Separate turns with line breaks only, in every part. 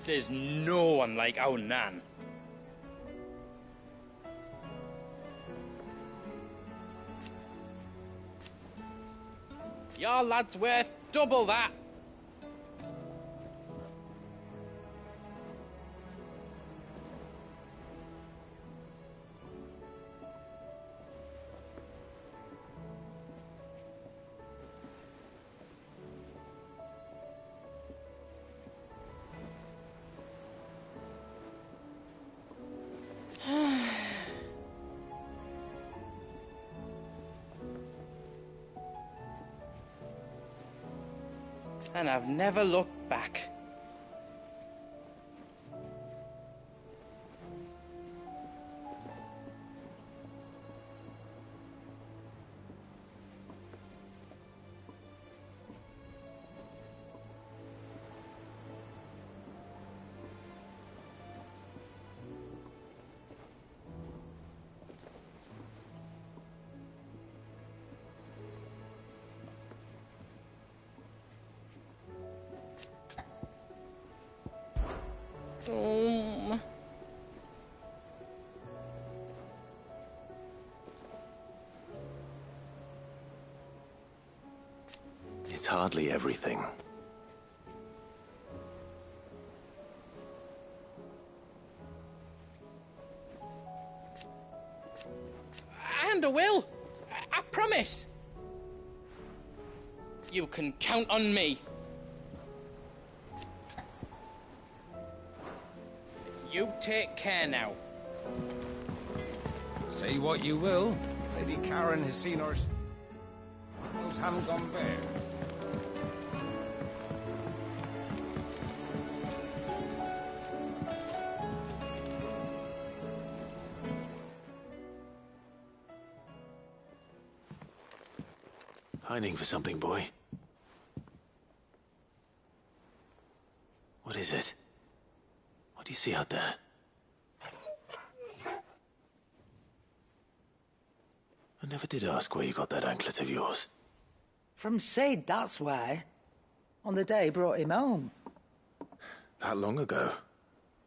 There's no one like our Nan. Your lad's worth double that. And I've never looked back.
It's hardly everything.
And I will. I promise. You can count on me. You take care now.
Say what you will, Lady Karen has seen our... Those haven't gone bare.
Pining for something, boy. What is it? What do you see out there? I never did ask where you got that anklet of yours.
From Sid, that's why. On the day he brought him home.
That long ago?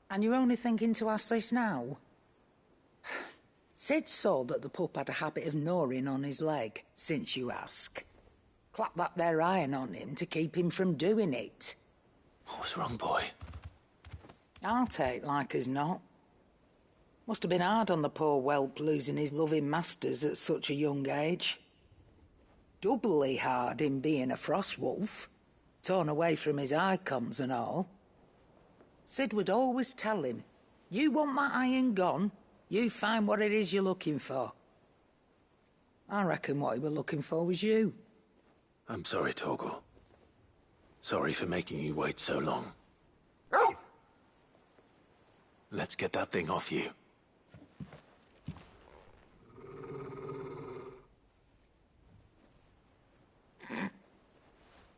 And you're only thinking to ask this now? Sid saw that the pup had a habit of gnawing on his leg, since you ask. Clap that there iron on him to keep him from doing it.
What was wrong, boy?
I'll take like as not. Must have been hard on the poor whelp losing his loving masters at such a young age. Doubly hard in being a frost wolf, torn away from his icons and all. Sid would always tell him, you want that iron gone, you find what it is you're looking for. I reckon what he were looking for was you.
I'm sorry, Torgal. Sorry for making you wait so long. Let's get that thing off you.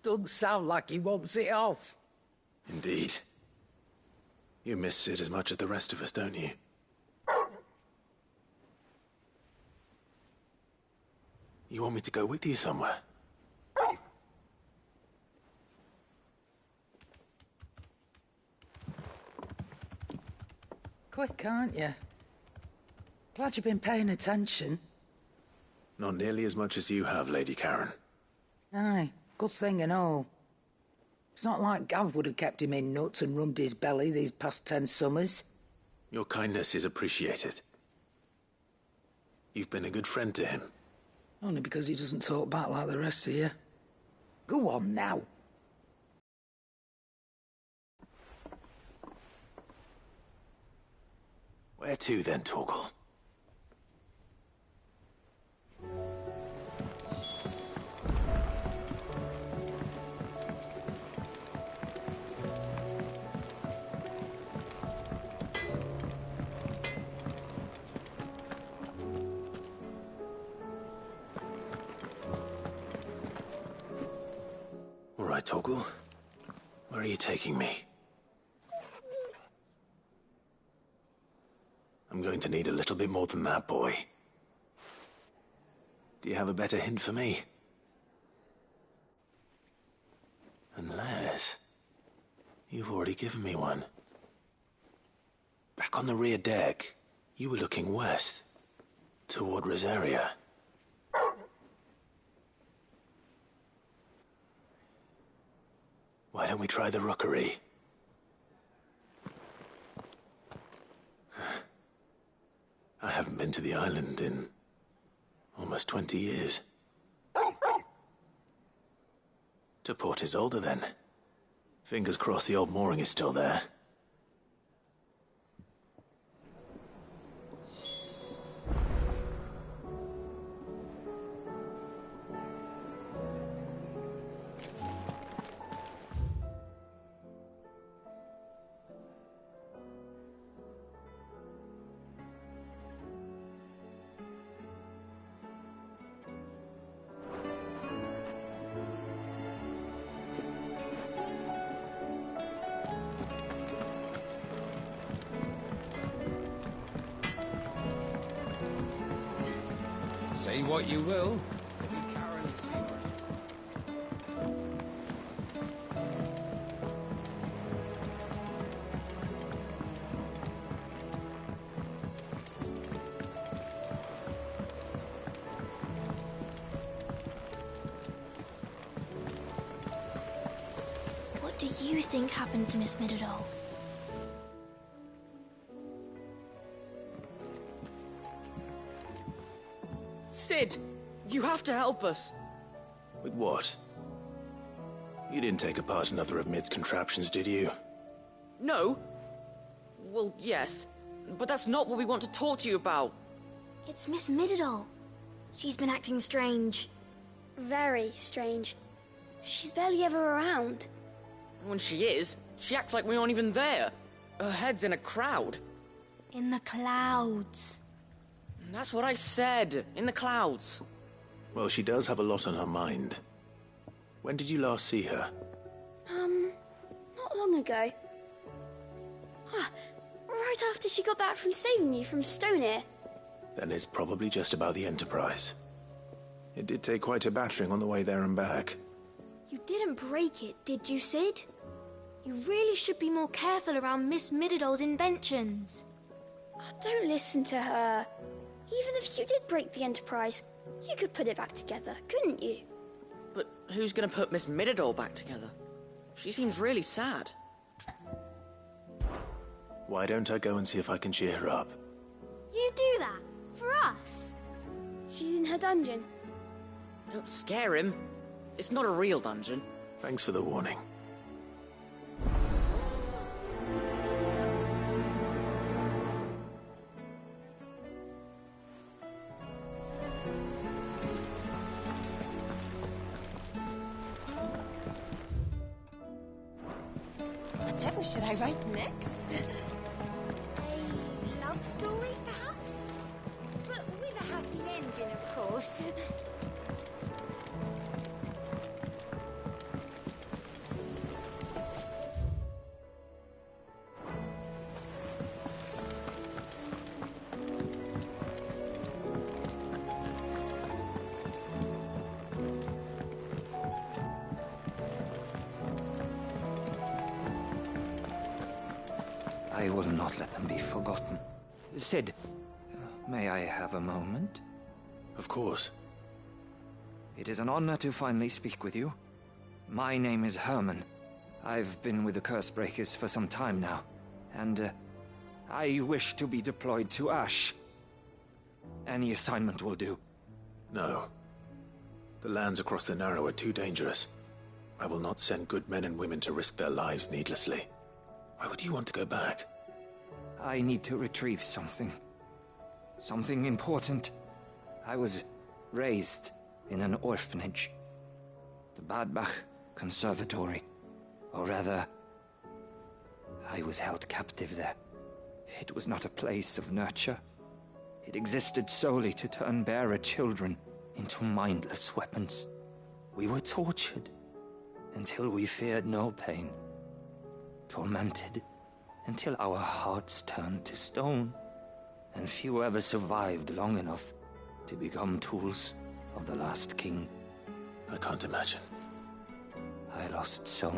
Doesn't sound like he wants it off.
Indeed. You miss Sid as much as the rest of us, don't you? You want me to go with you somewhere?
Quick, aren't you? Glad you've been paying attention.
Not nearly as much as you have, Lady Karen.
Aye, good thing and all. It's not like Gav would have kept him in nuts and rubbed his belly these past 10 summers.
Your kindness is appreciated. You've been a good friend to him.
Only because he doesn't talk back like the rest of you. Go on now.
Where to then, Torgal? All right, Torgal. Where are you taking me? I'm going to need a little bit more than that, boy. Do you have a better hint for me? Unless... you've already given me one. Back on the rear deck, you were looking west, toward Rosaria. Why don't we try the rookery? I haven't been to the island in almost 20 years. To Port Isolde, then. Fingers crossed the old mooring is still there.
Say what you will. Lady Karen has seen us.
What do you think happened to Miss Middledore?
Sid, you have to help us.
With what? You didn't take apart another of Mid's contraptions, did you?
No? Well, yes. But that's not what we want to talk to you about.
It's Miss Middledore. She's been acting strange.
Very strange. She's barely ever around.
When she is, she acts like we aren't even there. Her head's in a crowd.
In the clouds.
That's what I said. In the clouds.
Well, she does have a lot on her mind. When did you last see her?
Not long ago. Right after she got back from saving you from Stoneir.
Then it's probably just about the Enterprise. It did take quite a battering on the way there and back.
You didn't break it, did you, Sid? You really should be more careful around Miss Middledore's inventions.
Oh, don't listen to her. Even if you did break the Enterprise, you could put it back together, couldn't you?
But who's gonna put Miss Middledore back together? She seems really sad.
Why don't I go and see if I can cheer her up?
You do that? For us?
She's in her dungeon.
Don't scare him. It's not a real dungeon.
Thanks for the warning.
Whatever should I write next?
A love story, perhaps?
But with a happy ending, of course.
I will not let them be forgotten. Sid, may I have a moment?
Of course.
It is an honor to finally speak with you. My name is Herman. I've been with the Cursebreakers for some time now, and I wish to be deployed to Ash. Any assignment will do.
No. The lands across the Narrow are too dangerous. I will not send good men and women to risk their lives needlessly. Why would you want to go back?
I need to retrieve something. Something important. I was raised in an orphanage. The Badbach Conservatory. Or rather, I was held captive there. It was not a place of nurture. It existed solely to turn bearer children into mindless weapons. We were tortured until we feared no pain. Tormented until our hearts turned to stone, and few ever survived long enough to become tools of the last king.
I can't imagine.
I lost so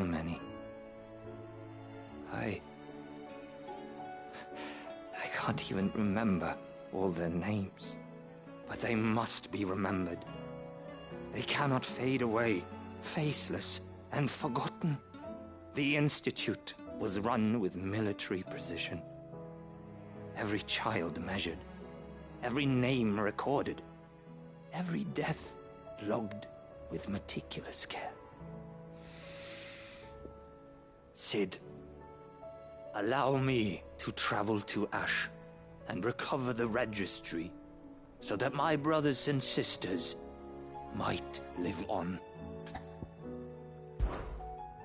can't even remember all their names. But they must be remembered. They cannot fade away, faceless and forgotten. The Institute was run with military precision. Every child measured, every name recorded, every death logged with meticulous care. Cid, allow me to travel to Ash and recover the registry so that my brothers and sisters might live on.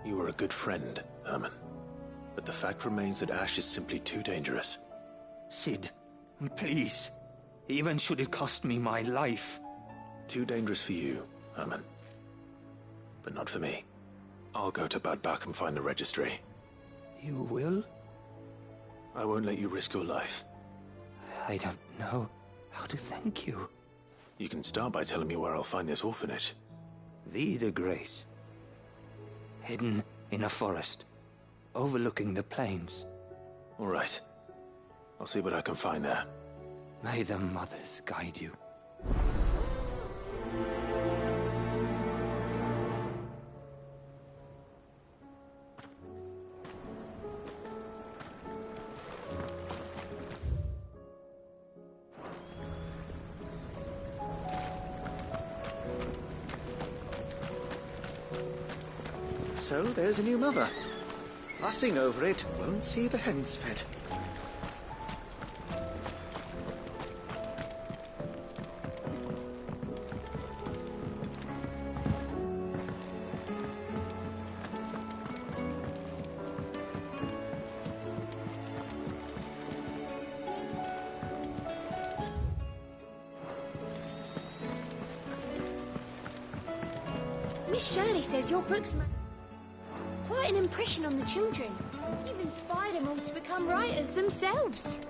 You were a good friend, Herman. But the fact remains that Ash is simply too dangerous.
Cid, please. Even should it cost me my life.
Too dangerous for you, Herman. But not for me. I'll go to Bad Bach and find the registry.
You will?
I won't let you risk your life.
I don't know how to thank you.
You can start by telling me where I'll find this orphanage.
Vie de Grace. Hidden in a forest, overlooking the plains.
All right. I'll see what I can find there.
May the mothers guide you.
So there's a new mother. Fussing over it won't see the hens fed.
Miss Shirley says your books make quite an impression on the children. You've inspired them all to become writers themselves.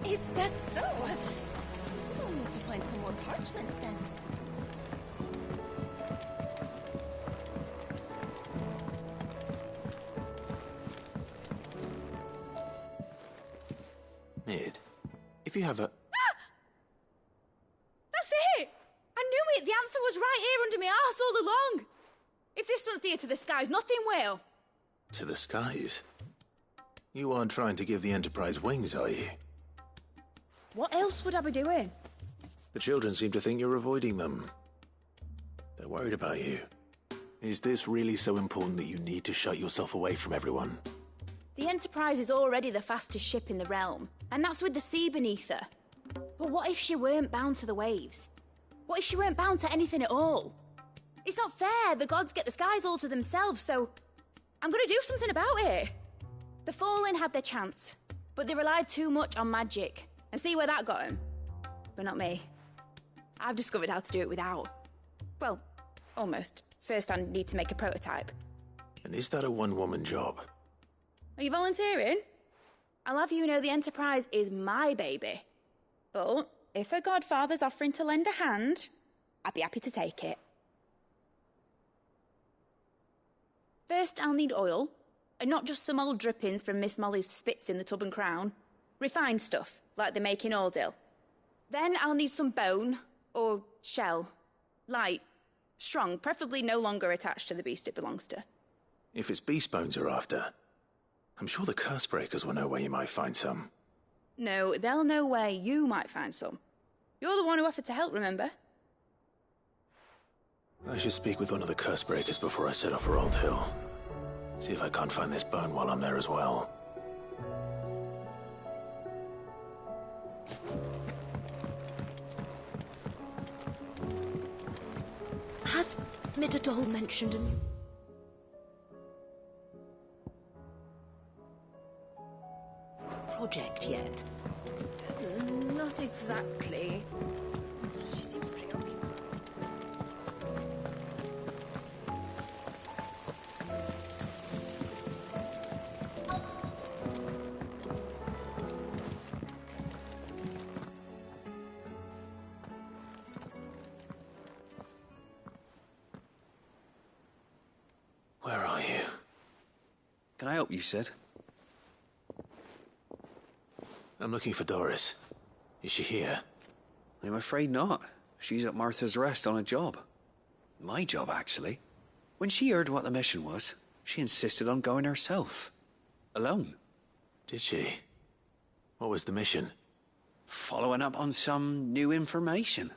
Is that so? We'll need to find some more parchments then.
Mid, if you have a...
That's it! I knew it! The answer was right here under my arse all along! If this doesn't steer to the skies, nothing will.
To the skies? You aren't trying to give the Enterprise wings, are you?
What else would I be doing?
The children seem to think you're avoiding them. They're worried about you. Is this really so important that you need to shut yourself away from everyone?
The Enterprise is already the fastest ship in the realm, and that's with the sea beneath her. But what if she weren't bound to the waves? What if she weren't bound to anything at all? It's not fair. The gods get the skies all to themselves, so I'm gonna do something about it. The Fallen had their chance, but they relied too much on magic. And see where that got them? But not me. I've discovered how to do it without. Well, almost. First, I need to make a prototype.
And is that a one-woman job?
Are you volunteering? I'll have you know the Enterprise is my baby. But if a godfather's offering to lend a hand, I'd be happy to take it. First, I'll need oil, and not just some old drippings from Miss Molly's spits in the tub and crown. Refined stuff, like they make in Ordil. Then I'll need some bone, or shell. Light, strong, preferably no longer attached to the beast it belongs to.
If it's beast bones you're after, I'm sure the curse breakers will know where you might find some.
No, they'll know where you might find some. You're the one who offered to help, remember?
I should speak with one of the curse breakers before I set off for Old Hill. See if I can't find this bone while I'm there as well.
Has Midadol mentioned a new... project yet?
Not exactly. She seems preoccupied.
Where are you?
Can I help you, Cid?
I'm looking for Doris. Is she here?
I'm afraid not. She's at Martha's Rest on a job. My job, actually. When she heard what the mission was, she insisted on going herself. Alone.
Did she? What was the mission?
Following up on some new information.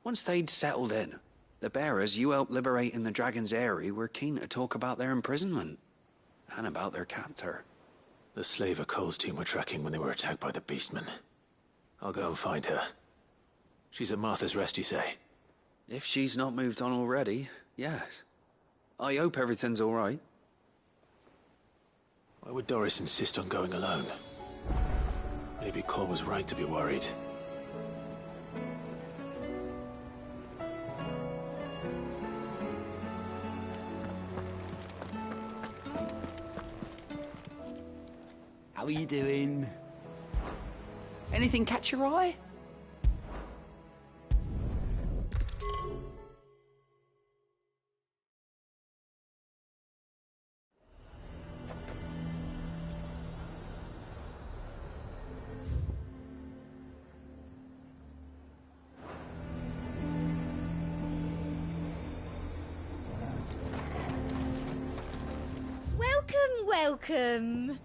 Once they'd settled in, the bearers you helped liberate in the Dragon's Eyrie were keen to talk about their imprisonment. And about their captor.
The slaver Cole's team were tracking when they were attacked by the Beastmen. I'll go and find her. She's at Martha's Rest, you say?
If she's not moved on already, yes. I hope everything's all right.
Why would Doris insist on going alone? Maybe Cole was right to be worried.
How are you doing? Anything catch your eye?
Welcome, welcome.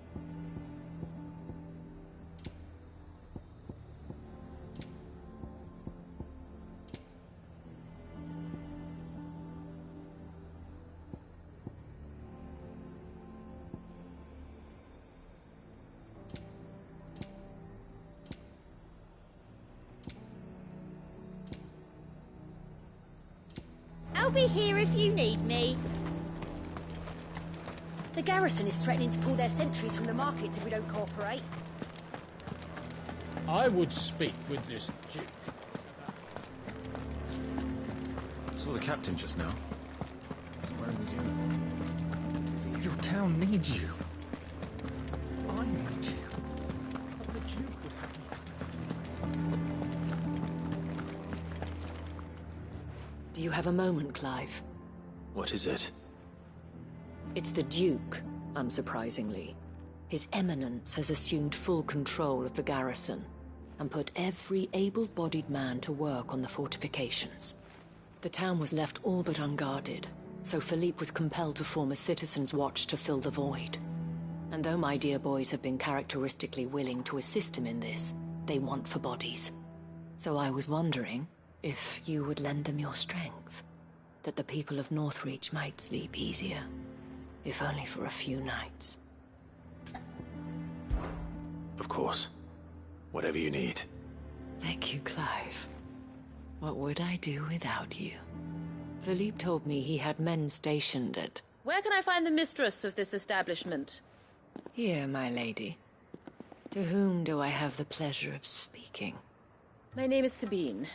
I'll be here if you need me.
The garrison is threatening to pull their sentries from the markets if we don't cooperate.
I would speak with this Duke.
Saw the captain just now. He's wearing his uniform.
Your town needs you. I need you.
Do you have a moment, Clive?
What is it?
It's the Duke, unsurprisingly. His Eminence has assumed full control of the garrison and put every able-bodied man to work on the fortifications. The town was left all but unguarded, so Philippe was compelled to form a citizens' watch to fill the void. And though my dear boys have been characteristically willing to assist him in this, they want for bodies. So I was wondering if you would lend them your strength, that the people of Northreach might sleep easier, if only for a few nights.
Of course. Whatever you need.
Thank you, Clive. What would I do without you? Philippe told me he had men stationed at...
Where can I find the mistress of this establishment?
Here, my lady. To whom do I have the pleasure of speaking?
My name is Sabine,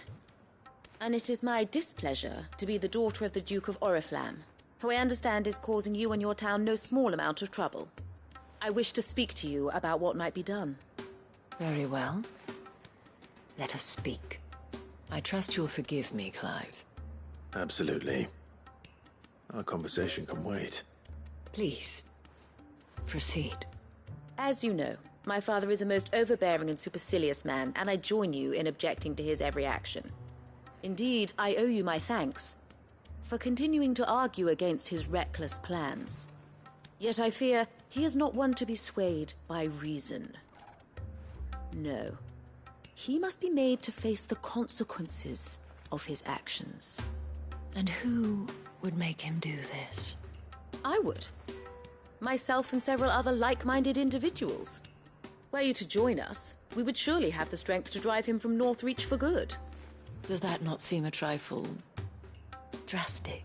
and it is my displeasure to be the daughter of the Duke of Oriflamme, who I understand is causing you and your town no small amount of trouble. I wish to speak to you about what might be done.
Very well. Let us speak. I trust you'll forgive me, Clive.
Absolutely. Our conversation can wait.
Please, proceed.
As you know, my father is a most overbearing and supercilious man, and I join you in objecting to his every action. Indeed, I owe you my thanks for continuing to argue against his reckless plans. Yet I fear he is not one to be swayed by reason. No. He must be made to face the consequences of his actions.
And who would make him do this?
I would. Myself and several other like-minded individuals. Were you to join us, we would surely have the strength to drive him from Northreach for good.
Does that not seem a trifle... drastic?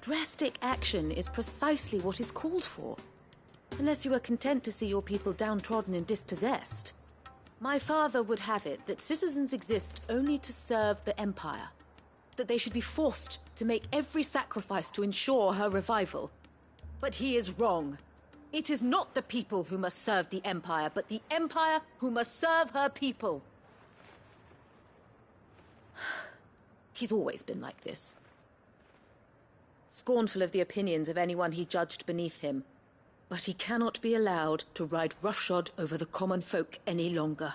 Drastic action is precisely what is called for. Unless you are content to see your people downtrodden and dispossessed. My father would have it that citizens exist only to serve the Empire. That they should be forced to make every sacrifice to ensure her revival. But he is wrong. It is not the people who must serve the Empire, but the Empire who must serve her people. He's always been like this. Scornful of the opinions of anyone he judged beneath him. But he cannot be allowed to ride roughshod over the common folk any longer.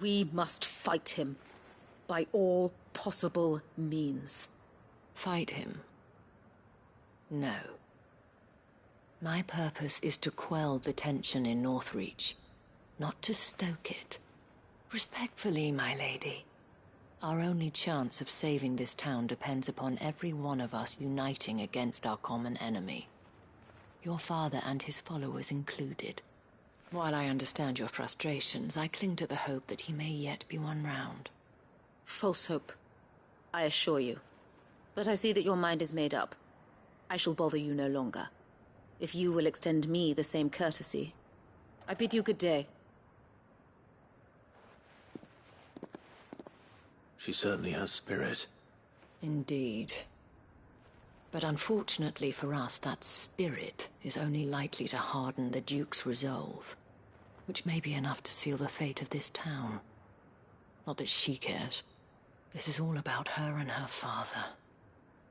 We must fight him, by all possible means.
Fight him? No. My purpose is to quell the tension in Northreach, not to stoke it. Respectfully, my lady. Our only chance of saving this town depends upon every one of us uniting against our common enemy. Your father and his followers included. While I understand your frustrations, I cling to the hope that he may yet be won round.
False hope, I assure you. But I see that your mind is made up. I shall bother you no longer. If you will extend me the same courtesy, I bid you good day.
She certainly has spirit.
Indeed. But unfortunately for us, that spirit is only likely to harden the Duke's resolve, which may be enough to seal the fate of this town. Not that she cares. This is all about her and her father.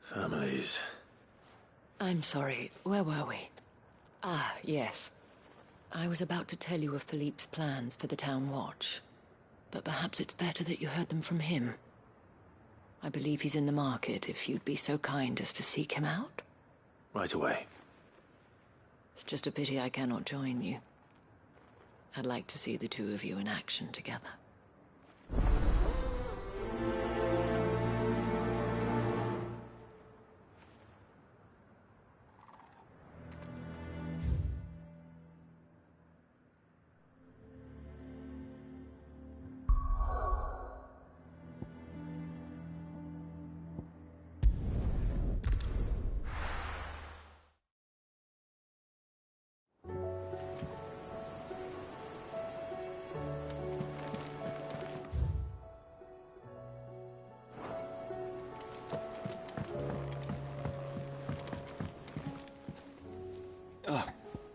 Families.
I'm sorry, where were we? Ah, yes. I was about to tell you of Philippe's plans for the town watch. But perhaps it's better that you heard them from him. I believe he's in the market, if you'd be so kind as to seek him out.
Right away.
It's just a pity I cannot join you. I'd like to see the two of you in action together.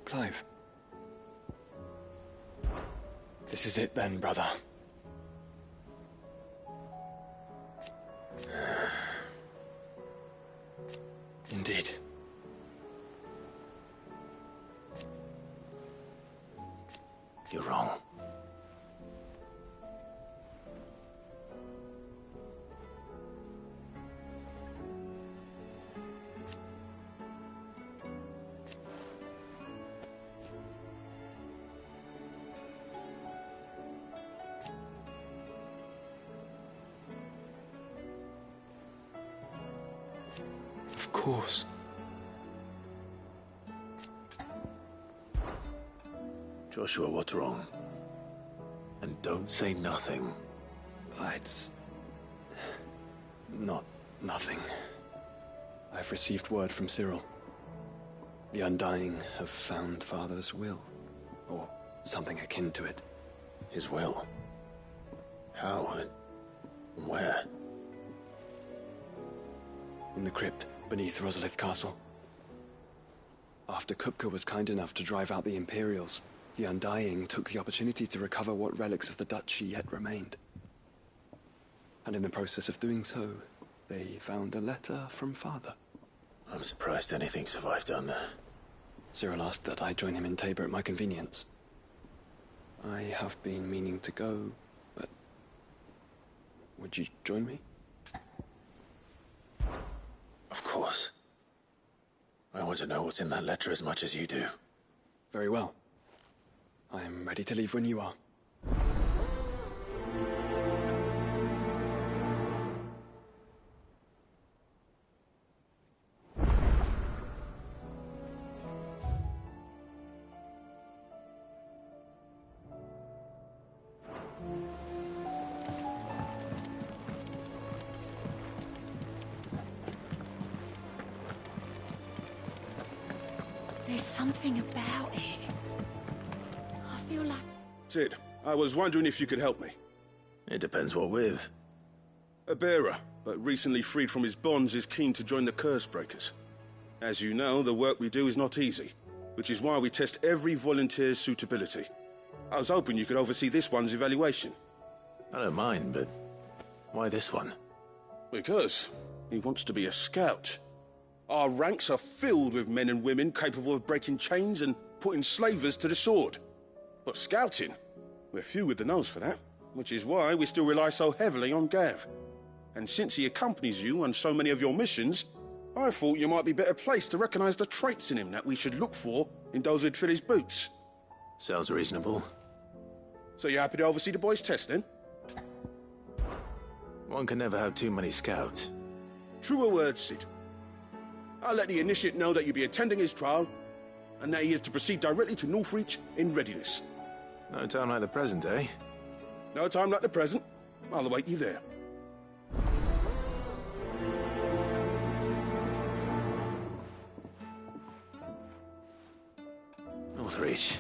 Clive. This is it then, brother. Indeed.
You're wrong.
Of course.
Joshua, what's wrong? And don't say nothing.
It's not nothing. I've received word from Cyril. The Undying have found Father's will, or something akin to it.
His will? How? And where?
In the crypt beneath Rosalith Castle. After Kupka was kind enough to drive out the Imperials, the Undying took the opportunity to recover what relics of the duchy yet remained. And in the process of doing so, they found a letter from Father.
I'm surprised anything survived down there.
Cyril asked that I join him in Tabor at my convenience. I have been meaning to go, but... would you join me?
Of course. I want to know what's in that letter as much as you do.
Very well. I am ready to leave when you are.
There's something about it. I feel like...
Sid, I was wondering if you could help me.
It depends what with.
A bearer, but recently freed from his bonds, is keen to join the Curse Breakers. As you know, the work we do is not easy, which is why we test every volunteer's suitability. I was hoping you could oversee this one's evaluation.
I don't mind, but why this one?
Because he wants to be a scout. Our ranks are filled with men and women capable of breaking chains and putting slavers to the sword. But scouting, we're few with the nose for that, which is why we still rely so heavily on Gav. And since he accompanies you on so many of your missions, I thought you might be better placed to recognize the traits in him that we should look for in those who'd fill his boots.
Sounds reasonable.
So you're happy to oversee the boys' test, then?
One can never have too many scouts.
Truer words, Sid. I'll let the initiate know that you'll be attending his trial, and that he is to proceed directly to Northreach in readiness.
No time like the present, eh?
No time like the present. I'll await you there.
Northreach.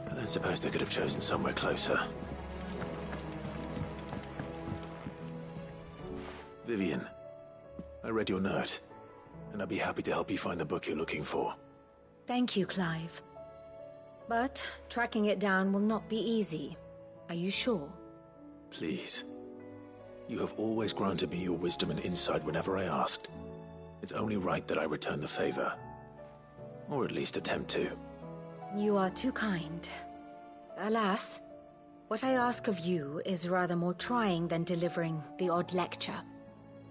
I don't suppose they could have chosen somewhere closer. Vivian, I read your note, and I'd be happy to help you find the book you're looking for.
Thank you, Clive. But tracking it down will not be easy. Are you sure?
Please. You have always granted me your wisdom and insight whenever I asked. It's only right that I return the favor. Or at least attempt to.
You are too kind. Alas, what I ask of you is rather more trying than delivering the odd lecture.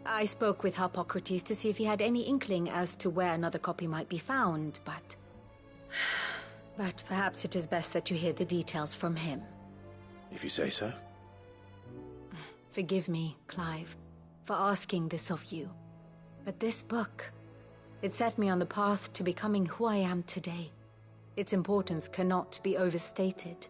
I spoke with Harpocrates to see if he had any inkling as to where another copy might be found, but perhaps it is best that you hear the details from him.
If you say so.
Forgive me, Clive, for asking this of you. But this book, it set me on the path to becoming who I am today. Its importance cannot be overstated.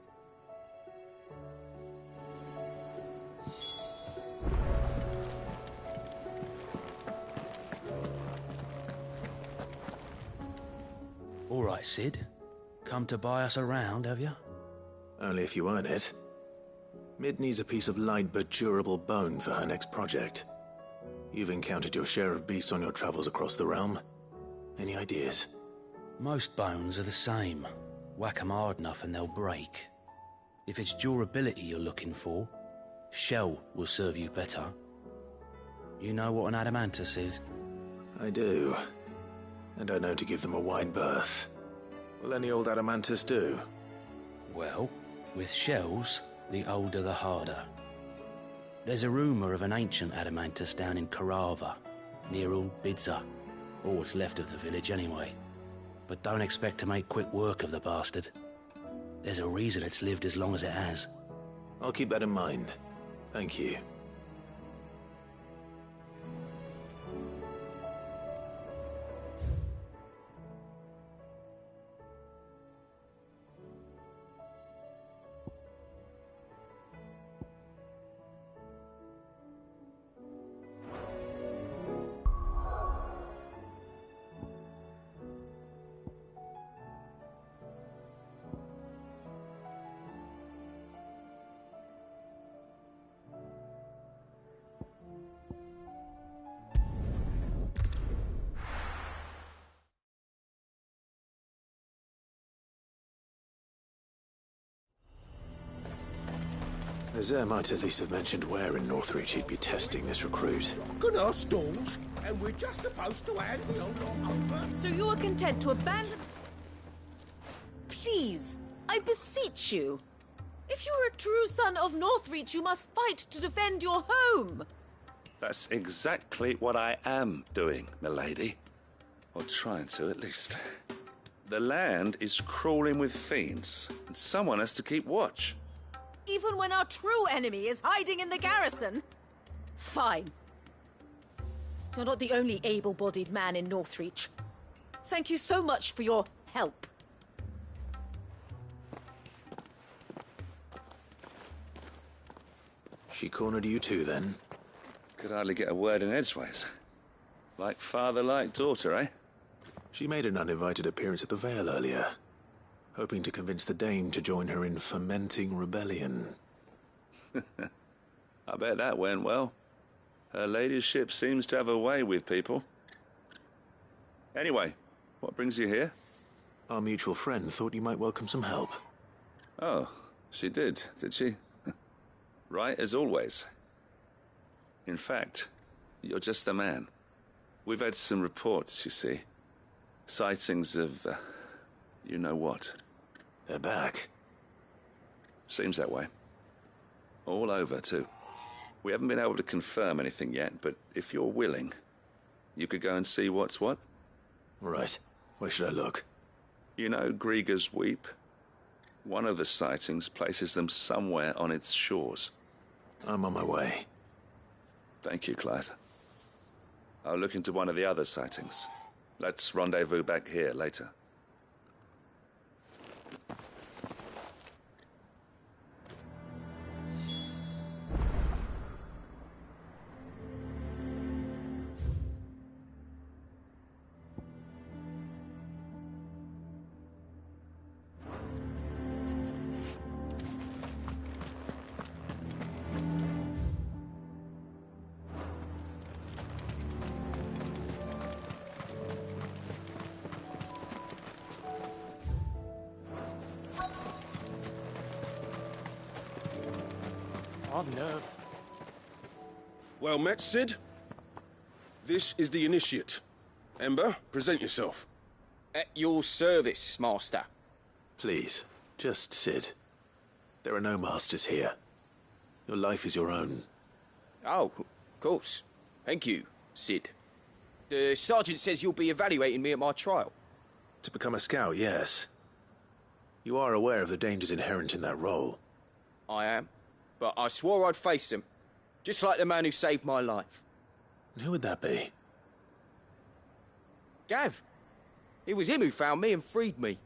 All right, Sid. Come to buy us around, have you?
Only if you earn it. Mid needs a piece of light but durable bone for her next project. You've encountered your share of beasts on your travels across the realm. Any ideas?
Most bones are the same. Whack 'em hard enough and they'll break. If it's durability you're looking for, shell will serve you better. You know what an adamantus is?
I do. And I know to give them a wide berth. Will any old adamantus do?
Well, with shells, the older the harder. There's a rumour of an ancient adamantus down in Karava, near Old Bidza, or what's left of the village anyway. But don't expect to make quick work of the bastard. There's a reason it's lived as long as it has.
I'll keep that in mind. Thank you. Nazaire might at least have mentioned where in Northreach he'd be testing this recruit.
Look at our stalls, and we're just supposed to hand the old lot over.
So you are content to abandon... Please, I beseech you. If you are a true son of Northreach, you must fight to defend your home.
That's exactly what I am doing, milady. Or trying to, at least. The land is crawling with fiends, and someone has to keep watch.
Even when our true enemy is hiding in the garrison? Fine. You're not the only able-bodied man in Northreach. Thank you so much for your help.
She cornered you too, then?
Could hardly get a word in edgeways. Like father, like daughter, eh?
She made an uninvited appearance at the Vale earlier, hoping to convince the Dame to join her in fomenting rebellion.
I bet that went well. Her ladyship seems to have a way with people. Anyway, what brings you here?
Our mutual friend thought you might welcome some help.
Oh, she did she? Right as always. In fact, you're just the man. We've had some reports, you see. Sightings of You know what?
They're back.
Seems that way. All over, too. We haven't been able to confirm anything yet, but if you're willing, you could go and see what's what.
Right. Where should I look?
You know Grieger's Weep? One of the sightings places them somewhere on its shores.
I'm on my way.
Thank you, Clive. I'll look into one of the other sightings. Let's rendezvous back here later.
Well met, Sid. This is the initiate. Ember, present yourself.
At your service, Master.
Please, just Sid. There are no masters here. Your life is your own.
Oh, of course. Thank you, Sid. The sergeant says you'll be evaluating me at my trial.
To become a scout, yes. You are aware of the dangers inherent in that role.
I am. But I swore I'd face them. Just like the man who saved my life.
And who would that be?
Gav. It was him who found me and freed me.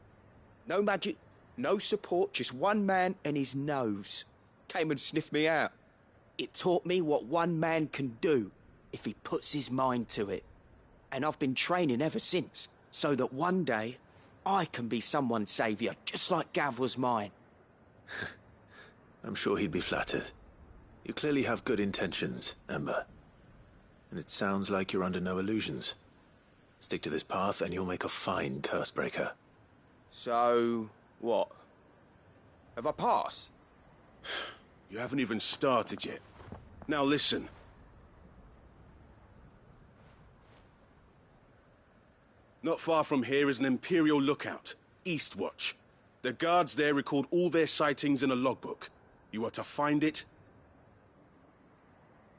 No magic, no support, just one man and his nose. Came and sniffed me out. It taught me what one man can do if he puts his mind to it. And I've been training ever since, so that one day I can be someone's saviour, just like Gav was mine.
I'm sure he'd be flattered. You clearly have good intentions, Ember. And it sounds like you're under no illusions. Stick to this path and you'll make a fine Cursebreaker.
So, what? Have I passed?
You haven't even started yet. Now listen. Not far from here is an Imperial lookout, Eastwatch. The guards there record all their sightings in a logbook. You are to find it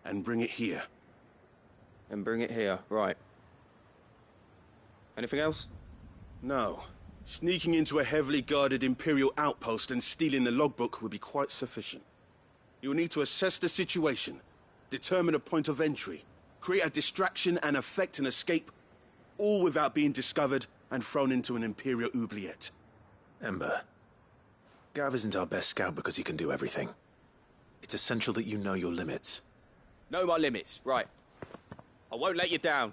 and bring it here.
And bring it here, right. Anything else?
No. Sneaking into a heavily guarded Imperial outpost and stealing the logbook would be quite sufficient. You'll need to assess the situation, determine a point of entry, create a distraction and effect an escape, all without being discovered and thrown into an Imperial oubliette.
Ember, Gav isn't our best scout because he can do everything. It's essential that you know your limits.
Know my limits, right. I won't let you down.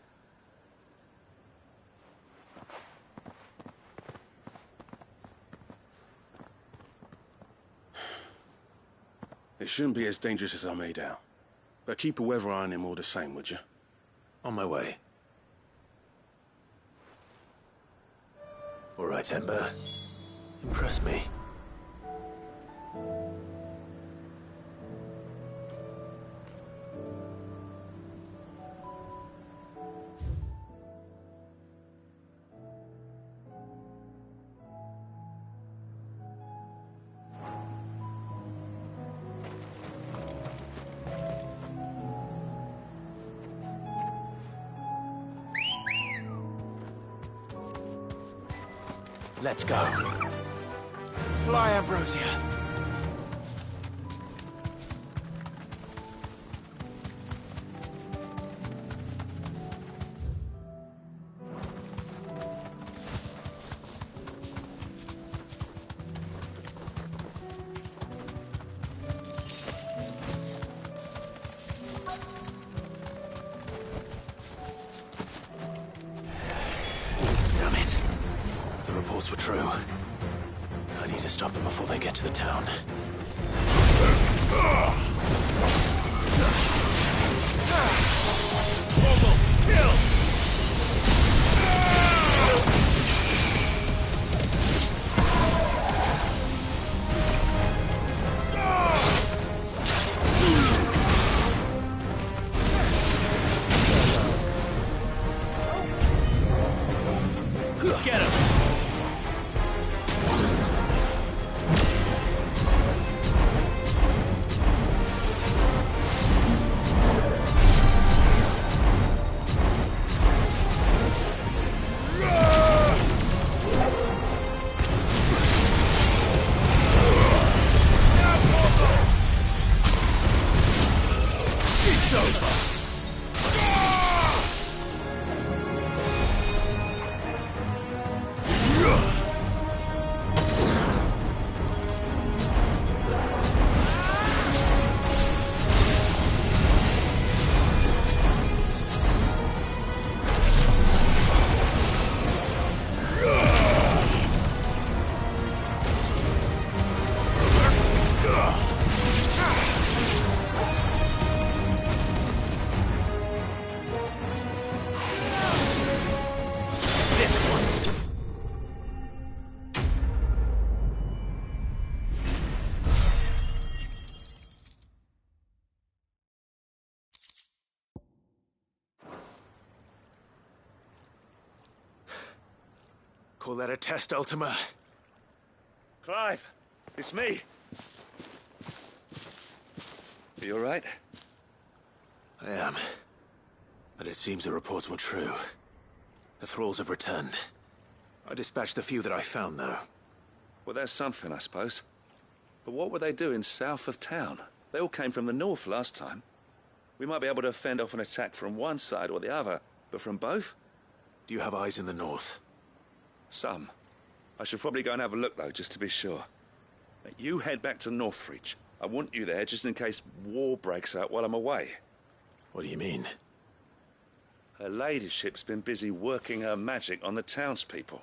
It shouldn't be as dangerous as I made out. But keep a weather eye on him all the same, would you?
On my way. All right, Ember. Impress me. Let's go.
Fly, Ambrosia.
Damn it. The reports were true. I need to stop them before they get to the town.
Kill!
Get him! Call that a test, Ultima?
Clive, it's me. Are you all right?
I am. But it seems the reports were true. The thralls have returned. I dispatched the few that I found, though.
Well, that's something, I suppose. But what were they doing south of town? They all came from the north last time. We might be able to fend off an attack from one side or the other, but from both?
Do you have eyes in the north?
Some. I should probably go and have a look, though, just to be sure. You head back to Northreach. I want you there just in case war breaks out while I'm away.
What do you mean?
Her ladyship's been busy working her magic on the townspeople,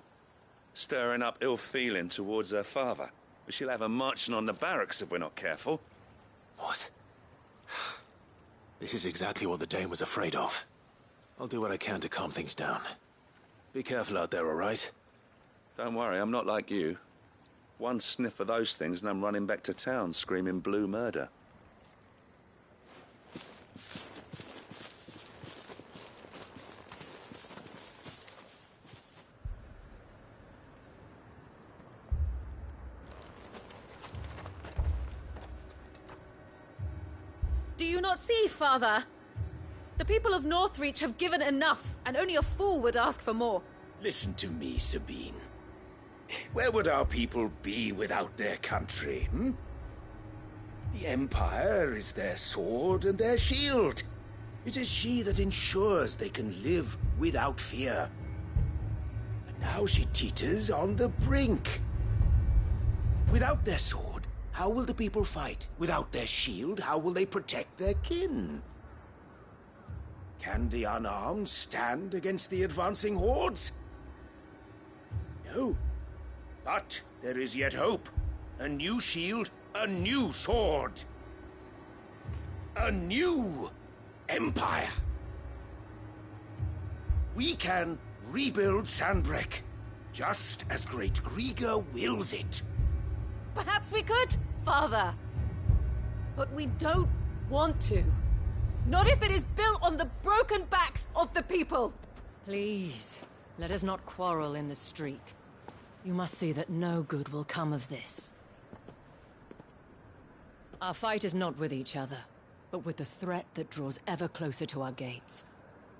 stirring up ill feeling towards her father. She'll have her marching on the barracks if we're not careful.
What? This is exactly what the Dane was afraid of. I'll do what I can to calm things down. Be careful out there, all right?
Don't worry, I'm not like you. One sniff of those things and I'm running back to town screaming blue murder.
Do you not see, Father? The people of Northreach have given enough, and only a fool would ask for more.
Listen to me, Sabine. Where would our people be without their country, hmm? The Empire is their sword and their shield. It is she that ensures they can live without fear. And now she teeters on the brink. Without their sword, how will the people fight? Without their shield, how will they protect their kin? Can the unarmed stand against the advancing hordes? No. But there is yet hope. A new shield, a new sword. A new empire. We can rebuild Sandbreck, just as Great Grieger wills it.
Perhaps we could, Father. But we don't want to. Not if it is built on the broken backs of the people.
Please, let us not quarrel in the street. You must see that no good will come of this. Our fight is not with each other, but with the threat that draws ever closer to our gates.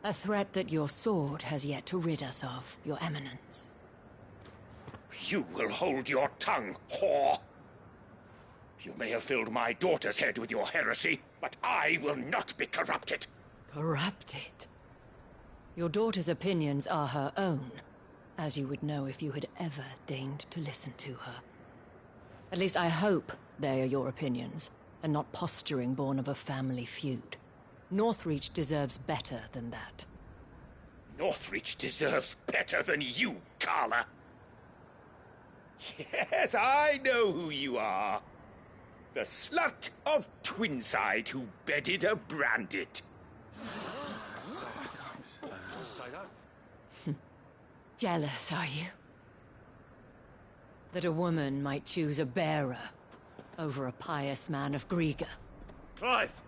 A threat that your sword has yet to rid us of, Your Eminence.
You will hold your tongue, whore. You may have filled my daughter's head with your heresy, but I will not be corrupted.
Corrupted? Your daughter's opinions are her own, as you would know if you had ever deigned to listen to her. At least I hope they are your opinions, and not posturing born of a family feud. Northreach deserves better than that.
Northreach deserves better than you, Carla. Yes, I know who you are. The slut of Twinside who bedded a Branded.
Jealous, are you? That a woman might choose a bearer over a pious man of Grieger.
Clive!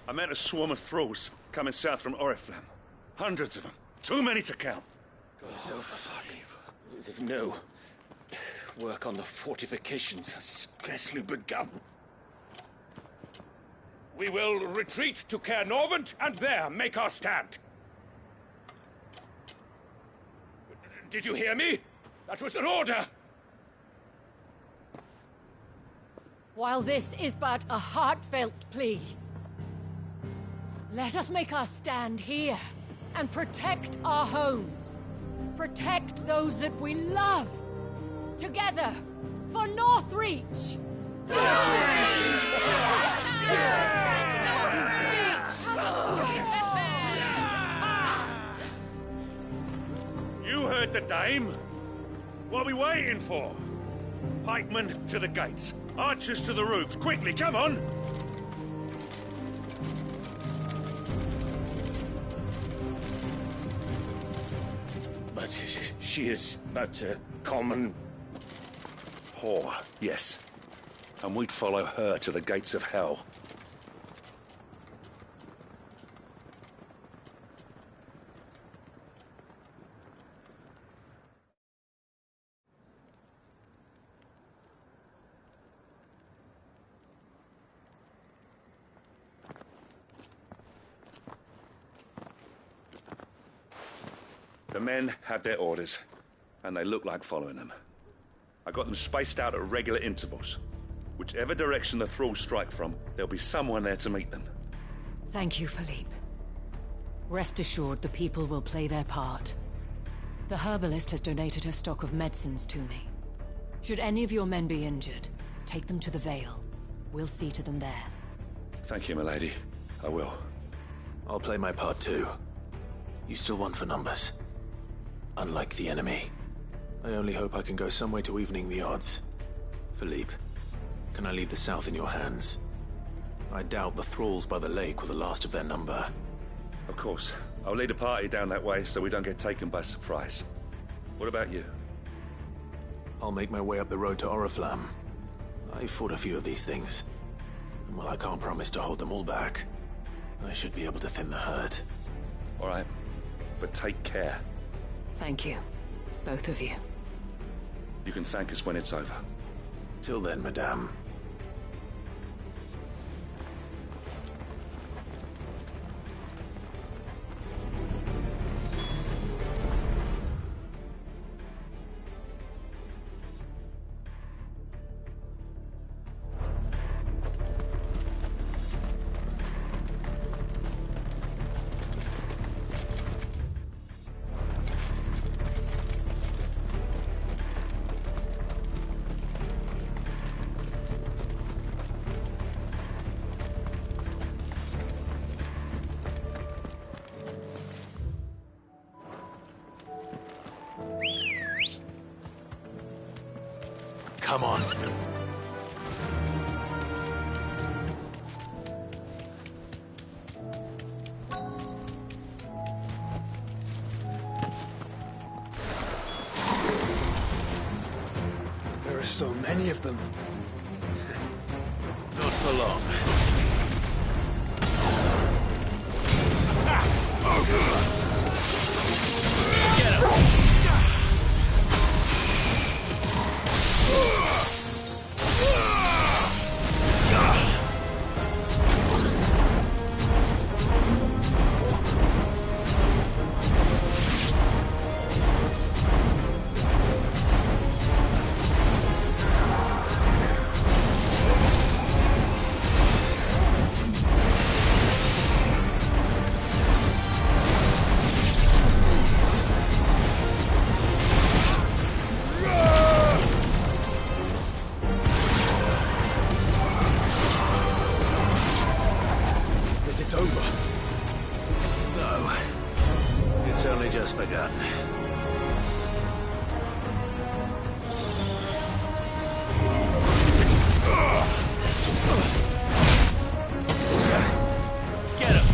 I met a swarm of thralls coming south from Oriflamme. Hundreds of them. Too many to count.
No. Work on the fortifications has scarcely begun. We will retreat to Caer Norvent and there make our stand. Did you hear me? That was an order!
While this is but a heartfelt plea, let us make our stand here and protect our homes. Protect those that we love. Together, for Northreach!
You heard the dame. What are we waiting for? Pikemen to the gates. Archers to the roofs. Quickly, come on!
But she is but a common...
whore, yes. And we'd follow her to the gates of hell. The men have their orders, and they look like following them. I got them spaced out at regular intervals. Whichever direction the thralls strike from, there'll be someone there to meet them.
Thank you, Philippe. Rest assured the people will play their part. The herbalist has donated her stock of medicines to me. Should any of your men be injured, take them to the Vale. We'll see to them there.
Thank you, milady. I will.
I'll play my part too. You still want for numbers. Unlike the enemy. I only hope I can go some way to evening the odds. Philippe, can I leave the south in your hands? I doubt the thralls by the lake were the last of their number.
Of course. I'll lead a party down that way so we don't get taken by surprise. What about you?
I'll make my way up the road to Oriflamme. I fought a few of these things. And while I can't promise to hold them all back, I should be able to thin the herd.
All right. But take care.
Thank you. Both of you.
You can thank us when it's over.
Till then, madame. Come on.
There are so many of them.
Not for long. Just begun.
Get him!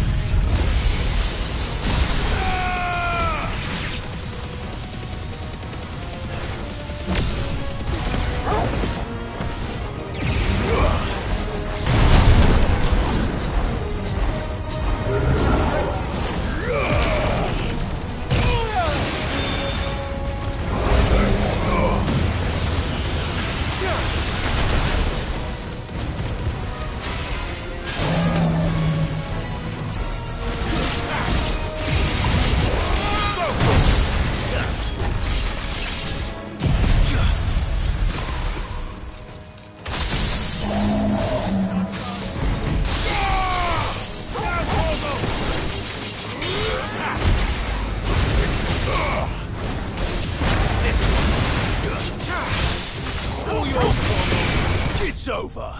It's over.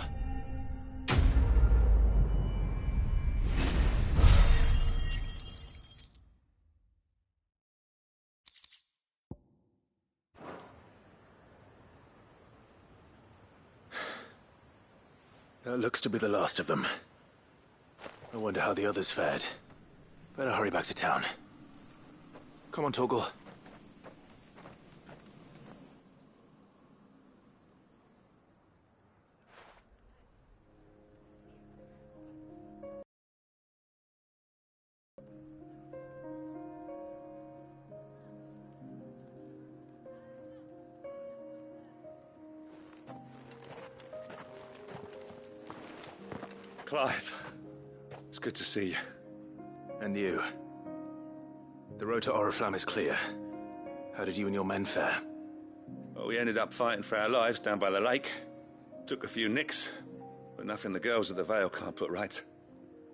That looks to be the last of them. I wonder how the others fared. Better hurry back to town. Come on, Torgal.
Clive, it's good to see you.
And you. The road to Oriflamme is clear. How did you and your men fare?
Well, we ended up fighting for our lives down by the lake. Took a few nicks, but nothing the girls of the Vale can't put right.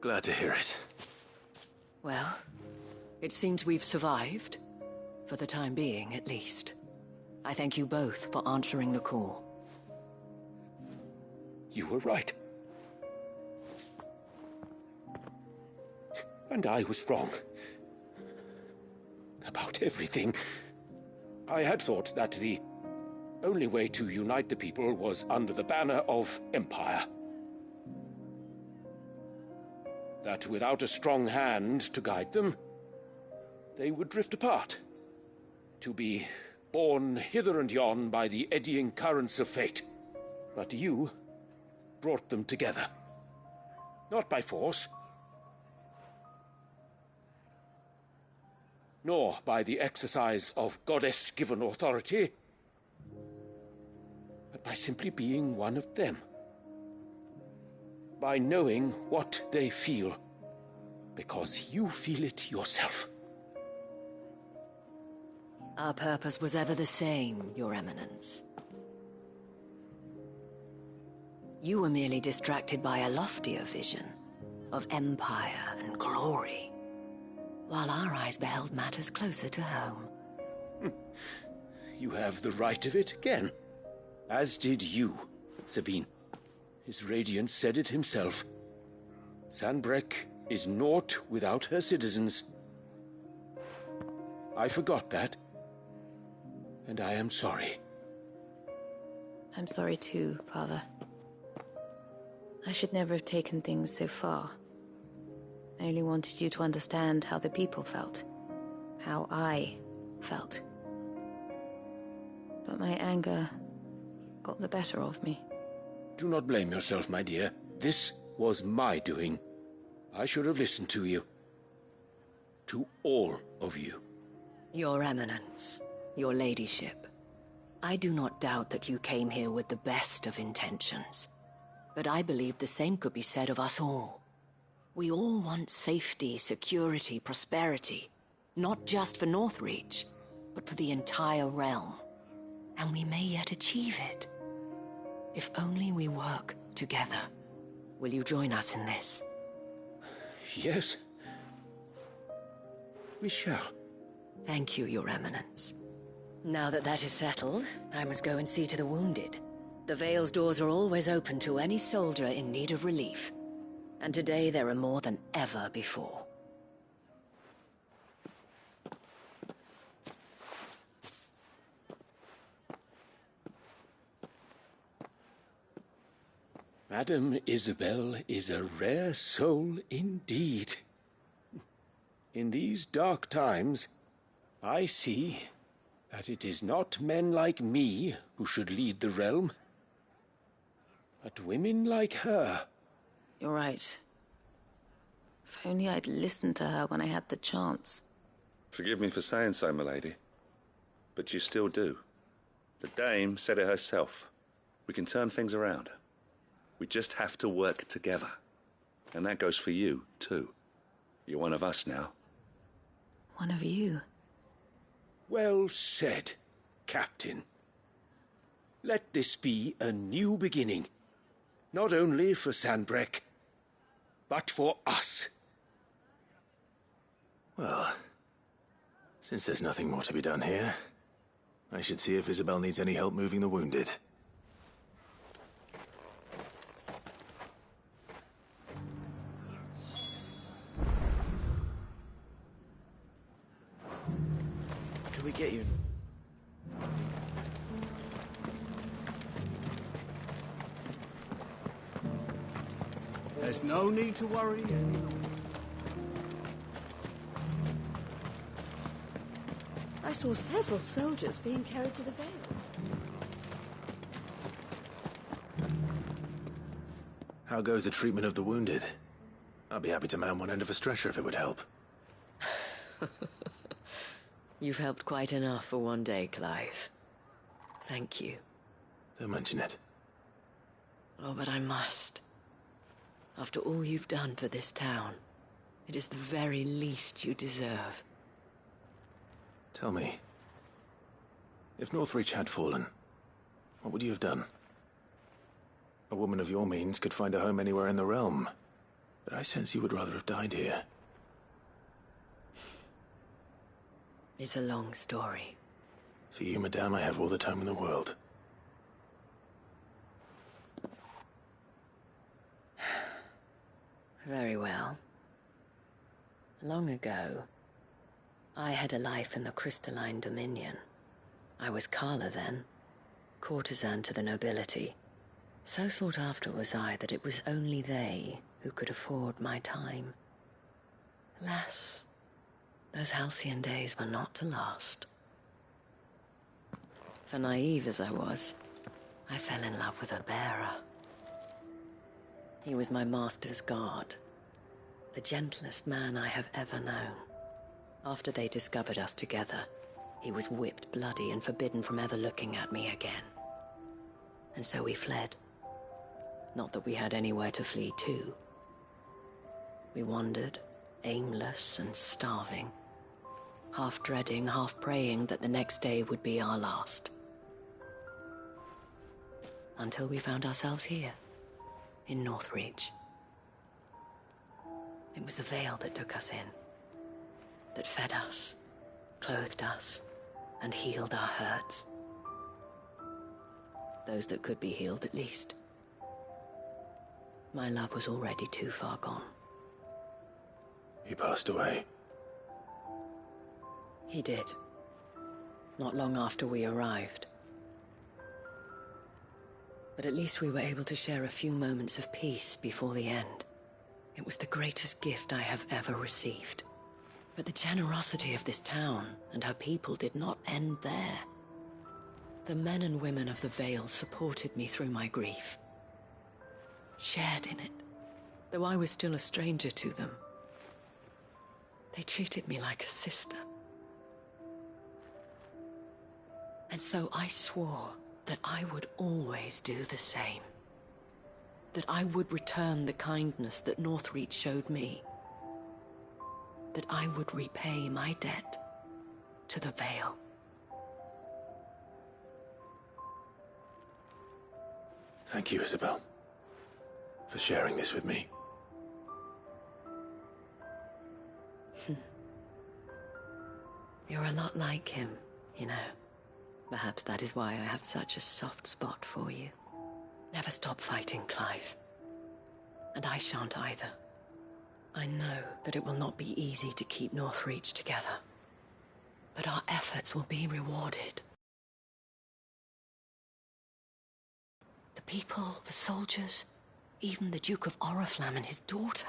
Glad to hear it.
Well, it seems we've survived. For the time being, at least. I thank you both for answering the call.
You were right. And I was wrong. About everything. I had thought that the only way to unite the people was under the banner of Empire. That without a strong hand to guide them, they would drift apart. To be borne hither and yon by the eddying currents of fate. But you brought them together. Not by force, nor by the exercise of goddess-given authority, but by simply being one of them. By knowing what they feel, because you feel it yourself.
Our purpose was ever the same, Your Eminence. You were merely distracted by a loftier vision of empire and glory, while our eyes beheld matters closer to home.
You have the right of it again. As did you, Sabine. His Radiance said it himself. Sanbreque is naught without her citizens. I forgot that. And I am sorry.
I'm sorry too, Father. I should never have taken things so far. I only wanted you to understand how the people felt. How I felt. But my anger got the better of me.
Do not blame yourself, my dear. This was my doing. I should have listened to you. To all of you.
Your Eminence, your Ladyship, I do not doubt that you came here with the best of intentions. But I believe the same could be said of us all. We all want safety, security, prosperity. Not just for Northreach, but for the entire realm. And we may yet achieve it. If only we work together. Will you join us in this?
Yes. We shall.
Thank you, Your Eminence. Now that that is settled, I must go and see to the wounded. The Vale's doors are always open to any soldier in need of relief. And today there are more than ever before.
Madame Isabel is a rare soul indeed. In these dark times, I see that it is not men like me who should lead the realm, but women like her.
You're right. If only I'd listened to her when I had the chance.
Forgive me for saying so, milady, but you still do. The dame said it herself. We can turn things around. We just have to work together. And that goes for you, too. You're one of us now.
One of you?
Well said, Captain. Let this be a new beginning. Not only for Sanbreque, but for us.
Well, since there's nothing more to be done here, I should see if Isabel needs any help moving the wounded.
Can we get you?
There's no need to worry anymore.
I saw several soldiers being carried to the Vale.
How goes the treatment of the wounded? I'd be happy to man one end of a stretcher if it would help.
You've helped quite enough for one day, Clive. Thank you.
Don't mention it.
Oh, but I must. After all you've done for this town, it is the very least you deserve.
Tell me, if Northreach had fallen, what would you have done? A woman of your means could find a home anywhere in the realm, but I sense you would rather have died here.
It's a long story.
For you, madame, I have all the time in the world.
Very well. Long ago, I had a life in the Crystalline Dominion. I was Carla then, courtesan to the nobility. So sought after was I that it was only they who could afford my time. Alas, those halcyon days were not to last. For naive as I was, I fell in love with a bearer. He was my master's guard, the gentlest man I have ever known. After they discovered us together, he was whipped bloody and forbidden from ever looking at me again. And so we fled. Not that we had anywhere to flee to. We wandered, aimless and starving, half dreading, half praying that the next day would be our last. Until we found ourselves here, in Northreach. It was the Veil that took us in, that fed us, clothed us, and healed our hurts. Those that could be healed, at least. My love was already too far gone.
He passed away.
He did. Not long after we arrived. But at least we were able to share a few moments of peace before the end. It was the greatest gift I have ever received. But the generosity of this town and her people did not end there. The men and women of the Vale supported me through my grief. Shared in it, though I was still a stranger to them. They treated me like a sister. And so I swore that I would always do the same. That I would return the kindness that Northreach showed me. That I would repay my debt to the Vale.
Thank you, Isabel, for sharing this with me.
You're a lot like him, you know. Perhaps that is why I have such a soft spot for you. Never stop fighting, Clive. And I shan't either. I know that it will not be easy to keep Northreach together. But our efforts will be rewarded. The people, the soldiers, even the Duke of Oriflamme and his daughter,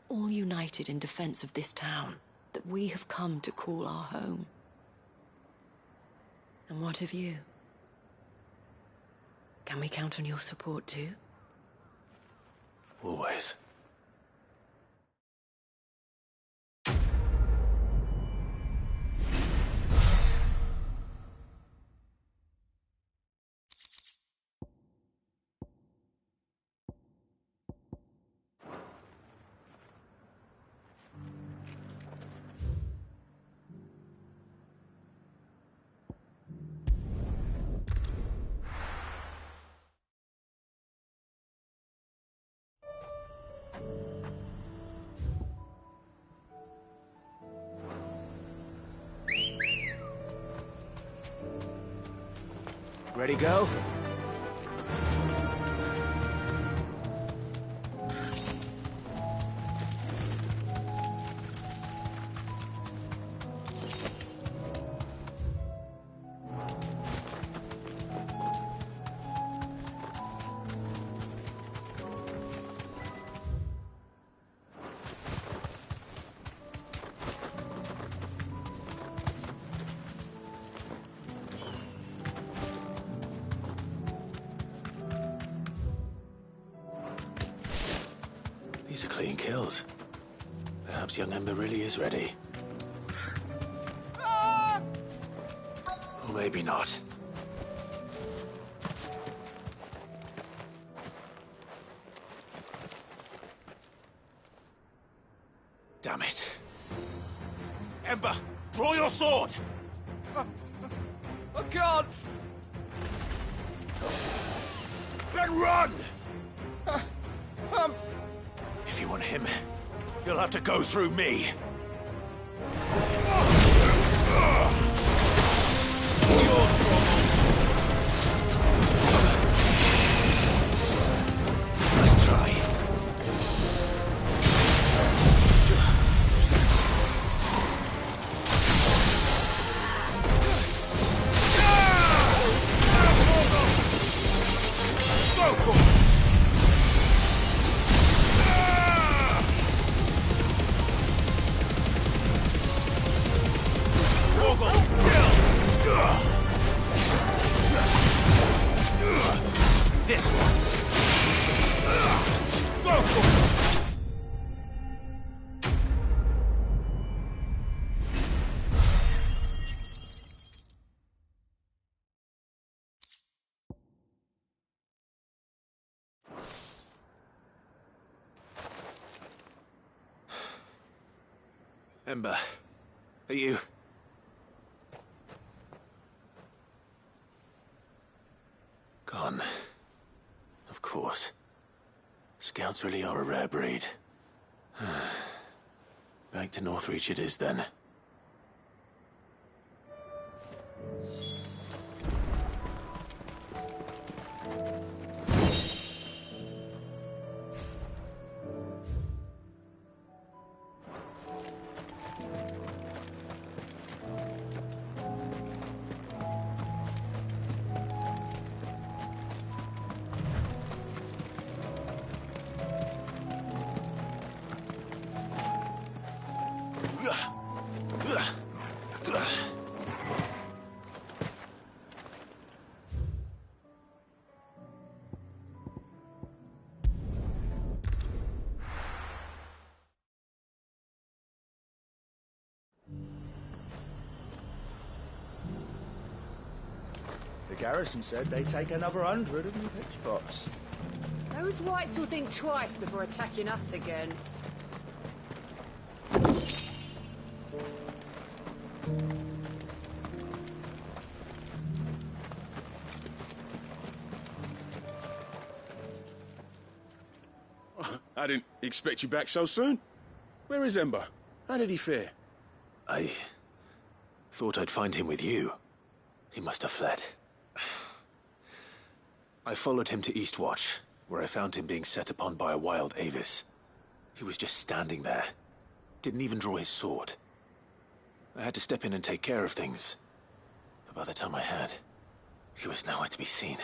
all united in defense of this town that we have come to call our home. And what of you? Can we count on your support too?
Always.
Ready, go?
These are clean kills. Perhaps young Ember really is ready. Or maybe not. Damn it.
Ember, draw your sword!
can't!
Then run!
Um...
If you want him, you'll have to go through me. Let's try. This one. Ember, are you... Gone. Of course. Scouts really are a rare breed. Back to Northreach it is then.
The garrison said they'd take another 100 of new pitch pots.
Those whites will think twice before attacking us again.
I didn't expect you back so soon. Where is Ember? How did he fare?
I thought I'd find him with you. He must have fled. I followed him to Eastwatch, where I found him being set upon by a wild Avis. He was just standing there. Didn't even draw his sword. I had to step in and take care of things. But by the time I had, he was nowhere to be seen.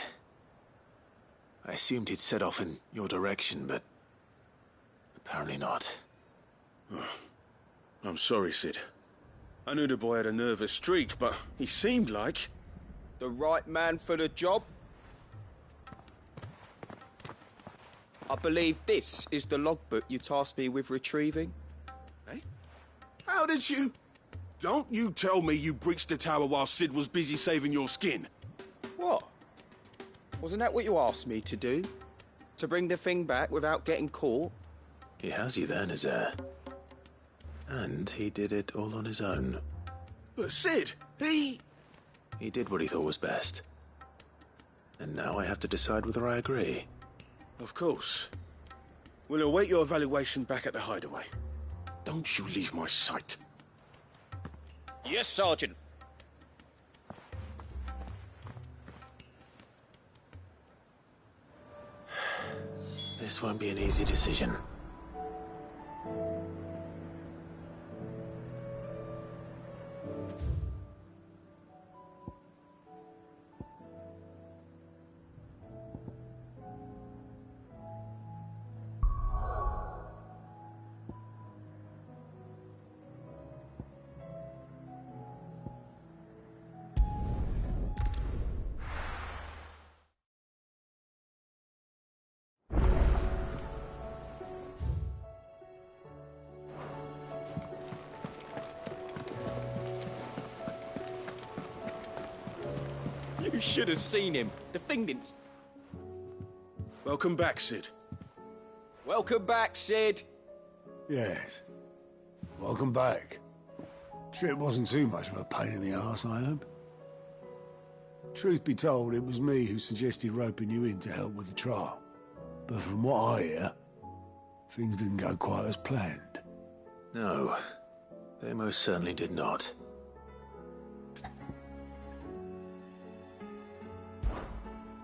I assumed he'd set off in your direction, but apparently not.
I'm sorry, Sid. I knew the boy had a nervous streak, but he seemed like...
The right man for the job? I believe this is the logbook you tasked me with retrieving.
Eh? How did you... Don't you tell me you breached the tower while Sid was busy saving your skin.
What? Wasn't that what you asked me to do? To bring the thing back without getting caught?
He has you then, his heir. And he did it all on his own.
But Sid, he
did what he thought was best. And now I have to decide whether I agree.
Of course. We'll await your evaluation back at the hideaway. Don't you leave my sight.
Yes, Sergeant.
This won't be an easy decision.
You should have seen him. The thing didn't...
Welcome back, Sid.
Welcome back, Sid.
Yes. Welcome back. Trip wasn't too much of a pain in the arse, I hope. Truth be told, it was me who suggested roping you in to help with the trial. But from what I hear, things didn't go quite as planned.
No, they most certainly did not.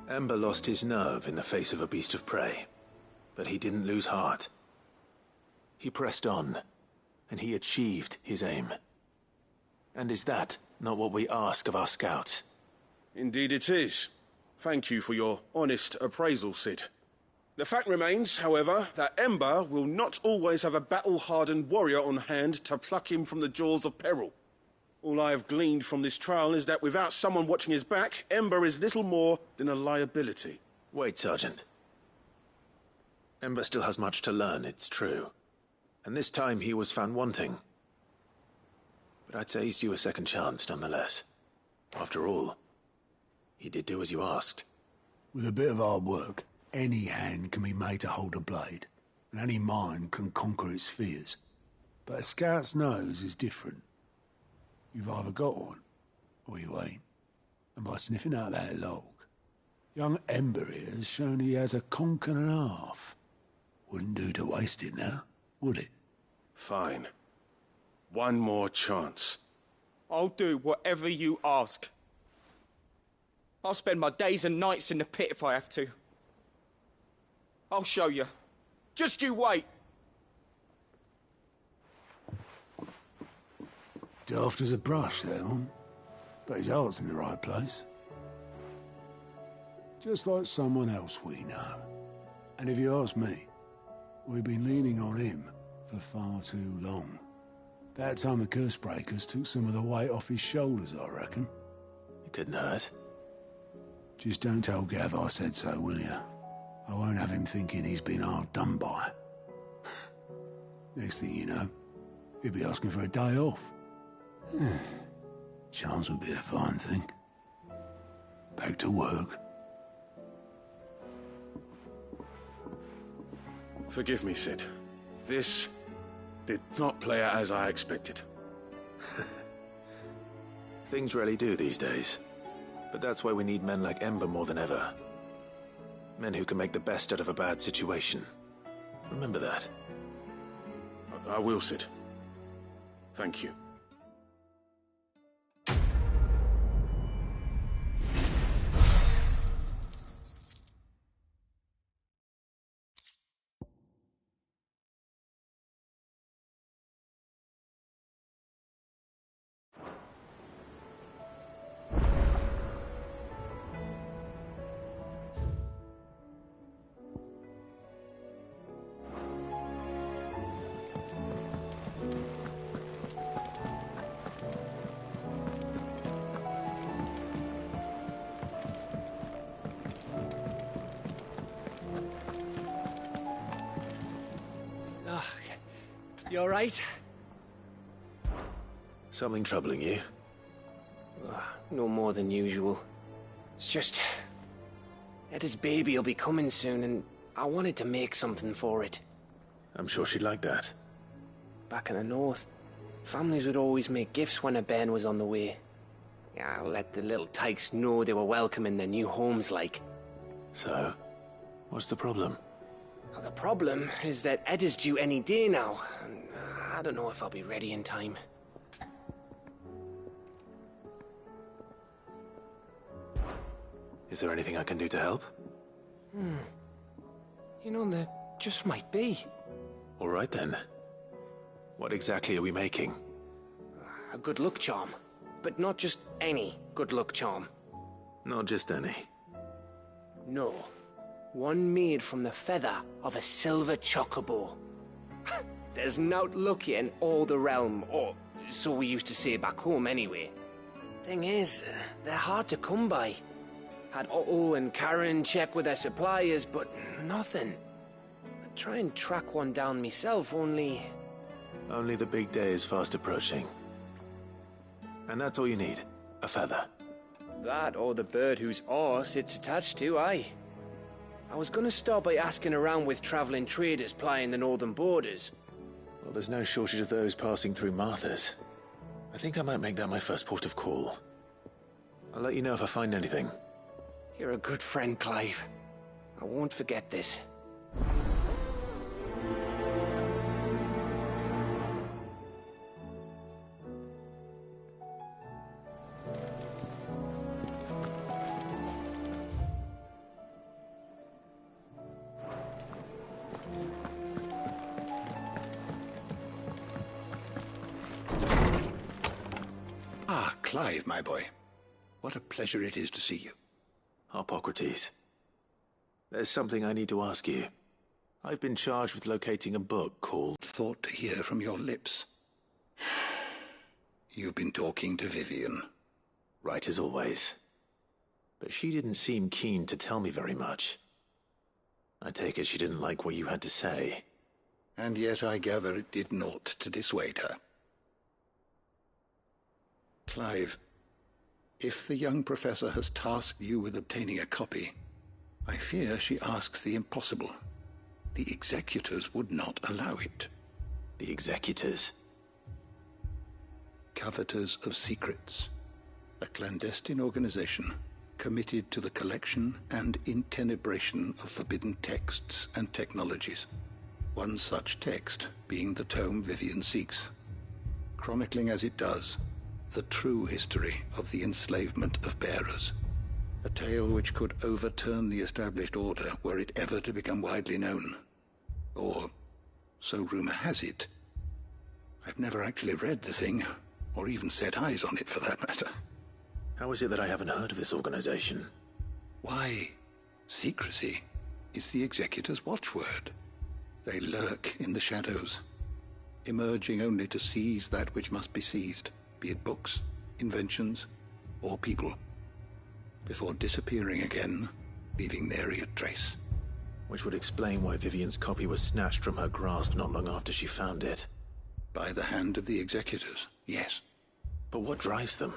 Ember lost his nerve in the face of a beast of prey, but he didn't lose heart. He pressed on, and he achieved his aim. And is that not what we ask of our scouts?
Indeed it is. Thank you for your honest appraisal, Sid. The fact remains, however, that Ember will not always have a battle-hardened warrior on hand to pluck him from the jaws of peril. All I have gleaned from this trial is that without someone watching his back, Ember is little more than a liability.
Wait, Sergeant. Ember still has much to learn, it's true. And this time he was found wanting. But I'd say he's due a second chance, nonetheless. After all, he did do as you asked.
With a bit of hard work, any hand can be made to hold a blade, and any mind can conquer its fears. But a scout's nose is different. You've either got one, or you ain't. And by sniffing out that log, young Ember here has shown he has a conk and a half. Wouldn't do to waste it now, would it?
Fine. One more chance.
I'll do whatever you ask. I'll spend my days and nights in the pit if I have to. I'll show you. Just you wait.
Daft as a brush, that one. But his heart's in the right place. Just like someone else we know. And if you ask me, we've been leaning on him for far too long. That time the curse breakers took some of the weight off his shoulders, I reckon.
It couldn't hurt.
Just don't tell Gav I said so, will you? I won't have him thinking he's been hard done by. Next thing you know, he'll be asking for a day off. Chance would be a fine thing. Back to work.
Forgive me, Sid. This did not play out as I expected.
Things really do these days. But that's why we need men like Ember more than ever. Men who can make the best out of a bad situation. Remember that.
I will, Sid. Thank you.
You all right?
Something troubling you?
No more than usual. It's just... Etta's baby will be coming soon, and I wanted to make something for it.
I'm sure she'd like that.
Back in the north, families would always make gifts when a bairn was on the way. Yeah, let the little tykes know they were welcome in their new homes, like.
So, what's the problem?
Well, the problem is that Etta's due any day now, and I don't know if I'll be ready in time.
Is there anything I can do to help?
You know, there just might be.
All right then. What exactly are we making?
A good luck charm. But not just any good luck charm.
Not just any.
No. One made from the feather of a silver chocobo. There's naught lucky in all the realm, or so we used to say back home anyway. Thing is, they're hard to come by. Had Otto and Karen check with their suppliers, but nothing. I'd try and track one down myself, only...
Only the big day is fast approaching. And that's all you need, a feather.
That or the bird whose horse it's attached to, aye. I was gonna start by asking around with traveling traders plying the northern borders.
Well, there's no shortage of those passing through Martha's. I think I might make that my first port of call. I'll let you know if I find anything.
You're a good friend, Clive. I won't forget this.
Ah, Clive, my boy. What a pleasure it is to see you. Hippocrates. There's something I need to ask you. I've been charged with locating a book called
Thought to hear from your lips. You've been talking to Vivian.
Right as always. But she didn't seem keen to tell me very much. I take it she didn't like what you had to say.
And yet I gather it did naught to dissuade her. Clive, if the young professor has tasked you with obtaining a copy, I fear she asks the impossible. The executors would not allow it.
The executors?
Coveters of secrets. A clandestine organization committed to the collection and intenebration of forbidden texts and technologies. One such text being the tome Vivian seeks, chronicling as it does the true history of the enslavement of bearers. A tale which could overturn the established order were it ever to become widely known. Or, so rumor has it. I've never actually read the thing, or even set eyes on it for that matter.
How is it that I haven't heard of this organization?
Why, secrecy is the executor's watchword. They lurk in the shadows, emerging only to seize that which must be seized, be it books, inventions, or people, before disappearing again, leaving nary a trace.
Which would explain why Vivian's copy was snatched from her grasp not long after she found it.
By the hand of the executors, yes.
But what drives them?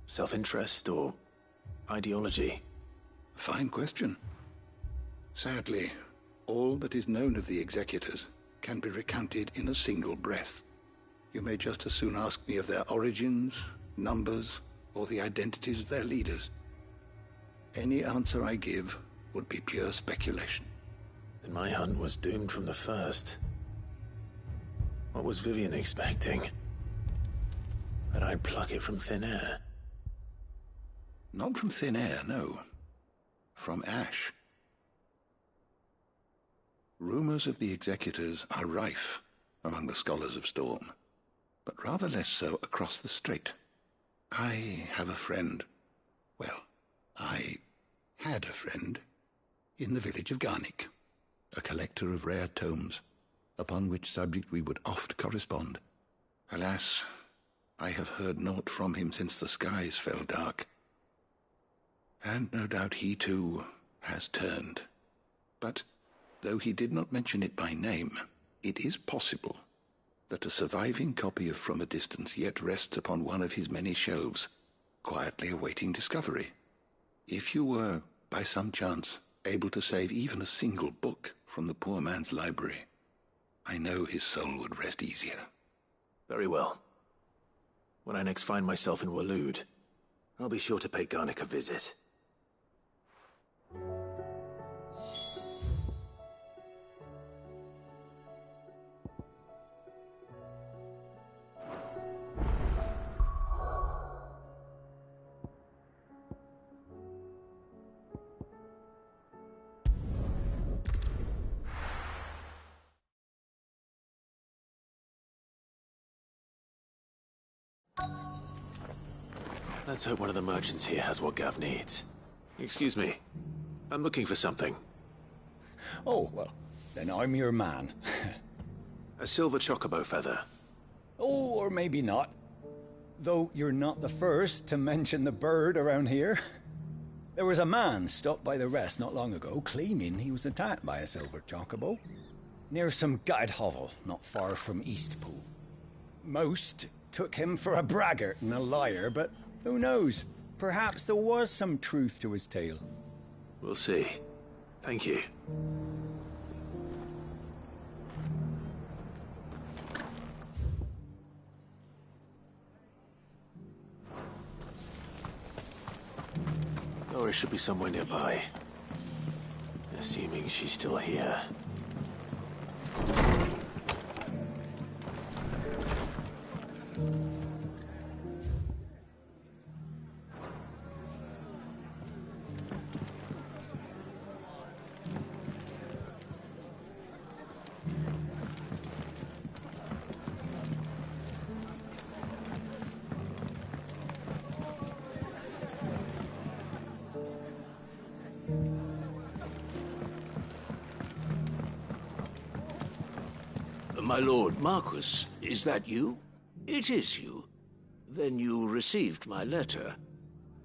Self-interest or ideology?
Fine question. Sadly, all that is known of the executors can be recounted in a single breath. You may just as soon ask me of their origins, numbers, or the identities of their leaders. Any answer I give would be pure speculation.
Then my hunt was doomed from the first. What was Vivian expecting? That I'd pluck it from thin air?
Not from thin air, no. From ash. Rumors of the executors are rife among the scholars of Storm, but rather less so across the strait. I have a friend. Well, I had a friend in the village of Garnick, a collector of rare tomes, upon which subject we would oft correspond. Alas, I have heard naught from him since the skies fell dark. And no doubt he too has turned. But though he did not mention it by name, it is possible that a surviving copy of From a Distance yet rests upon one of his many shelves, quietly awaiting discovery. If you were, by some chance, able to save even a single book from the poor man's library, I know his soul would rest easier.
Very well. When I next find myself in Waloed, I'll be sure to pay Garnick a visit. Let's hope one of the merchants here has what Gav needs. Excuse me. I'm looking for something.
Oh, well, then I'm your man.
A silver chocobo feather.
Oh, or maybe not. Though you're not the first to mention the bird around here. There was a man stopped by the rest not long ago claiming he was attacked by a silver chocobo near some gutted hovel not far from Eastpool. Most took him for a braggart and a liar, but who knows? Perhaps there was some truth to his tale.
We'll see. Thank you. Dolores should be somewhere nearby. Assuming she's still here.
My lord Marquis, is that you? It is you. Then you received my letter.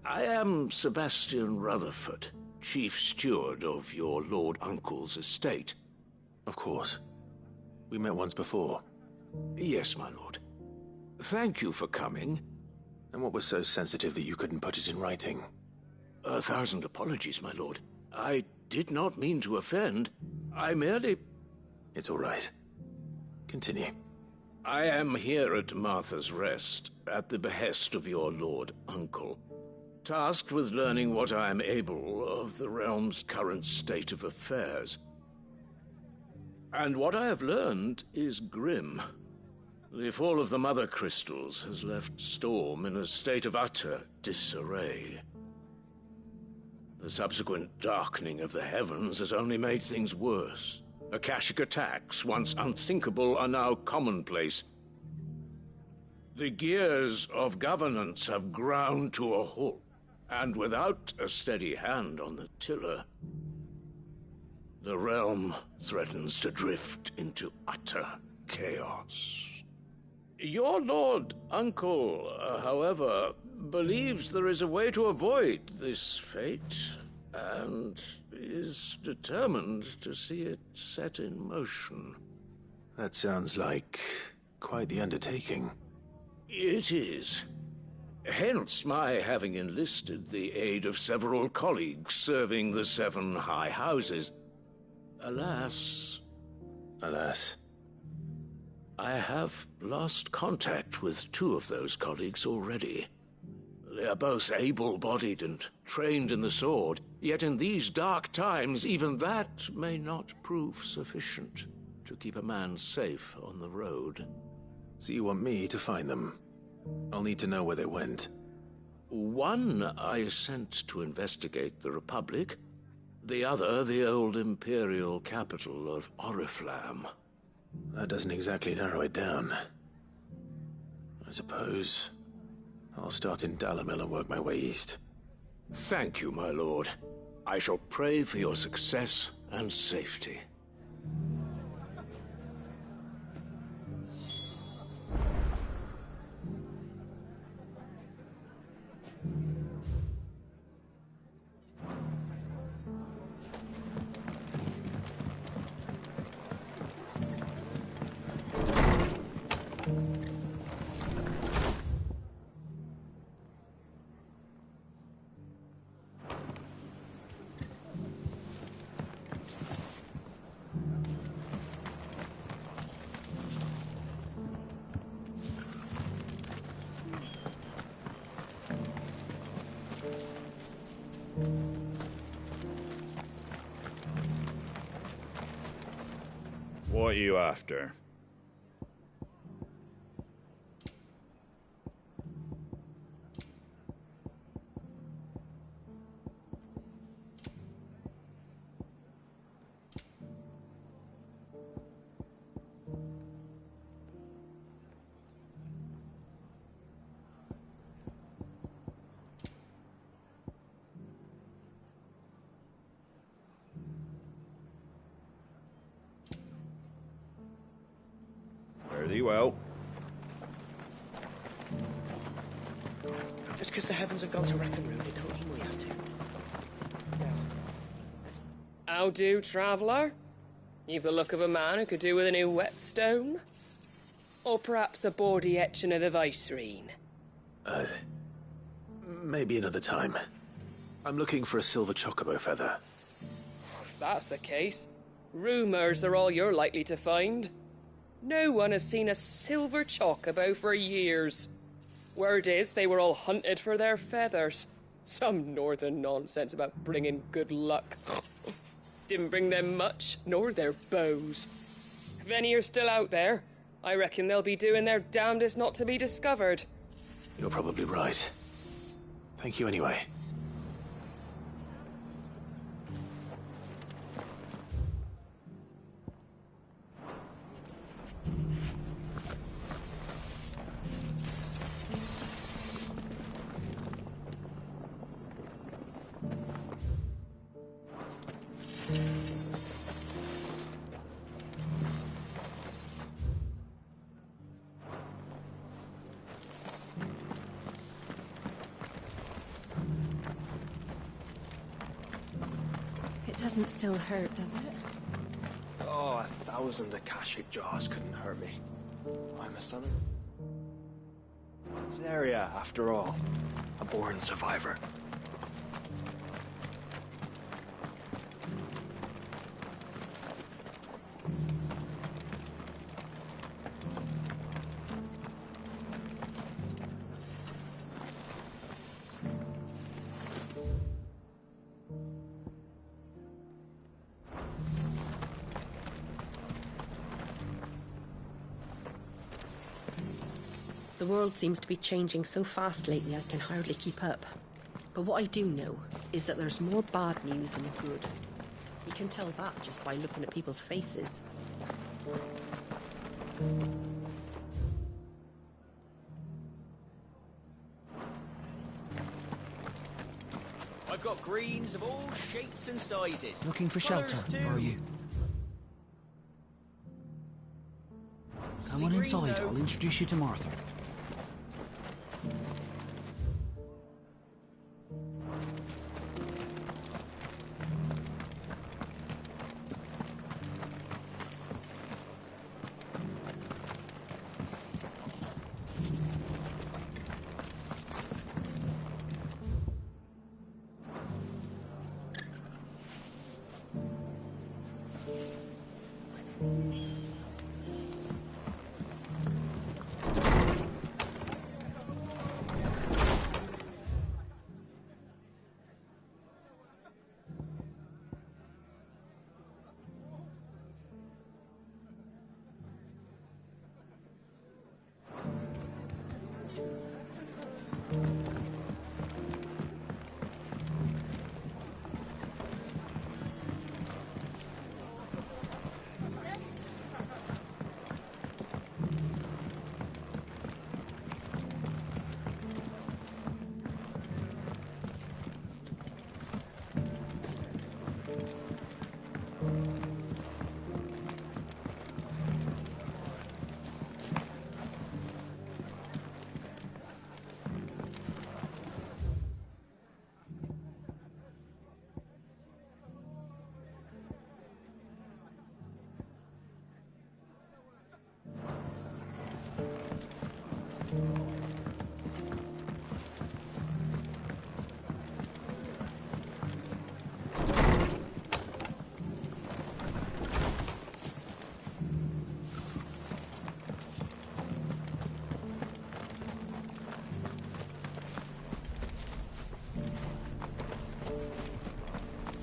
I am Sebastian Rutherford, chief steward of your lord uncle's estate.
Of course. We met once before.
Yes, my lord. Thank you for coming.
And what was so sensitive that you couldn't put it in writing?
1,000 apologies, my lord. I did not mean to offend. I merely...
It's all right. Continue.
I am here at Martha's Rest, at the behest of your lord uncle, tasked with learning what I am able of the realm's current state of affairs. And what I have learned is grim. The fall of the Mother Crystals has left Storm in a state of utter disarray. The subsequent darkening of the heavens has only made things worse. Akashic attacks, once unthinkable, are now commonplace. The gears of governance have ground to a halt, and without a steady hand on the tiller, the realm threatens to drift into utter chaos. Your lord uncle, however, believes there is a way to avoid this fate, and is determined to see it set in motion.
That sounds like quite the undertaking.
It is. Hence my having enlisted the aid of several colleagues serving the 7 high houses. Alas...
Alas?
I have lost contact with 2 of those colleagues already. They are both able-bodied and trained in the sword, yet in these dark times even that may not prove sufficient to keep a man safe on the road.
So you want me to find them? I'll need to know where they went.
One I sent to investigate the Republic, the other the old Imperial capital of Oriflamme.
That doesn't exactly narrow it down. I suppose I'll start in Dalamil and work my way east.
Thank you, my lord. I shall pray for your success and safety.
What are you after? Very well.
Just because the heavens have gone to wreck and ruin it, don't mean we have to.
How do, traveller? You've the look of a man who could do with a new whetstone. Or perhaps a bawdy etching of the Vicerine.
Maybe another time. I'm looking for a silver chocobo feather.
If that's the case, rumours are all you're likely to find. No one has seen a silver chocobo for years. Word is they were all hunted for their feathers, Some northern nonsense about bringing good luck. Didn't bring them much, nor their bows. If any are still out there, I reckon they'll be doing their damnedest not to be discovered.
You're probably right. Thank you anyway.
It doesn't still hurt, does it?
Oh, 1,000 Akashic jars couldn't hurt me. I'm a son of Zaria, after all. A born survivor.
The world seems to be changing so fast lately I can hardly keep up. But what I do know is that there's more bad news than good. You can tell that just by looking at people's faces.
I've got greens of all shapes and sizes.
Looking for shelter, are you? Come on inside, I'll introduce you to Martha.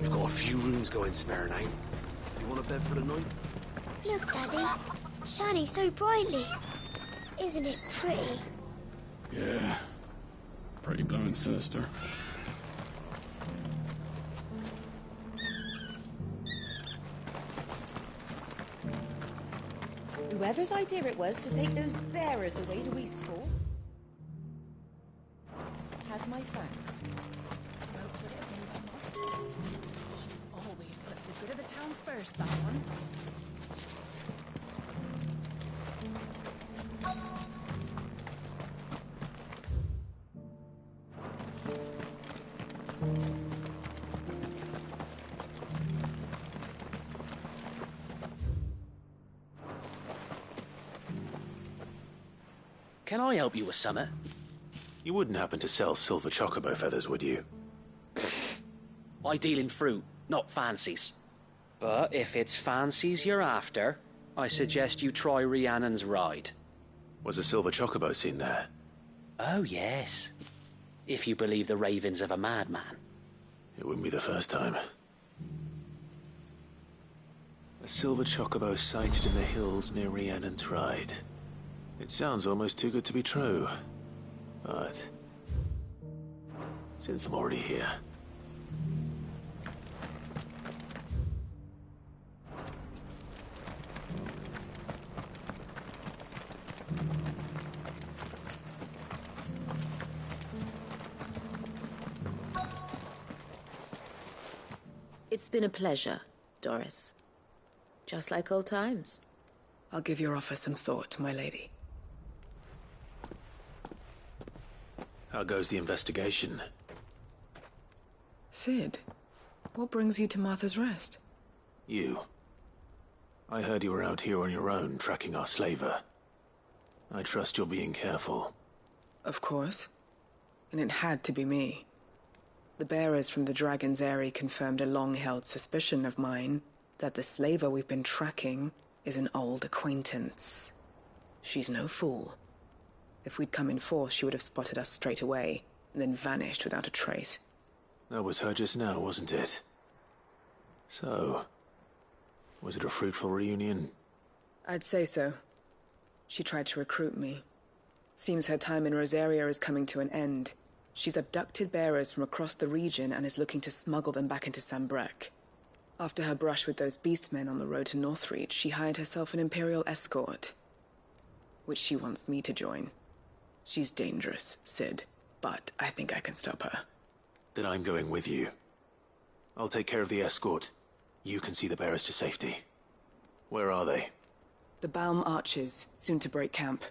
We've got a few rooms going spare now. You want a bed for the night?
Look, Daddy. Shining so brightly. Isn't it pretty?
Yeah. Pretty blowing sinister.
Whoever's idea it was to take those bearers away to Eastport has my thanks. Who else would it have been but Mom? She always puts the good of the town first, that one.
Can I help you with something?
You wouldn't happen to sell silver chocobo feathers, would you?
I deal in fruit, not fancies. But if it's fancies you're after, I suggest you try Rhiannon's ride.
Was a silver chocobo seen there?
Oh, yes. If you believe the ravings of a madman.
It wouldn't be the first time. A silver chocobo sighted in the hills near Rhiannon Tride. It sounds almost too good to be true. But since I'm already here...
It's been a pleasure, Doris. Just like old times.
I'll give your offer some thought, my lady.
How goes the investigation?
Sid, what brings you to Martha's Rest?
You. I heard you were out here on your own, tracking our slaver. I trust you're being careful.
Of course. And it had to be me. The bearers from the Dragon's Eyrie confirmed a long-held suspicion of mine that the slaver we've been tracking is an old acquaintance. She's no fool. If we'd come in force, she would have spotted us straight away, and then vanished without a trace.
That was her just now, wasn't it? So, was it a fruitful reunion?
I'd say so. She tried to recruit me. Seems her time in Rosaria is coming to an end. She's abducted bearers from across the region and is looking to smuggle them back into Sambrec. After her brush with those beastmen on the road to Northreach, she hired herself an Imperial escort, which she wants me to join. She's dangerous, Sid, but I think I can stop her.
Then I'm going with you. I'll take care of the escort. You can see the bearers to safety. Where are they?
The Baum Archers, soon to break camp.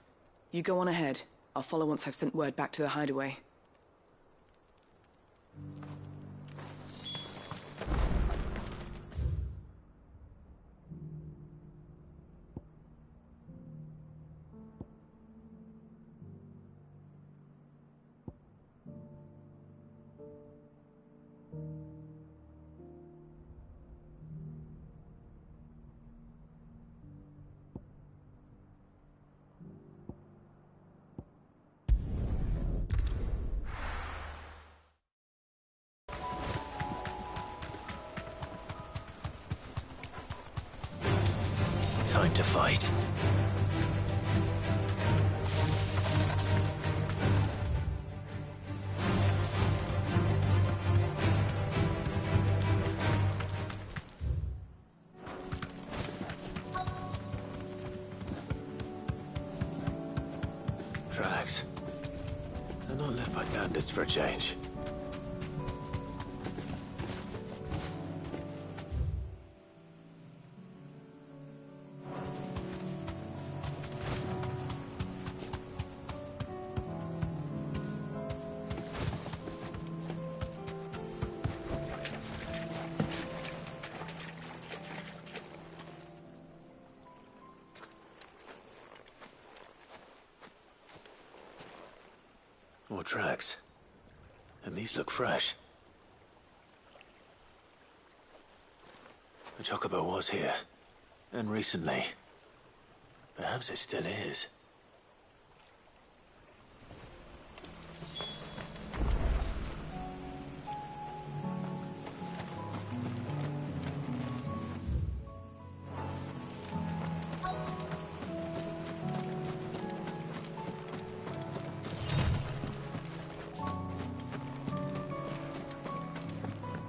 You go on ahead. I'll follow once I've sent word back to the hideaway.
Time to fight. Tracks. They're not left by bandits for a change. More tracks. And these look fresh. The chocobo was here. And recently. Perhaps it still is.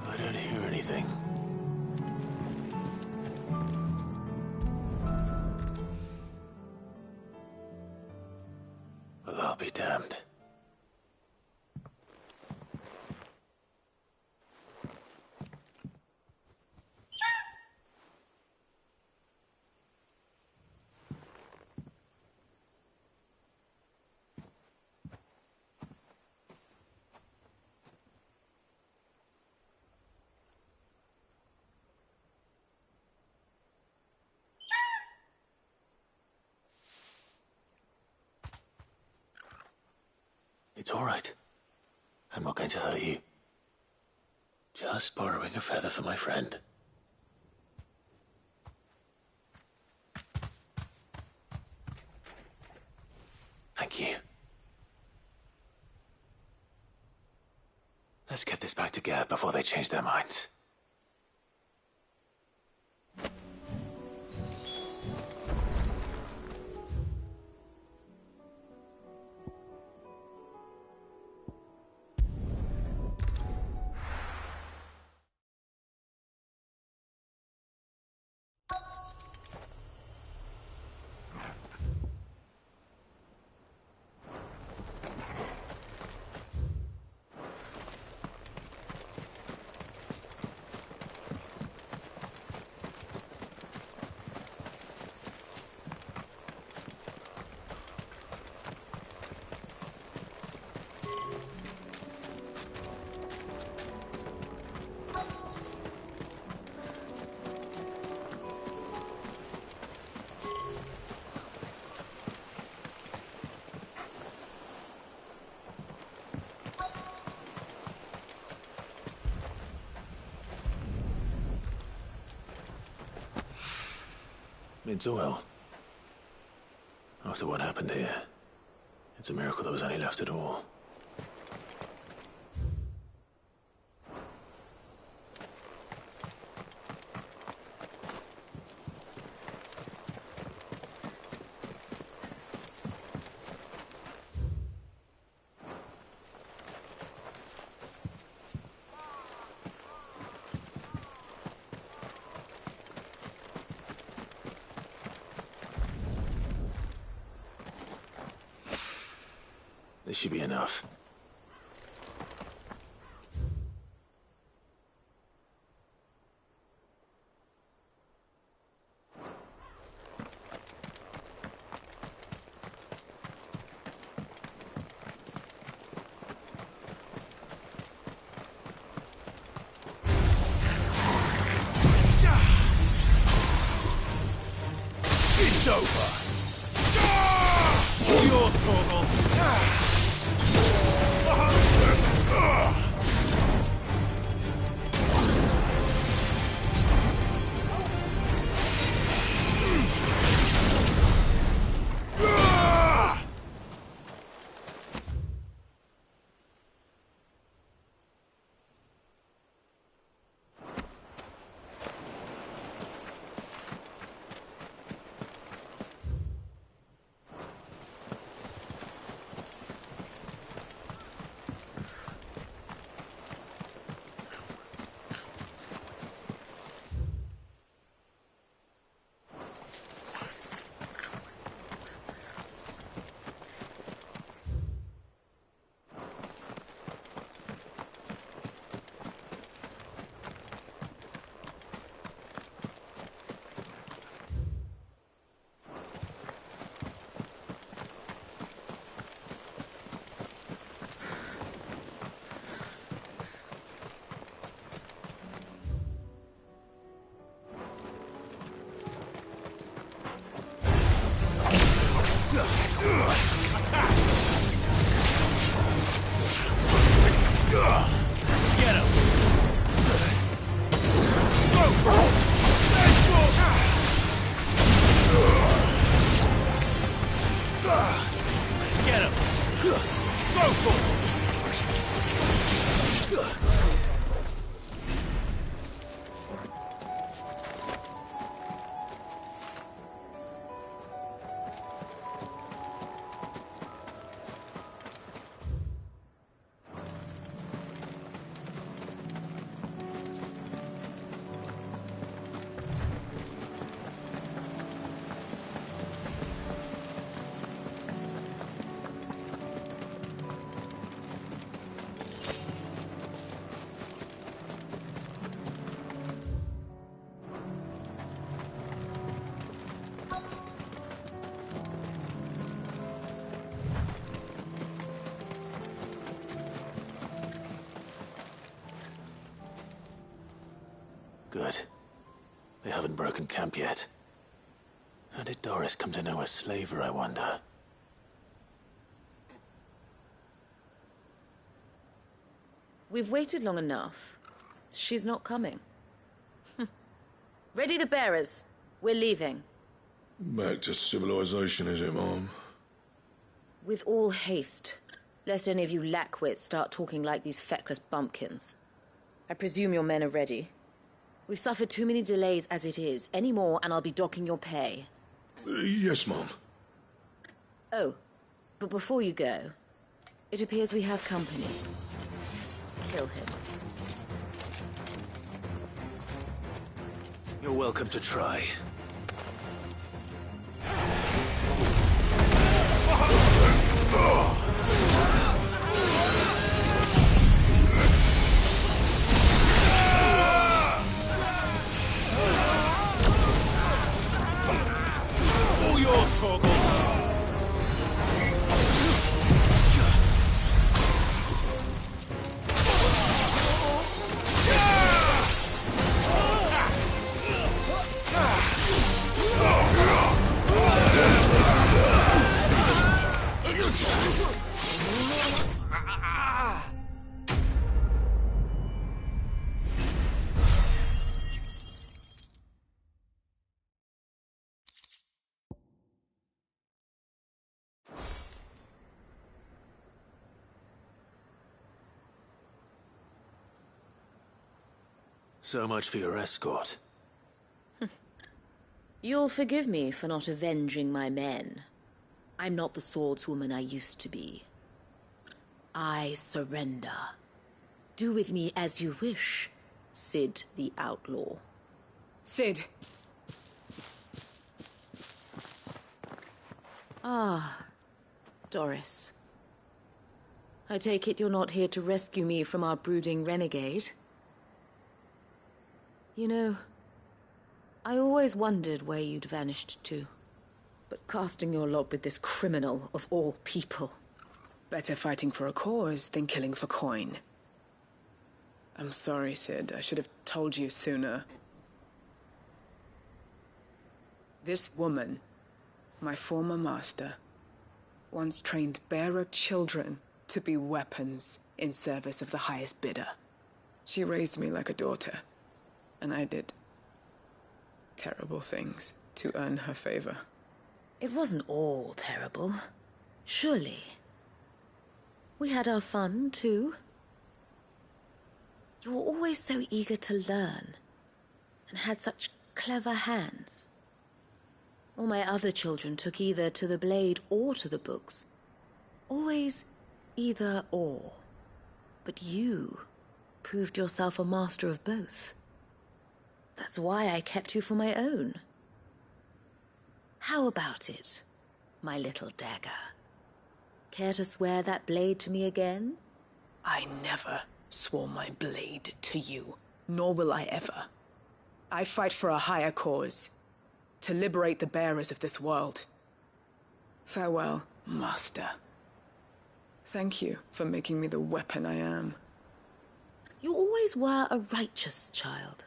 I don't hear anything. Well, I'll be damned. It's all right. I'm not going to hurt you. Just borrowing a feather for my friend. Thank you. Let's get this back to Gav before they change their minds. It's oil. After what happened here, it's a miracle there was any left at all. This should be enough.
It's over! Yours, Torgal!
Good. They haven't broken camp yet. How did Doris come to know a slaver, I wonder?
We've waited long enough. She's not coming. Ready the bearers. We're leaving.
Back to civilization, is it, Mom?
With all haste. lest any of you lackwits start talking like these feckless bumpkins. I presume your men are ready. We've suffered too many delays as it is. Any more, and I'll be docking your pay.
Yes, Mom.
Oh, but before you go, it appears we have company. Kill him.
You're welcome to try.
All yours, Torgal.
So much for your escort.
You'll forgive me for not avenging my men. I'm not the swordswoman I used to be. I surrender. Do with me as you wish, Cid the Outlaw.
Cid!
Ah, Doris. I take it you're not here to rescue me from our brooding renegade? You know, I always wondered where you'd vanished to. But casting your lot with this criminal of all people...
Better fighting for a cause than killing for coin. I'm sorry, Cid. I should have told you sooner. This woman, my former master, once trained bearer children to be weapons in service of the highest bidder. She raised me like a daughter. And I did terrible things to earn her favor.
It wasn't all terrible, surely. We had our fun, too. You were always so eager to learn, and had such clever hands. All my other children took either to the blade or to the books. Always either or. But you proved yourself a master of both. That's why I kept you for my own. How about it, my little dagger? Care to swear that blade to me again?
I never swore my blade to you, nor will I ever. I fight for a higher cause, to liberate the bearers of this world. Farewell, Master. Thank you for making me the weapon I am.
You always were a righteous child.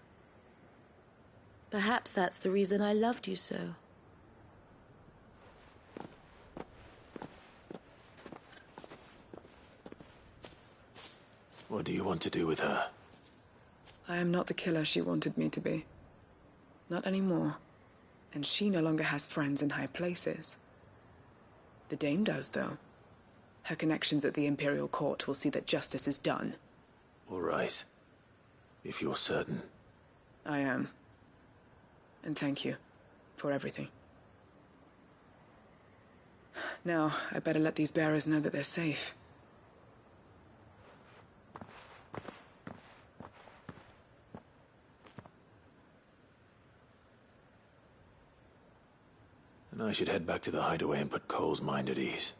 Perhaps that's the reason I loved you so.
What do you want to do with her?
I am not the killer she wanted me to be. Not anymore. And she no longer has friends in high places. The Dame does, though. Her connections at the Imperial Court will see that justice is done.
All right. If you're certain.
I am. And thank you for everything. Now, I better let these bearers know that they're safe.
And I should head back to the hideaway and put Cole's mind at ease.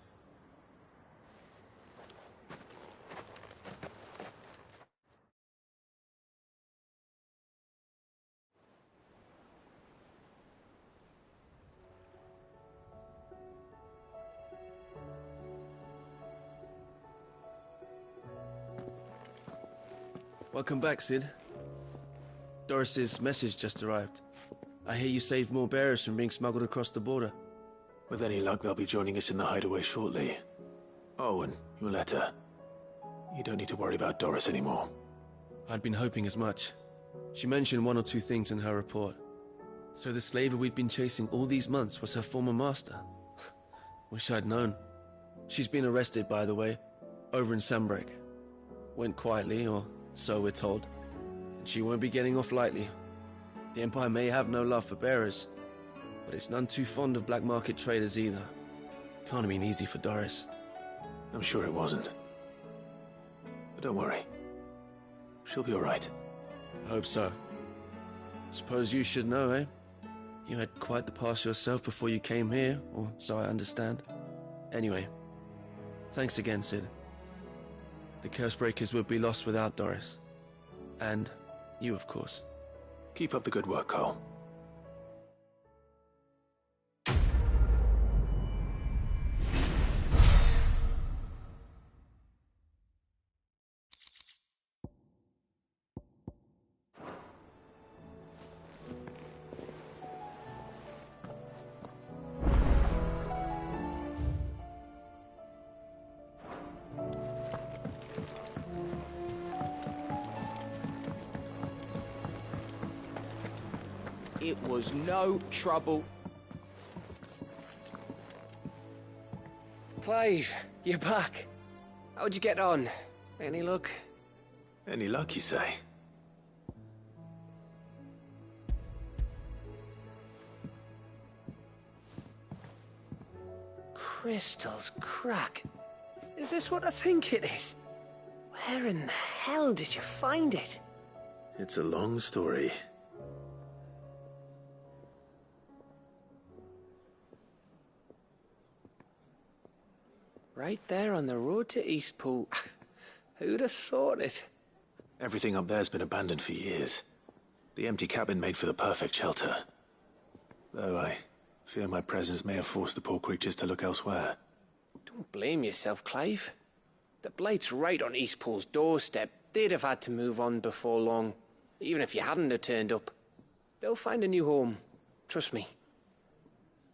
Welcome back, Cid. Doris's message just arrived. I hear you saved more bearers from being smuggled across the border.
With any luck, they'll be joining us in the hideaway shortly. Oh, and your letter. You don't need to worry about Doris anymore.
I'd been hoping as much. She mentioned one or two things in her report. So the slaver we'd been chasing all these months was her former master. Wish I'd known. She's been arrested, by the way. over in Sandbreak. Went quietly, or so we're told. And she won't be getting off lightly. The Empire may have no love for bearers, but it's none too fond of black market traders either. Can't have been easy for Doris.
I'm sure it wasn't. But don't worry. She'll be all right.
I hope so. Suppose you should know, eh? You had quite the past yourself before you came here, or so I understand. Anyway, thanks again, Sid. The Cursebreakers would be lost without Doris. And you, of course.
Keep up the good work, Cole.
It was no trouble.
Clive, you're back. How'd you get on? Any luck?
Any luck, you say?
Crystal's crack. Is this what I think it is? Where in the hell did you find it?
It's a long story.
Right there on the road to Eastpool. Who'd have thought it?
Everything up there's been abandoned for years. The empty cabin made for the perfect shelter. Though I fear my presence may have forced the poor creatures to look elsewhere.
Don't blame yourself, Clive. The Blight's right on Eastpool's doorstep. They'd have had to move on before long, even if you hadn't have turned up. They'll find a new home. Trust me.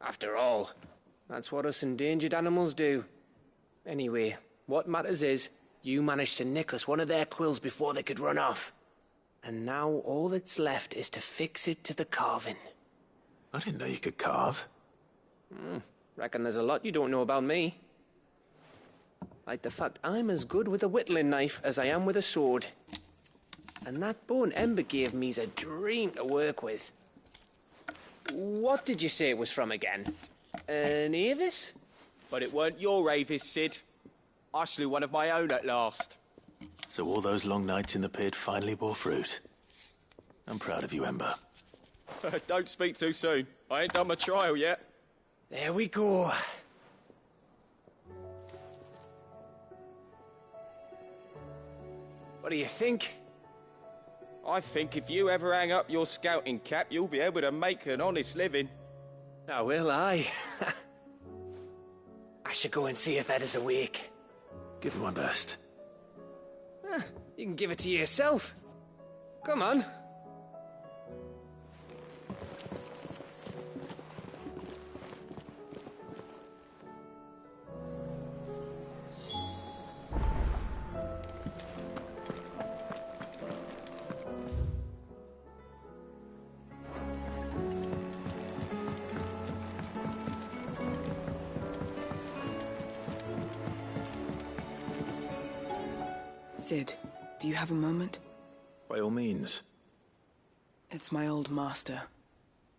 After all, that's what us endangered animals do. Anyway, what matters is, you managed to nick us one of their quills before they could run off. And now all that's left is to fix it to the carving.
I didn't know you could carve.
Reckon there's a lot you don't know about me. Like the fact I'm as good with a whittling knife as I am with a sword. And that bone Ember gave me's a dream to work with. What did you say it was from again? An Avis?
But it weren't your Avis, Sid. I slew one of my own at last.
So all those long nights in the pit finally bore fruit. I'm proud of you, Ember.
Don't speak too soon. I ain't done my trial yet.
There we go. What do you think?
I think if you ever hang up your scouting cap, you'll be able to make an honest living.
Now will I? I should go and see if Ed is awake.
Give it my best.
You can give it to yourself. Come on.
Sid, do you have a moment?
By all means.
It's my old master.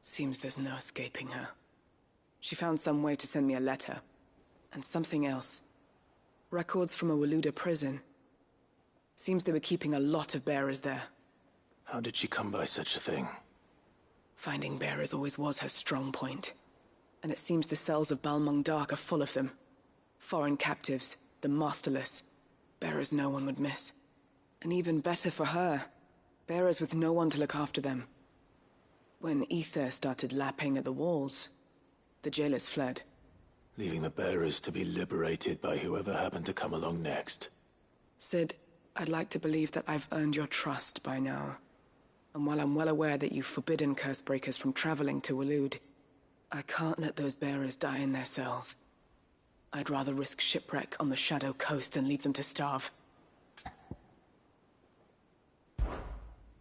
Seems there's no escaping her. She found some way to send me a letter. And something else. Records from a Waluda prison. Seems they were keeping a lot of bearers there.
How did she come by such a thing?
Finding bearers always was her strong point. And it seems the cells of Balmung Dark are full of them. Foreign captives, the masterless. Bearers no one would miss. And even better for her, bearers with no one to look after them. When ether started lapping at the walls, the jailers fled.
Leaving the bearers to be liberated by whoever happened to come along next.
Sid, I'd like to believe that I've earned your trust by now. And while I'm well aware that you've forbidden Cursebreakers from traveling to Waloed, I can't let those bearers die in their cells. I'd rather risk shipwreck on the Shadow Coast than leave them to starve.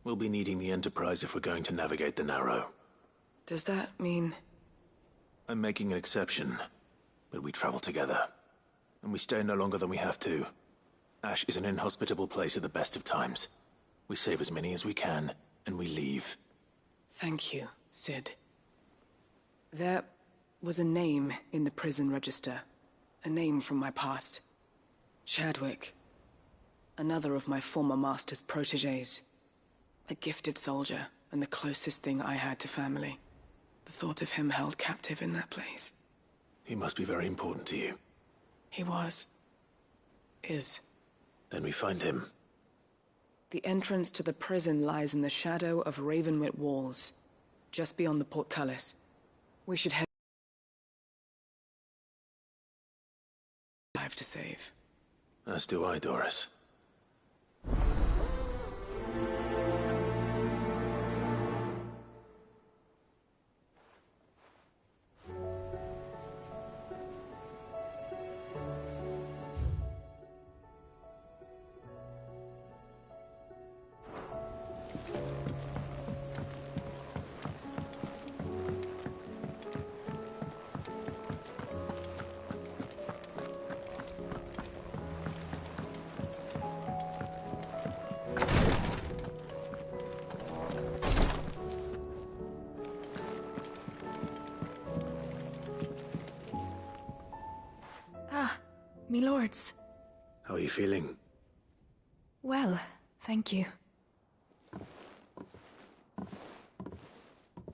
We'll be needing the Enterprise if we're going to navigate the Narrow.
Does that mean...
I'm making an exception, but we travel together. And we stay no longer than we have to. Ash is an inhospitable place at the best of times. We save as many as we can, and we leave.
Thank you, Sid. There was a name in the prison register. A name from my past. Chadwick. Another of my former master's protégés. A gifted soldier, and the closest thing I had to family. The thought of him held captive in that place.
He must be very important to you.
He was. Is.
Then we find him.
The entrance to the prison lies in the shadow of Ravenwit walls, just beyond the portcullis. We should head life to save.
As do I, Doris.
Me lords.
How are you feeling?
Well, thank you.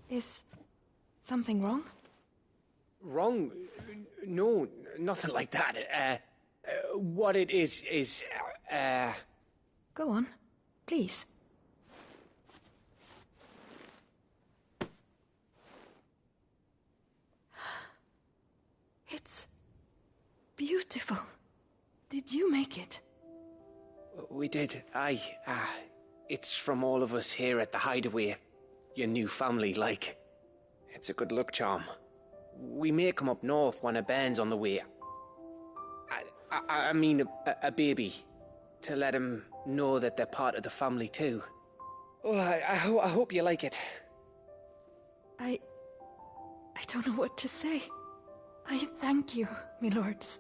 Is something wrong?
Wrong? No, nothing like that. What it is,
Go on, please. It's beautiful. Did you make it?
We did. Aye. It's from all of us here at the Hideaway. Your new family, like. It's a good luck charm. We may come up north when a band's on the way. I mean a baby. To let him know that they're part of the family too. Oh, I hope you like it.
I don't know what to say. I thank you, me lords,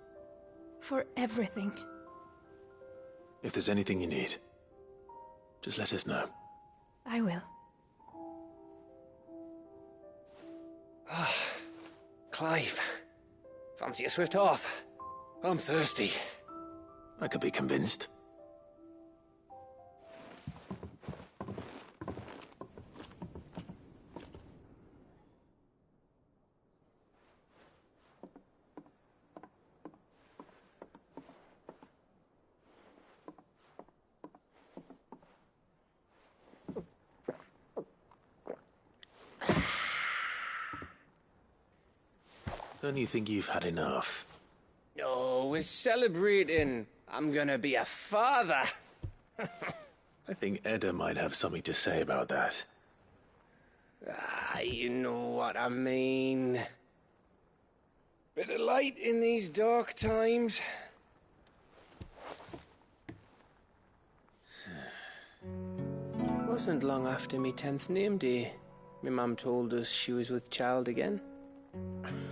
for everything.
If there's anything you need, just let us know.
I will.
Clive, fancy a swift off? I'm thirsty.
I could be convinced. Don't you think you've had enough?
No, we're celebrating. I'm gonna be a father.
I think Edda might have something to say about that.
You know what I mean. Bit of light in these dark times. Wasn't long after me 10th name day, my mum told us she was with child again.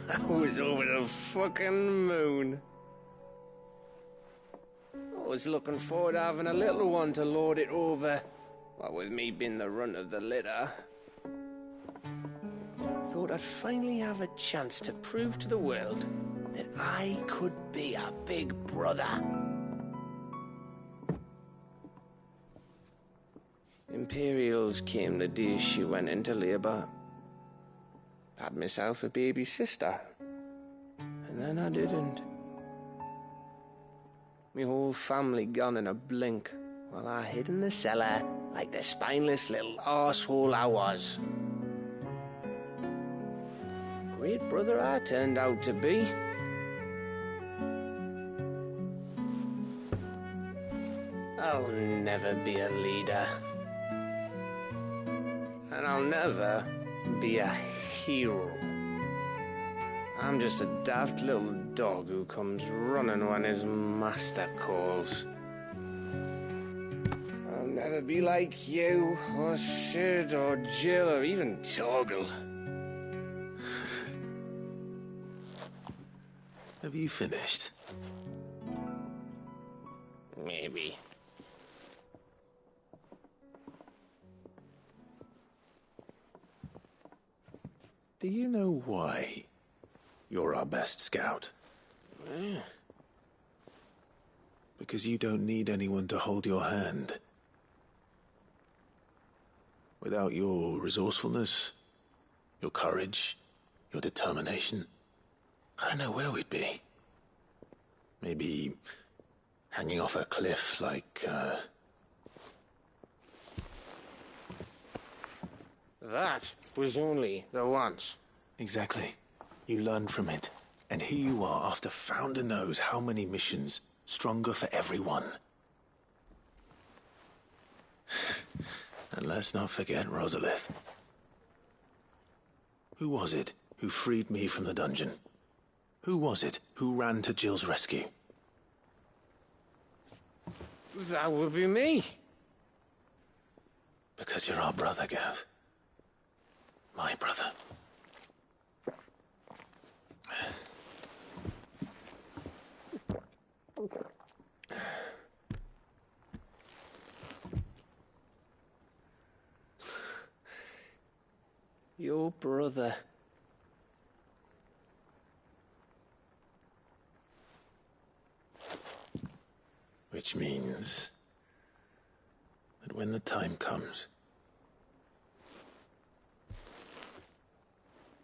I was over the fucking moon. I was looking forward to having a little one to lord it over, what with me being the runt of the litter. Thought I'd finally have a chance to prove to the world that I could be a big brother. Imperials came the day she went into labour. Had myself a baby sister. And then I didn't. Me whole family gone in a blink, while I hid in the cellar like the spineless little arsehole I was. Great brother I turned out to be. I'll never be a leader. And I'll never be a hero. I'm just a daft little dog who comes running when his master calls. I'll never be like you, or Sid, or Jill, or even Torgal.
Have you finished?
Maybe.
Do you know why you're our best scout? Because you don't need anyone to hold your hand. Without your resourcefulness, your courage, your determination, I don't know where we'd be. Maybe hanging off a cliff like,
That was only the once.
Exactly. You learned from it. And here you are after Founder knows how many missions, stronger for everyone. And let's not forget Rosalith. Who was it who freed me from the dungeon? Who was it who ran to Jill's rescue?
That would be me.
Because you're our brother, Gav. My brother.
Your brother.
Which means that when the time comes,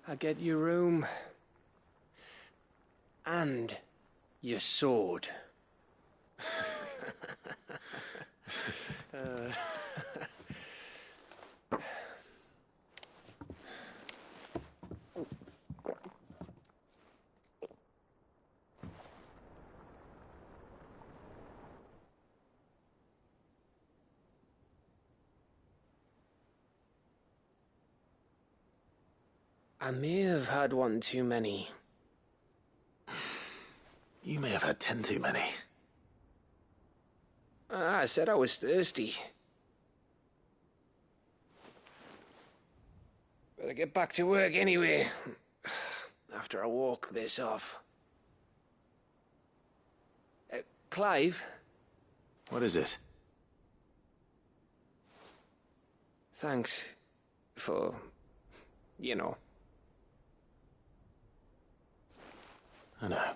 I get your room. And your sword. I may have had one too many.
you may have had 10 too many.
I said I was thirsty. Better get back to work anyway. After I walk this off. Clive?
What is it?
Thanks for, you know.
I know.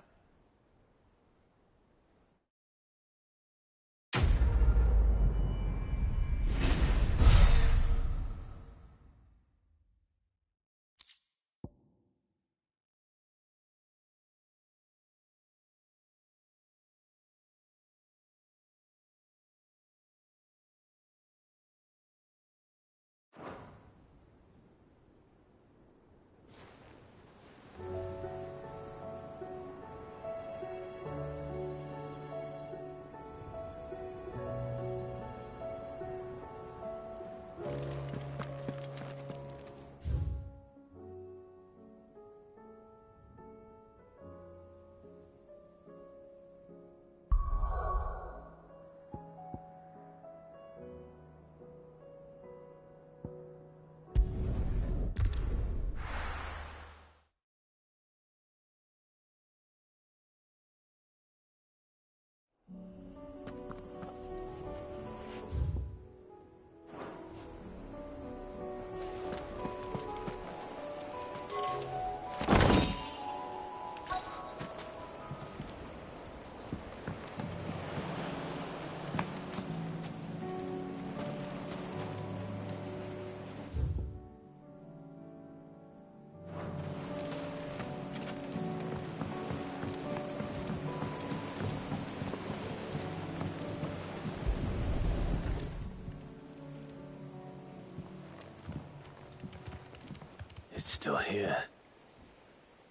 It's still here.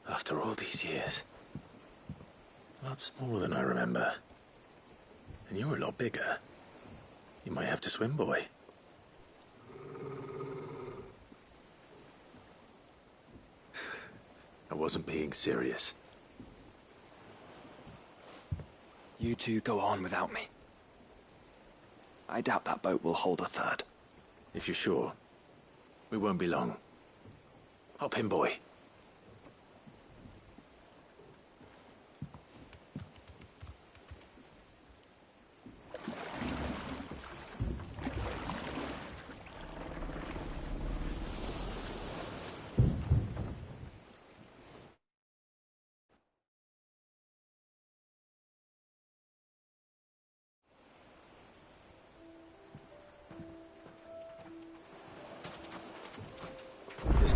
After all these years. A lot smaller than I remember. And you're a lot bigger. You might have to swim, boy. I wasn't being serious.
You two go on without me. I doubt that boat will hold a third.
If you're sure, we won't be long. Hop in, boy.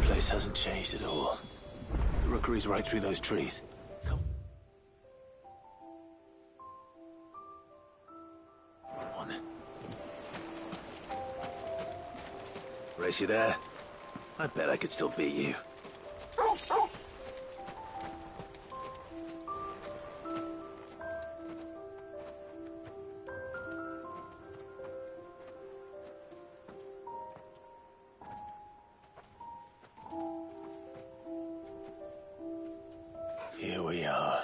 place hasn't changed at all. The rookery's right through those trees. Come on. Race, you there? I bet I could still beat you. Here we are.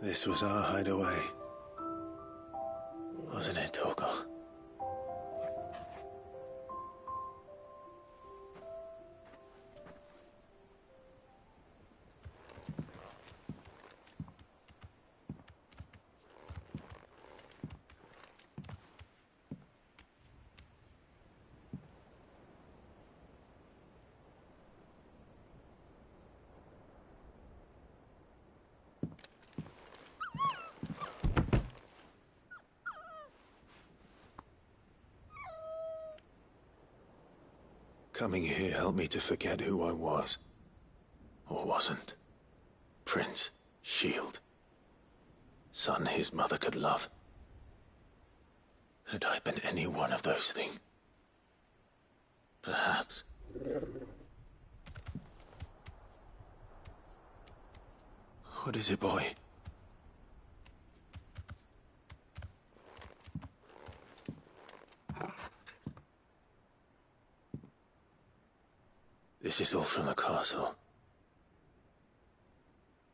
This was our hideaway. Wasn't it, Torgal? Coming here helped me to forget who I was. Or wasn't. Prince, shield. Son his mother could love. Had I been any one of those things? Perhaps. What is it, boy? This is all from the castle.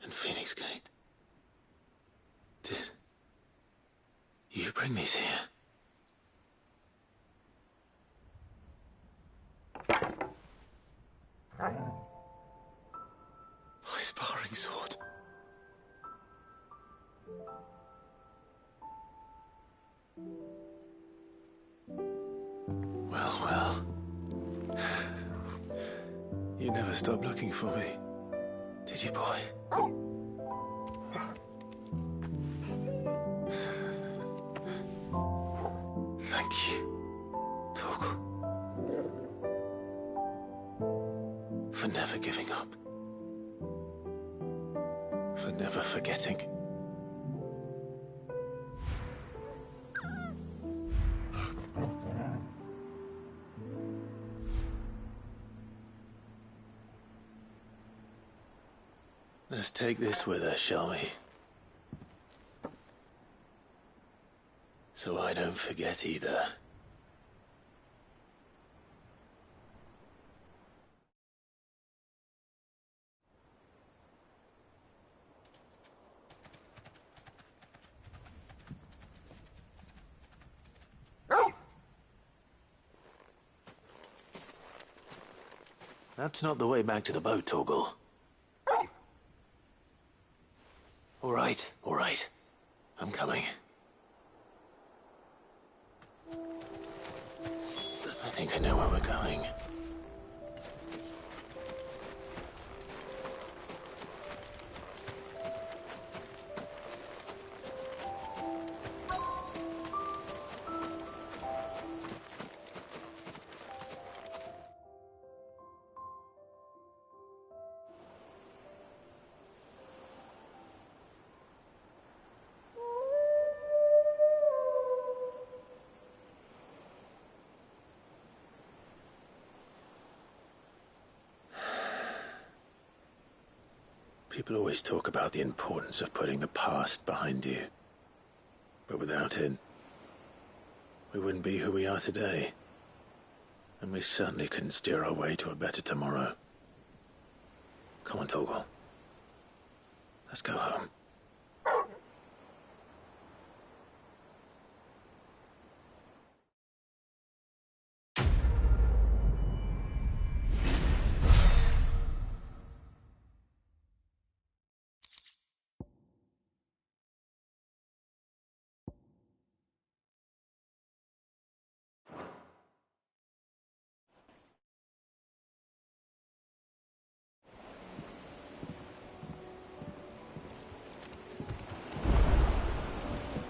And Phoenix Gate. Did you bring these here? My sparring sword. Well, well. You never stopped looking for me, did you, boy? Thank you, Torgal. For never giving up. For never forgetting. Let's take this with us, shall we? So I don't forget either. That's not the way back to the boat, Torgal. All right. I'm coming. I think I know where we're going. People always talk about the importance of putting the past behind you. But without it, we wouldn't be who we are today. And we certainly couldn't steer our way to a better tomorrow. Come on, Torgal. Let's go home.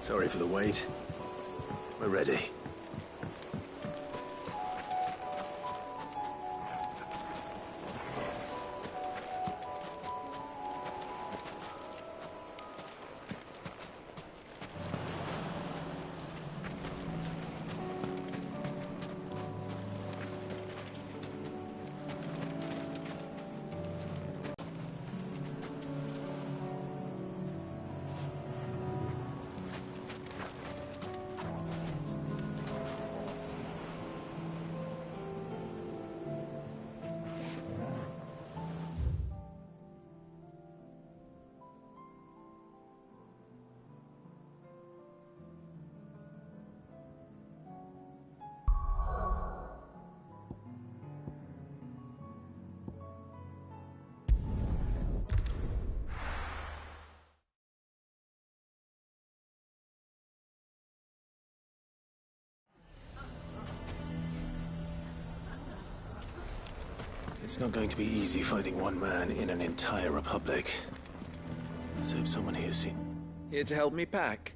Sorry for the wait. We're ready. It's not going to be easy finding one man in an entire republic. Let's hope someone here's seen.
Here to help me pack?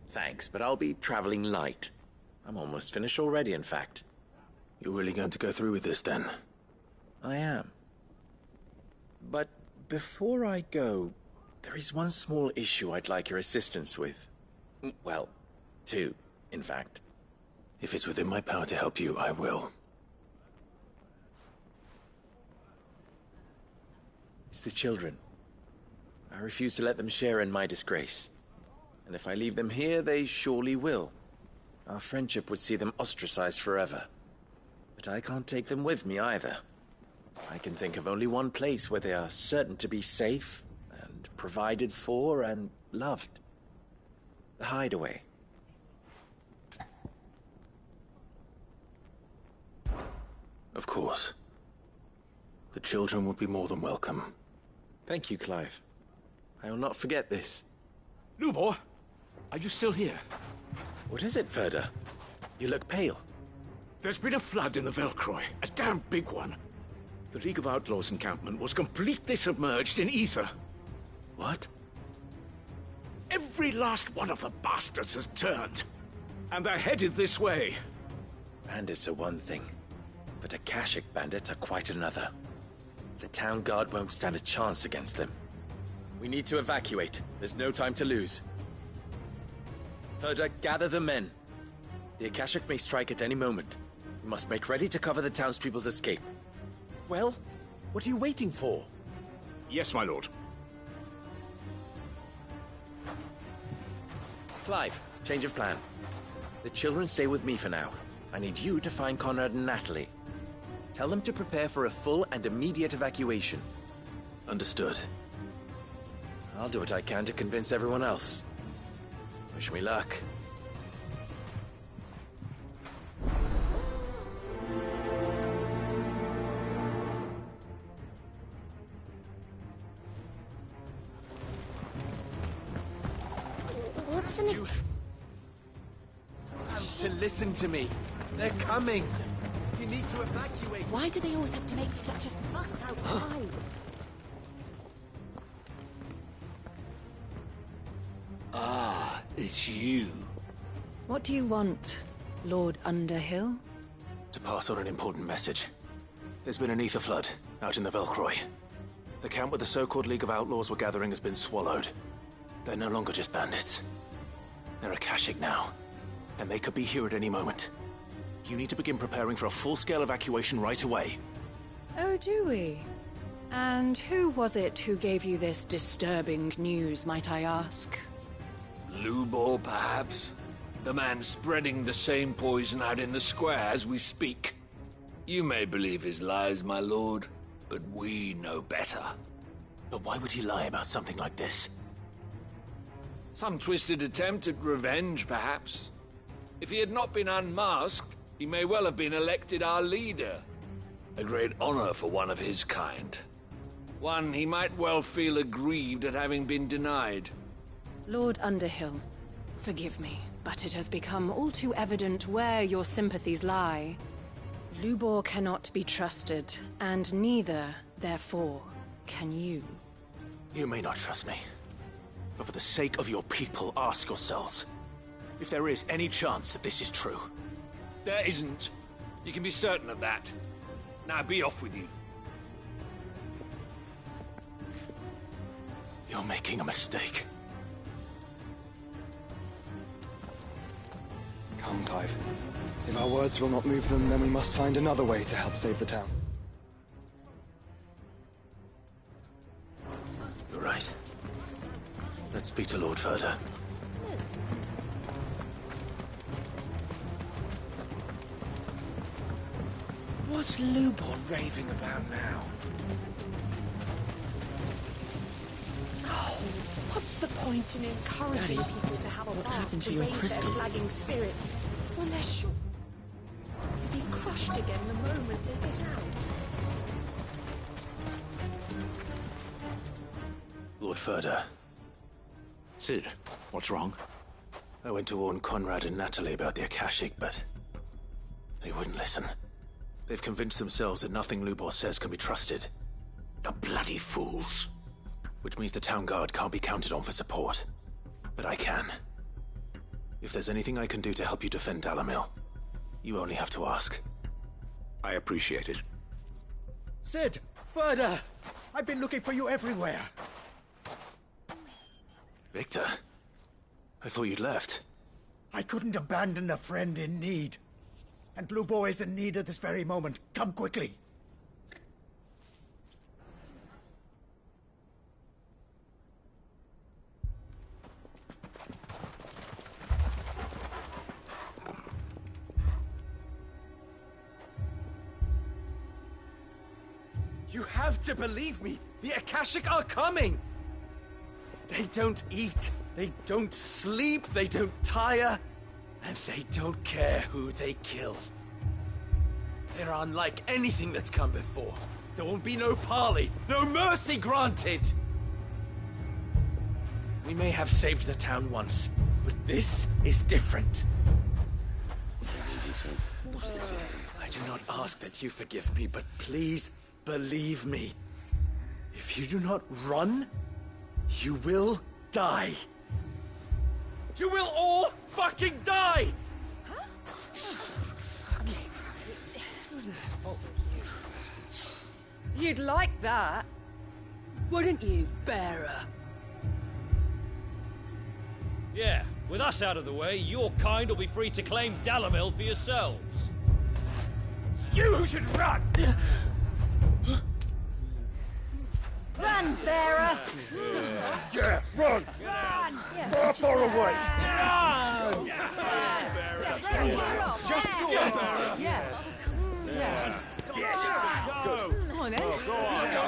Thanks, but I'll be traveling light. I'm almost finished already, in fact.
You're really going to go through with this, then?
I am. But before I go, there is one small issue I'd like your assistance with. Well, two, in fact.
If it's within my power to help you, I will.
It's the children. I refuse to let them share in my disgrace. And if I leave them here, they surely will. Our friendship would see them ostracized forever. But I can't take them with me either. I can think of only one place where they are certain to be safe, and provided for, and loved. The Hideaway.
Of course. The children would be more than welcome.
Thank you, Clive. I will not forget this.
Lubor, are you still here?
What is it, Ferda? You look pale.
There's been a flood in the Velcroy, a damn big one. The League of Outlaws encampment was completely submerged in ether.
What?
Every last one of the bastards has turned. And they're headed this way.
Bandits are one thing, but Akashic bandits are quite another. The town guard won't stand a chance against them. We need to evacuate. There's no time to lose. Ferda, gather the men. The Akashic may strike at any moment. We must make ready to cover the townspeople's escape. Well, what are you waiting for?
Yes, my lord.
Clive, change of plan. The children stay with me for now. I need you to find Conrad and Natalie. Tell them to prepare for a full and immediate evacuation.
Understood.
I'll do what I can to convince everyone else. Wish me luck.
What's in it?
You have to listen to me. They're coming. You need to evacuate.
Why do they always have to make such a fuss outside?
Ah, it's you.
What do you want, Lord Underhill?
To pass on an important message. There's been an ether flood out in the Velcroy. The camp where the so-called League of Outlaws were gathering has been swallowed. They're no longer just bandits. They're Akashic now, and they could be here at any moment. You need to begin preparing for a full-scale evacuation right away.
Oh, do we? And who was it who gave you this disturbing news, might I ask?
Lubor, perhaps? The man spreading the same poison out in the square as we speak. You may believe his lies, my lord, but we know better.
But why would he lie about something like this?
Some twisted attempt at revenge, perhaps. If he had not been unmasked, he may well have been elected our leader. A great honor for one of his kind. One he might well feel aggrieved at having been denied.
Lord Underhill, forgive me, but it has become all too evident where your sympathies lie. Lubor cannot be trusted, and neither, therefore, can you.
You may not trust me, but for the sake of your people, ask yourselves if there is any chance that this is true.
There isn't. You can be certain of that. Now be off with you.
You're making a mistake.
Come, Clive. If our words will not move them, then we must find another way to help save the town.
You're right. Let's speak to Lord Ferda.
What's Lubor raving about now?
Oh, what's the point in encouraging
Daddy,
people to have a
what
path
happened to
to
your
raise
crystal?
their flagging spirits when they're sure to be crushed again the moment they get out?
Lord Ferda.
Sid, what's wrong?
I went to warn Conrad and Natalie about the Akashic, but they wouldn't listen. They've convinced themselves that nothing Lubor says can be trusted.
The bloody fools.
Which means the town guard can't be counted on for support. But I can. If there's anything I can do to help you defend Dalamil, you only have to ask.
I appreciate it.
Sid! Further! I've been looking for you everywhere.
Victor? I thought you'd left.
I couldn't abandon a friend in need. And Lubor is in need at this very moment. Come quickly.
You have to believe me. The Akashic are coming. They don't eat, they don't sleep, they don't tire, and they don't care who they kill. They're unlike anything that's come before. There won't be no parley, no mercy granted. We may have saved the town once, but this is different. I do not ask that you forgive me, but please believe me. If you do not run, you will die. You will all fucking die!
You'd like that, wouldn't you, bearer?
Yeah, with us out of the way, your kind will be free to claim Dalamil for yourselves. It's you who should run!
Run, bearer!
Yeah, run!
Run!
Far, far away!
Run!
Just go!
Yeah.
Yes! Go!
Come on, then.
Go on! Go!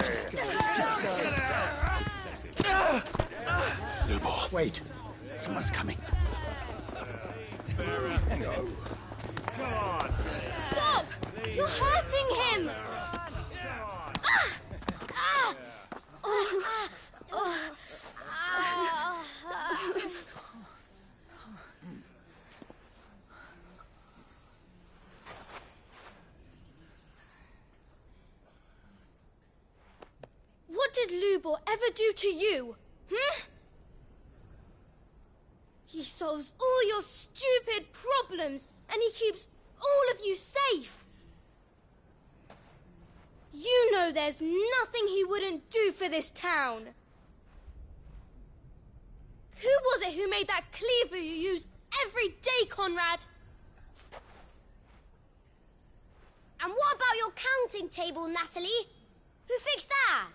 Just go.
Lubor.
Wait. Someone's coming.
Go. Come on.
Stop! You're hurting him! What did Lubor ever do to you? He solves all your stupid problems, and he keeps all of you safe. You know there's nothing he wouldn't do for this town. Who was it who made that cleaver you use every day, Conrad?
And what about your counting table, Natalie? Who fixed that?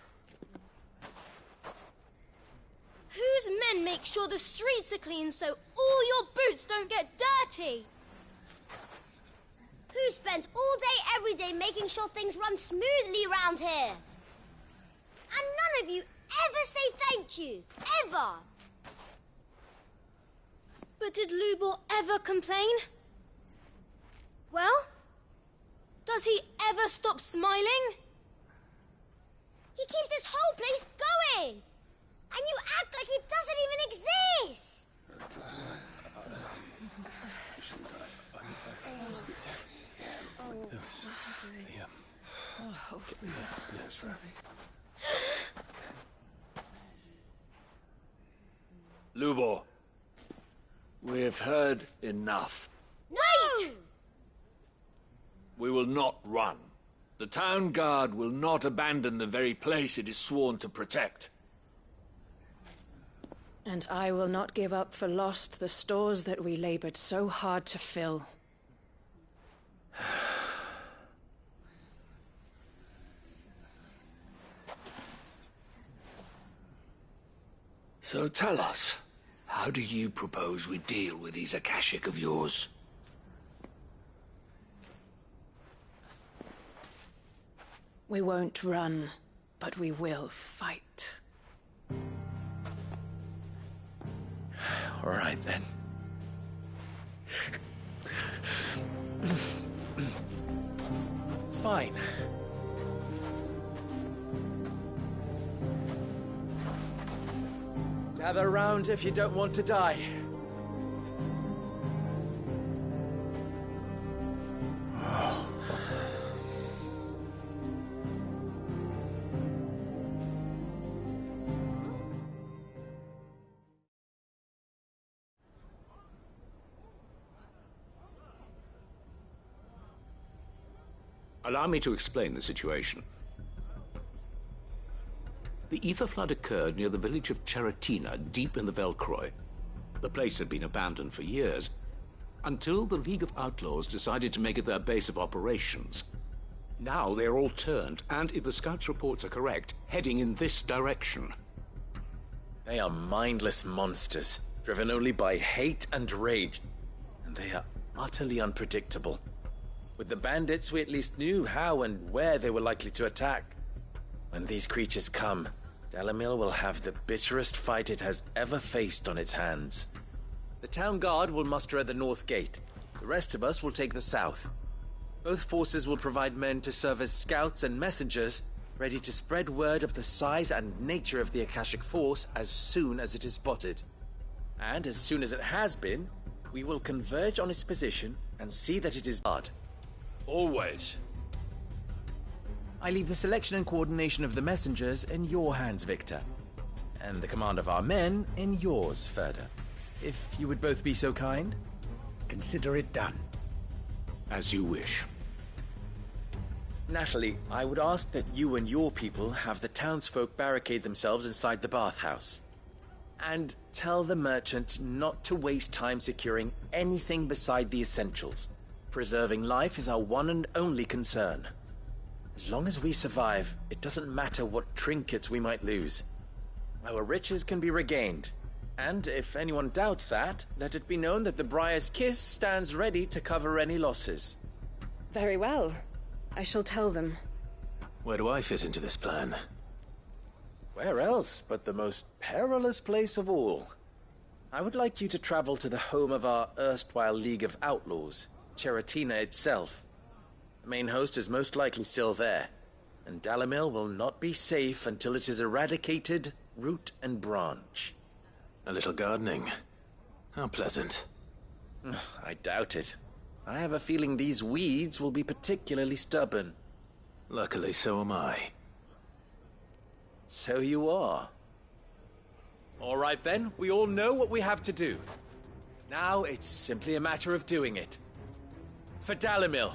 Whose men make sure the streets are clean so all your boots don't get dirty?
Who spends all day, every day making sure things run smoothly round here? And none of you ever say thank you. Ever.
But did Lubor ever complain? Well, does he ever stop smiling?
He keeps this whole place going. And you act like it doesn't even exist.
Lubor, we have heard enough.
Wait!
We will not run. The town guard will not abandon the very place it is sworn to protect.
And I will not give up for lost the stores that we labored so hard to fill.
So tell us, how do you propose we deal with these Akashic of yours?
We won't run, but we will fight.
All right, then.
Fine. Gather round if you don't want to die.
Allow me to explain the situation. The ether flood occurred near the village of Cheratina, deep in the Velcroy. The place had been abandoned for years, until the League of Outlaws decided to make it their base of operations. Now they're all turned, and if the scouts' reports are correct, heading in this direction.
They are mindless monsters, driven only by hate and rage, and they are utterly unpredictable. With the bandits, we at least knew how and where they were likely to attack. When these creatures come, Dalamil will have the bitterest fight it has ever faced on its hands. The town guard will muster at the north gate. The rest of us will take the south. Both forces will provide men to serve as scouts and messengers, ready to spread word of the size and nature of the Akashic Force as soon as it is spotted. And as soon as it has been, we will converge on its position and see that it is guarded.
Always.
I leave the selection and coordination of the messengers in your hands, Victor. And the command of our men in yours, Ferda. If you would both be so kind.
Consider it done.
As you wish.
Natalie, I would ask that you and your people have the townsfolk barricade themselves inside the bathhouse. And tell the merchant not to waste time securing anything beside the essentials. Preserving life is our one and only concern. As long as we survive, it doesn't matter what trinkets we might lose. Our riches can be regained. And if anyone doubts that, let it be known that the Briar's Kiss stands ready to cover any losses.
Very well. I shall tell them.
Where do I fit into this plan?
Where else but the most perilous place of all? I would like you to travel to the home of our erstwhile League of Outlaws, Cheratina itself. The main host is most likely still there, and Dalamil will not be safe until it is eradicated, root and branch.
A little gardening. How pleasant.
I doubt it. I have a feeling these weeds will be particularly stubborn.
Luckily, so am I.
So you are. All right then, we all know what we have to do. Now it's simply a matter of doing it. For Dalamil.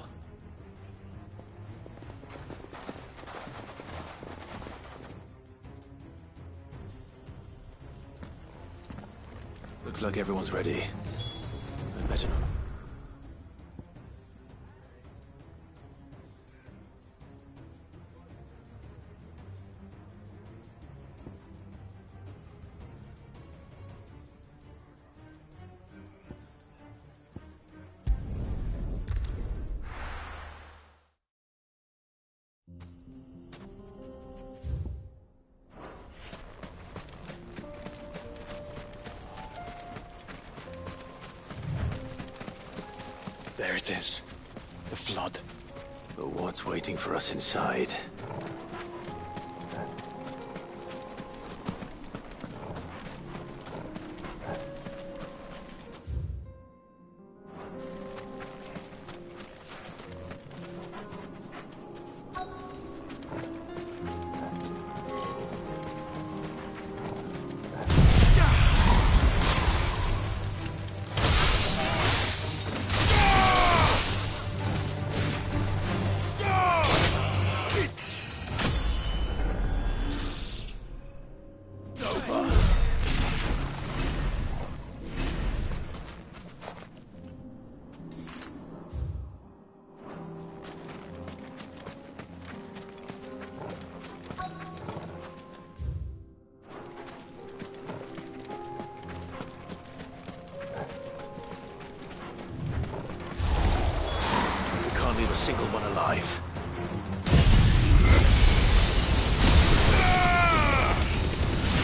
Looks like everyone's ready. I'd better.
There it is. The flood.
But what's waiting for us inside? A single one alive.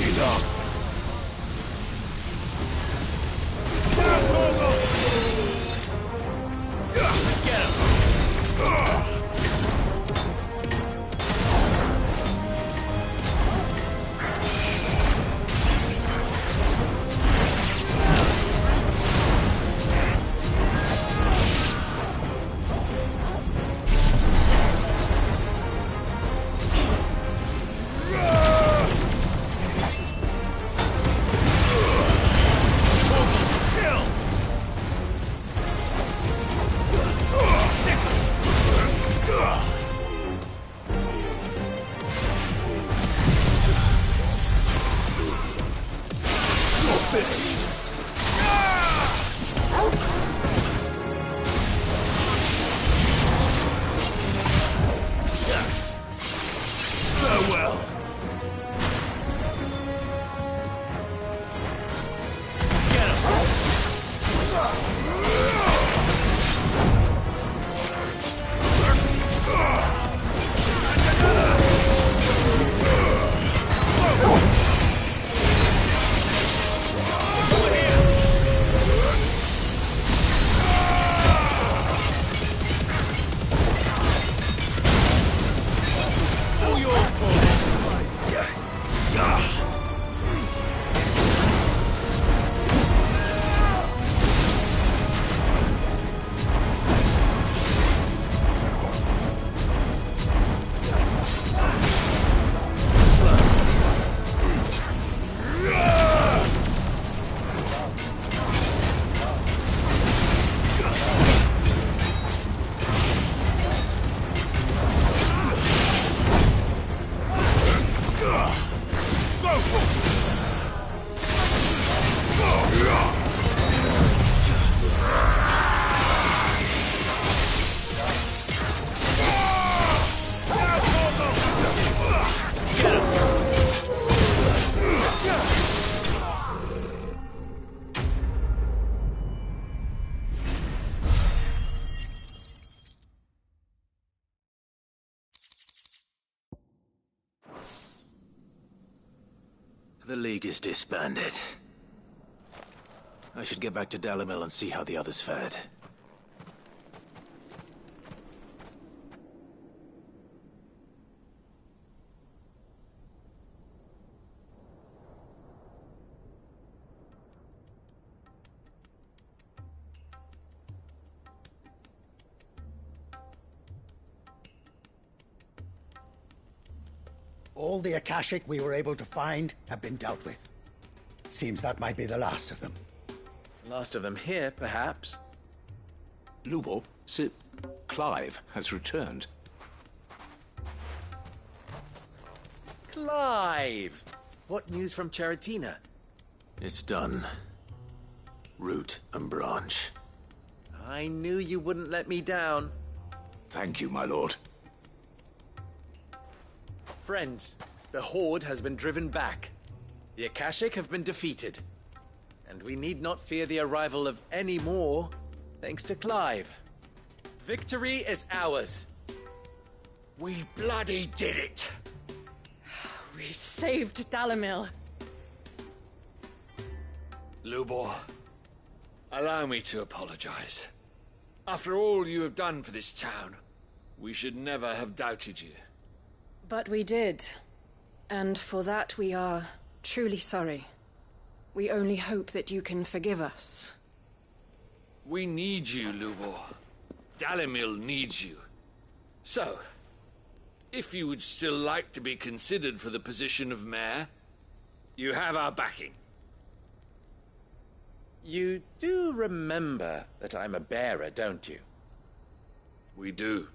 Enough.
Get him. Kill!
The League is disbanded. I should get back to Dalimil and see how the others fared.
All the Akashic we were able to find have been dealt with. Seems that might be the last of them.
Last of them here, perhaps.
Lubor, Sir Clive has returned.
Clive! What news from Charatina?
It's done. Root and branch.
I knew you wouldn't let me down.
Thank you, my lord.
Friends, the Horde has been driven back. The Akashic have been defeated. And we need not fear the arrival of any more, thanks to Clive. Victory is ours.
We bloody did it!
We saved Dalimil.
Lubor, allow me to apologize. After all you have done for this town, we should never have doubted you.
But we did. And for that we are truly sorry. We only hope that you can forgive us.
We need you, Lubor. Dalimil needs you. So, if you would still like to be considered for the position of mayor, you have our backing.
You do remember that I'm a bearer, don't you?
We do.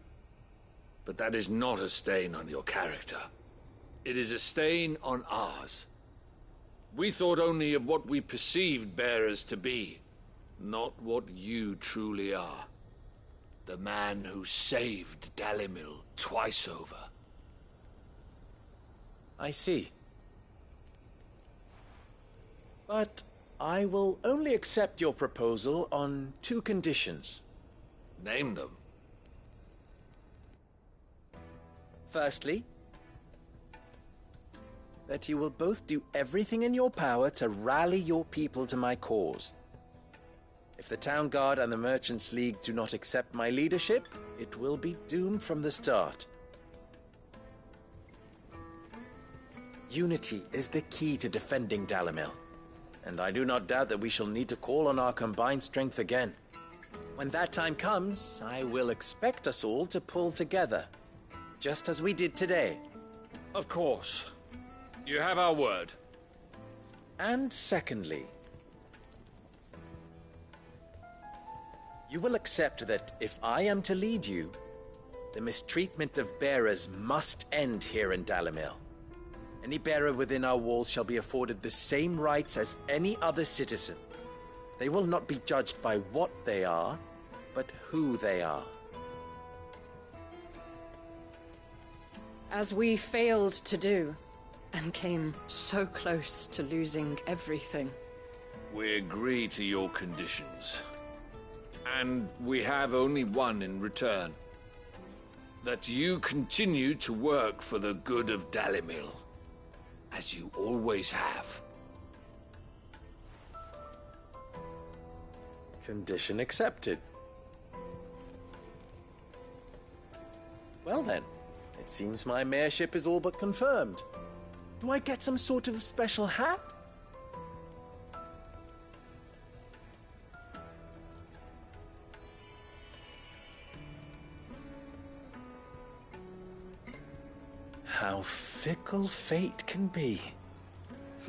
But that is not a stain on your character. It is a stain on ours. We thought only of what we perceived bearers to be, not what you truly are. The man who saved Dalimil twice over.
I see. But I will only accept your proposal on 2 conditions.
Name them.
Firstly, that you will both do everything in your power to rally your people to my cause. If the Town Guard and the Merchants League do not accept my leadership, it will be doomed from the start. Unity is the key to defending Dalimil, and I do not doubt that we shall need to call on our combined strength again. When that time comes, I will expect us all to pull together, just as we did today.
Of course. You have our word.
And secondly, you will accept that if I am to lead you, the mistreatment of bearers must end here in Dalimil. Any bearer within our walls shall be afforded the same rights as any other citizen. They will not be judged by what they are, but who they are.
As we failed to do, and came so close to losing everything.
We agree to your conditions. And we have only one in return. That you continue to work for the good of Dalimil, as you always have.
Condition accepted. Well then, it seems my mayorship is all but confirmed. Do I get some sort of special hat? How fickle fate can be.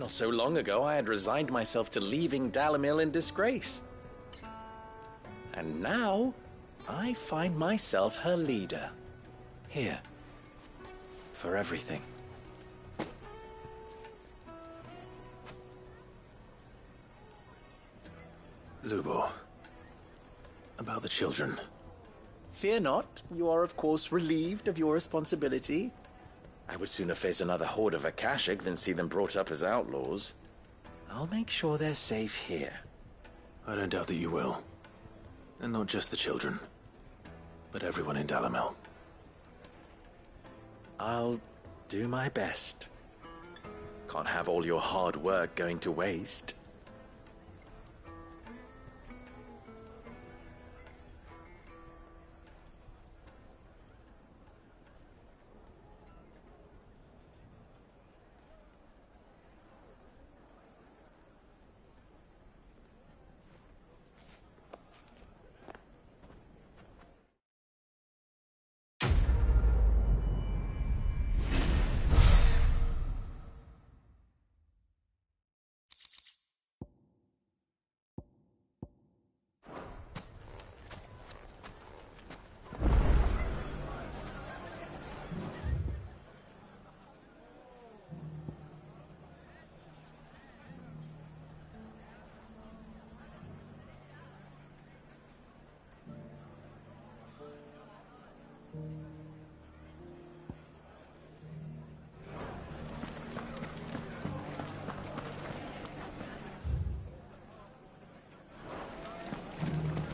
Not so long ago, I had resigned myself to leaving Dalimil in disgrace. And now, I find myself her leader. Here. For everything.
Lubor. About the children.
Fear not. You are, of course, relieved of your responsibility. I would sooner face another horde of Akashic than see them brought up as outlaws. I'll make sure they're safe here.
I don't doubt that you will. And not just the children, but everyone in
I'll do my best. Can't have all your hard work going to waste.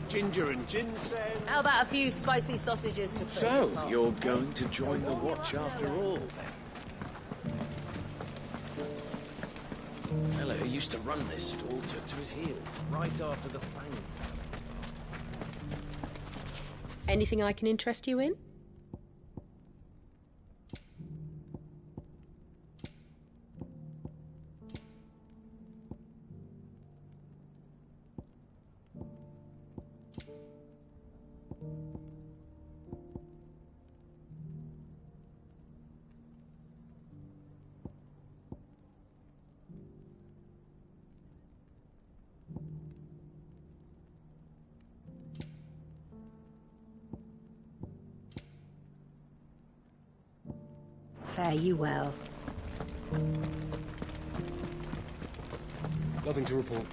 Ginger and ginseng.
How about a few spicy sausages to put in
So,
the pot?
you're going to join the Watch after all, then?
Fellow who used to run this stall took to his heels right after the fang.
Anything I can interest you in? Fare you well.
Nothing to report.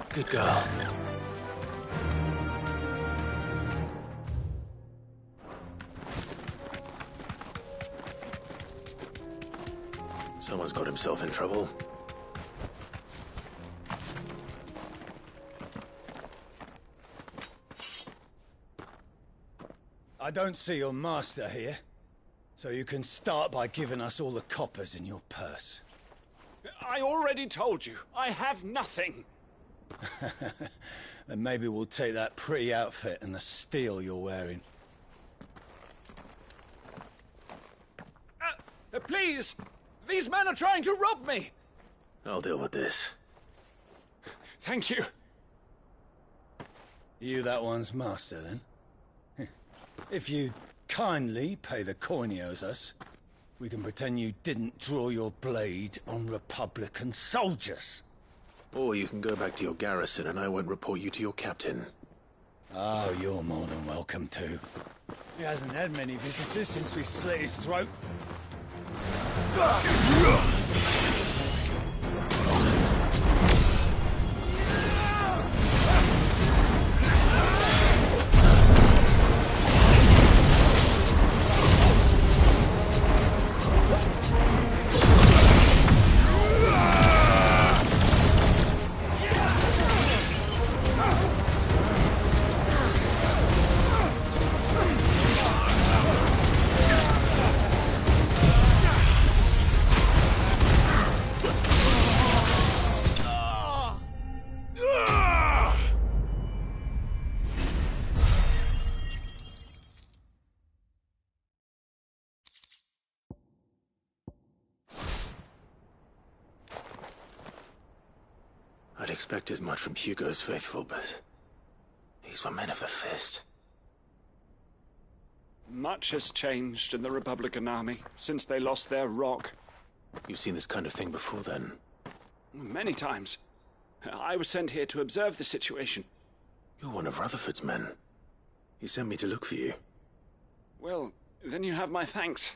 Good girl. Someone's got himself in trouble.
I don't see your master here, so you can start by giving us all the coppers in your purse.
I already told you, I have nothing.
Then maybe we'll take that pretty outfit and the steel you're wearing.
Please! These men are trying to rob me!
I'll deal with this.
Thank you.
You that one's master, then? If you'd kindly pay the coin he owes us, we can pretend you didn't draw your blade on Republican soldiers.
Or you can go back to your garrison and I won't report you to your captain.
Oh, you're more than welcome to. He hasn't had many visitors since we slit his throat.
I'd expect as much from Hugo's faithful, but these were men of the fist.
Much has changed in the Republican army since they lost their rock.
You've seen this kind of thing before, then?
Many times. I was sent here to observe the situation.
You're one of Rutherford's men. He sent me to look for you.
Well, then you have my thanks.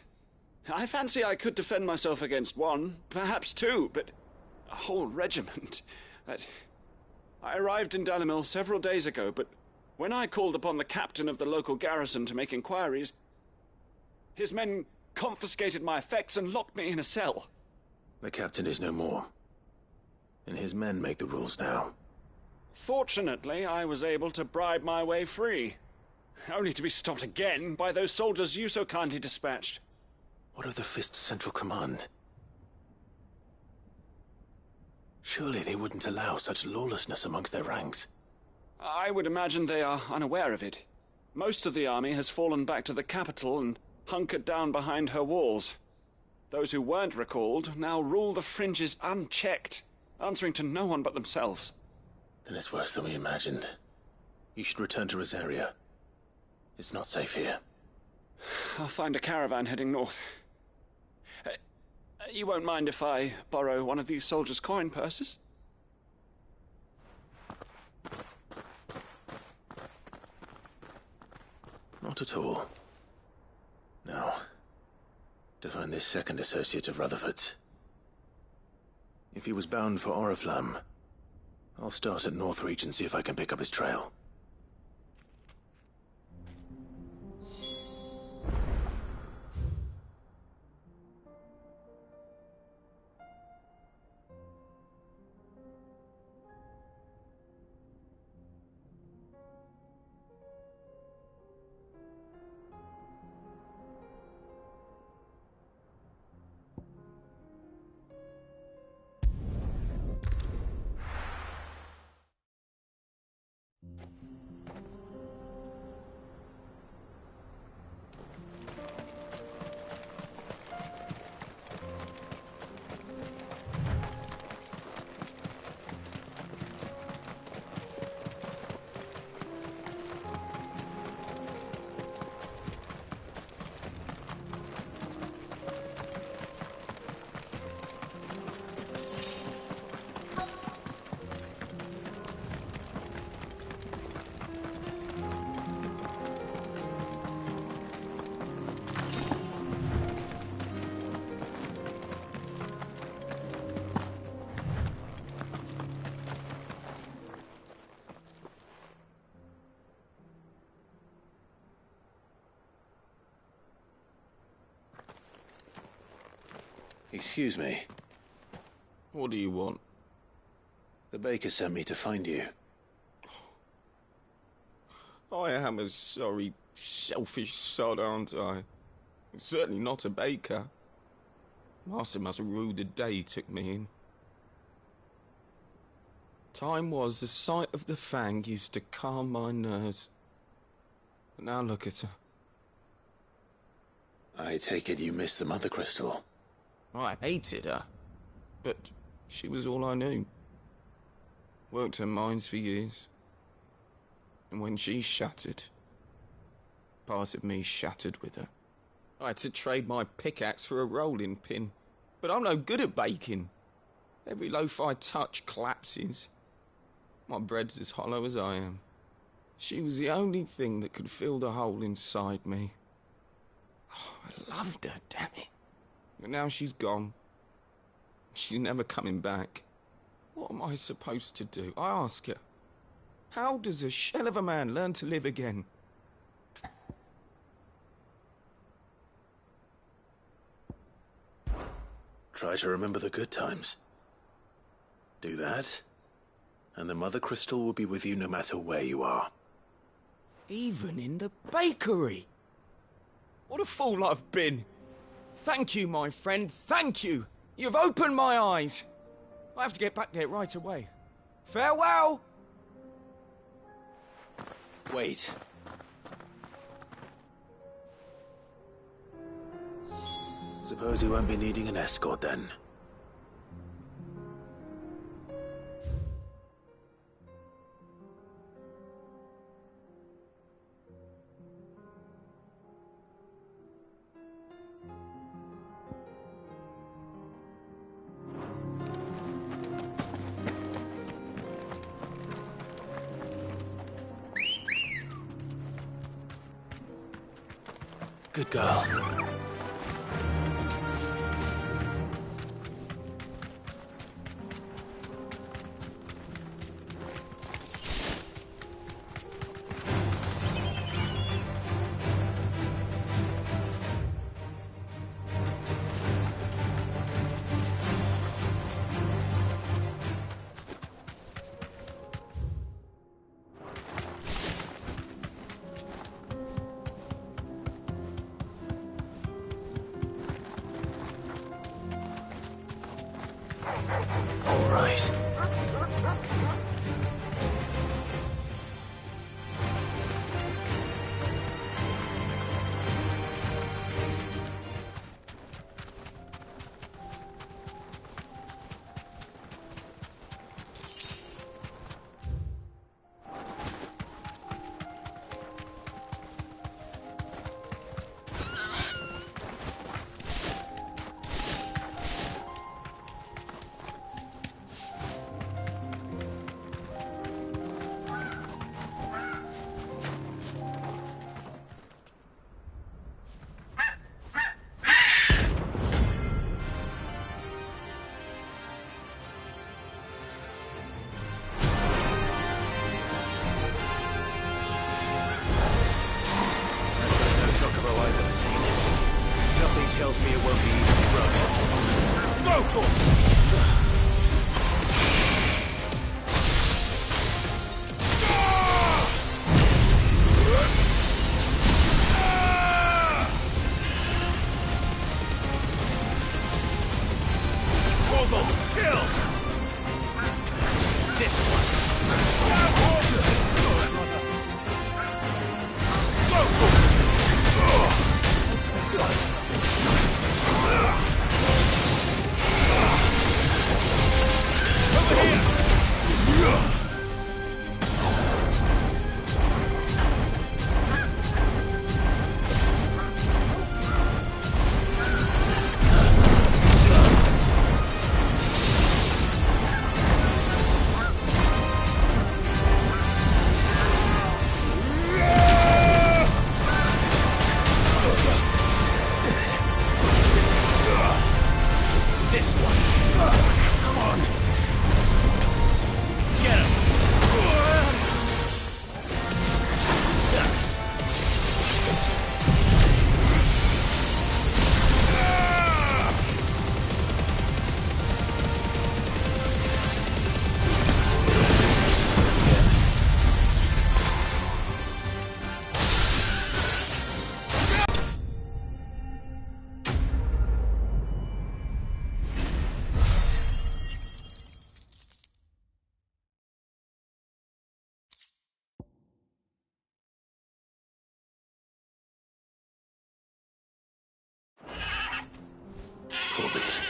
I fancy I could defend myself against one, perhaps two, but a whole regiment. I arrived in Dalimil several days ago, but when I called upon the captain of the local garrison to make inquiries, his men confiscated my effects and locked me in a cell.
The captain is no more, and his men make the rules now.
Fortunately, I was able to bribe my way free. Only to be stopped again by those soldiers you so kindly dispatched.
What of the Fist's Central Command? Surely they wouldn't allow such lawlessness amongst their ranks.
I would imagine they are unaware of it. Most of the army has fallen back to the capital and hunkered down behind her walls. Those who weren't recalled now rule the fringes unchecked, answering to no one but themselves.
Then it's worse than we imagined. You should return to Rosaria. It's not safe here.
I'll find a caravan heading north. You won't mind if I borrow one of these soldiers' coin purses?
Not at all. Now, to find this second associate of Rutherford's. If he was bound for Oriflamme, I'll start at Northreach and see if I can pick up his trail. Excuse me.
What do you want?
The baker sent me to find you.
I am a sorry, selfish sod, aren't I? Certainly not a baker. Master must have ruled the day he took me in. Time was the sight of the Fang used to calm my nerves. But now look at her.
I take it you missed the Mother Crystal.
I hated her, but she was all I knew. Worked her mines for years. And when she shattered, part of me shattered with her. I had to trade my pickaxe for a rolling pin, but I'm no good at baking. Every loaf I touch collapses. My bread's as hollow as I am. She was the only thing that could fill the hole inside me. Oh, I loved her, damn it. But now she's gone. She's never coming back. What am I supposed to do? I ask her. How does a shell of a man learn to live again?
Try to remember the good times. Do that, and the Mother Crystal will be with you no matter where you are.
Even in the bakery? What a fool I've been. Thank you, my friend, thank you. You've opened my eyes. I have to get back there right away. Farewell!
Wait. Suppose you won't be needing an escort then. Good girl. right.
Tells me it won't be easy to run it. Smoke torch!
Poor beast.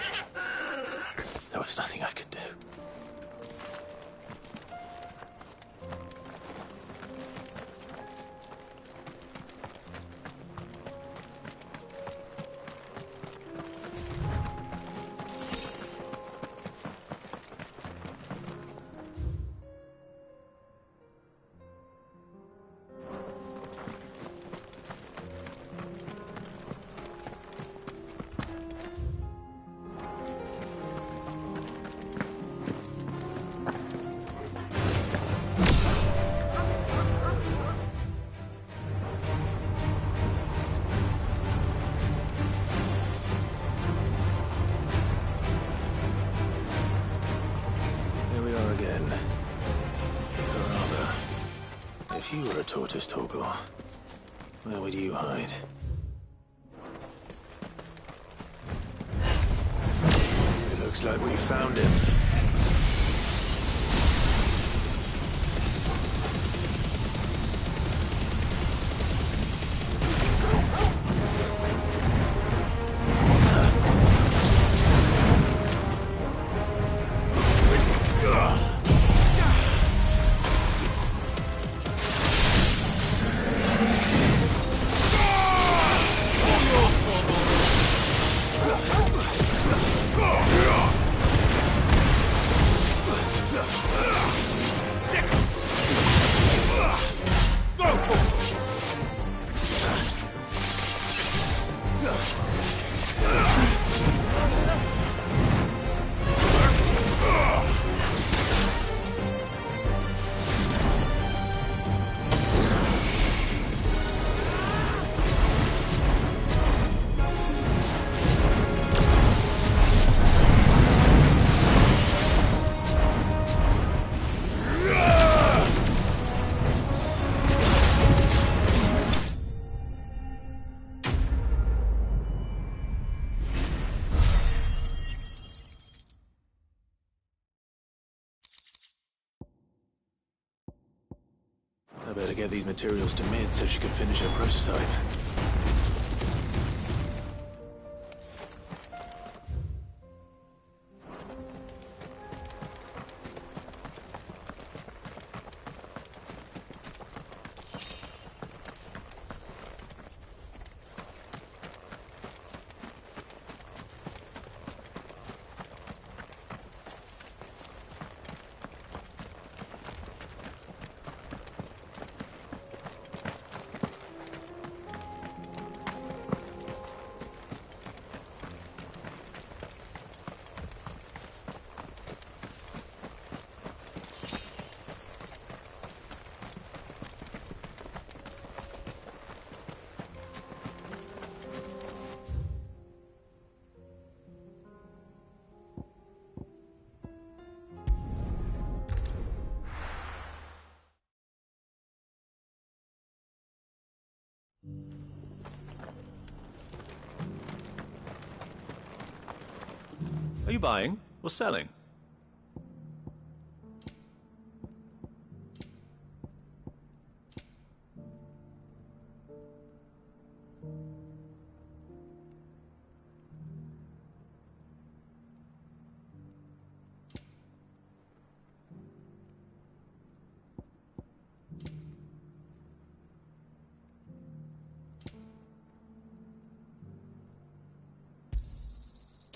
There was nothing I could do. If you were a tortoise, Torgor, where would you hide? It looks like we found him. better get these materials to Mid so she can finish her prototype.
Are you buying or selling?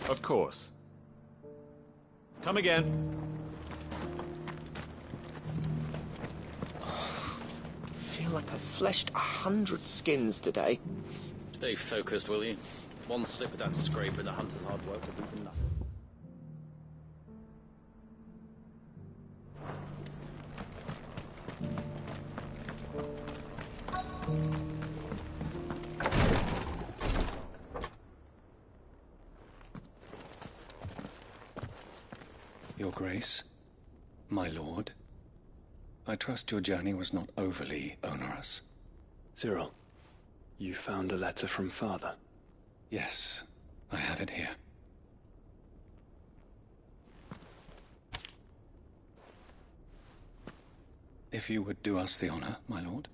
Of course. Come again.
I feel like I've fleshed 100 skins today.
Stay focused, will you? One slip of that scrape with the hunter's hard work will be enough.
Your Grace, my lord, I trust your journey was not overly onerous. Cyril, you found a letter from Father? Yes, I have it here. If you would do us the honor, my lord.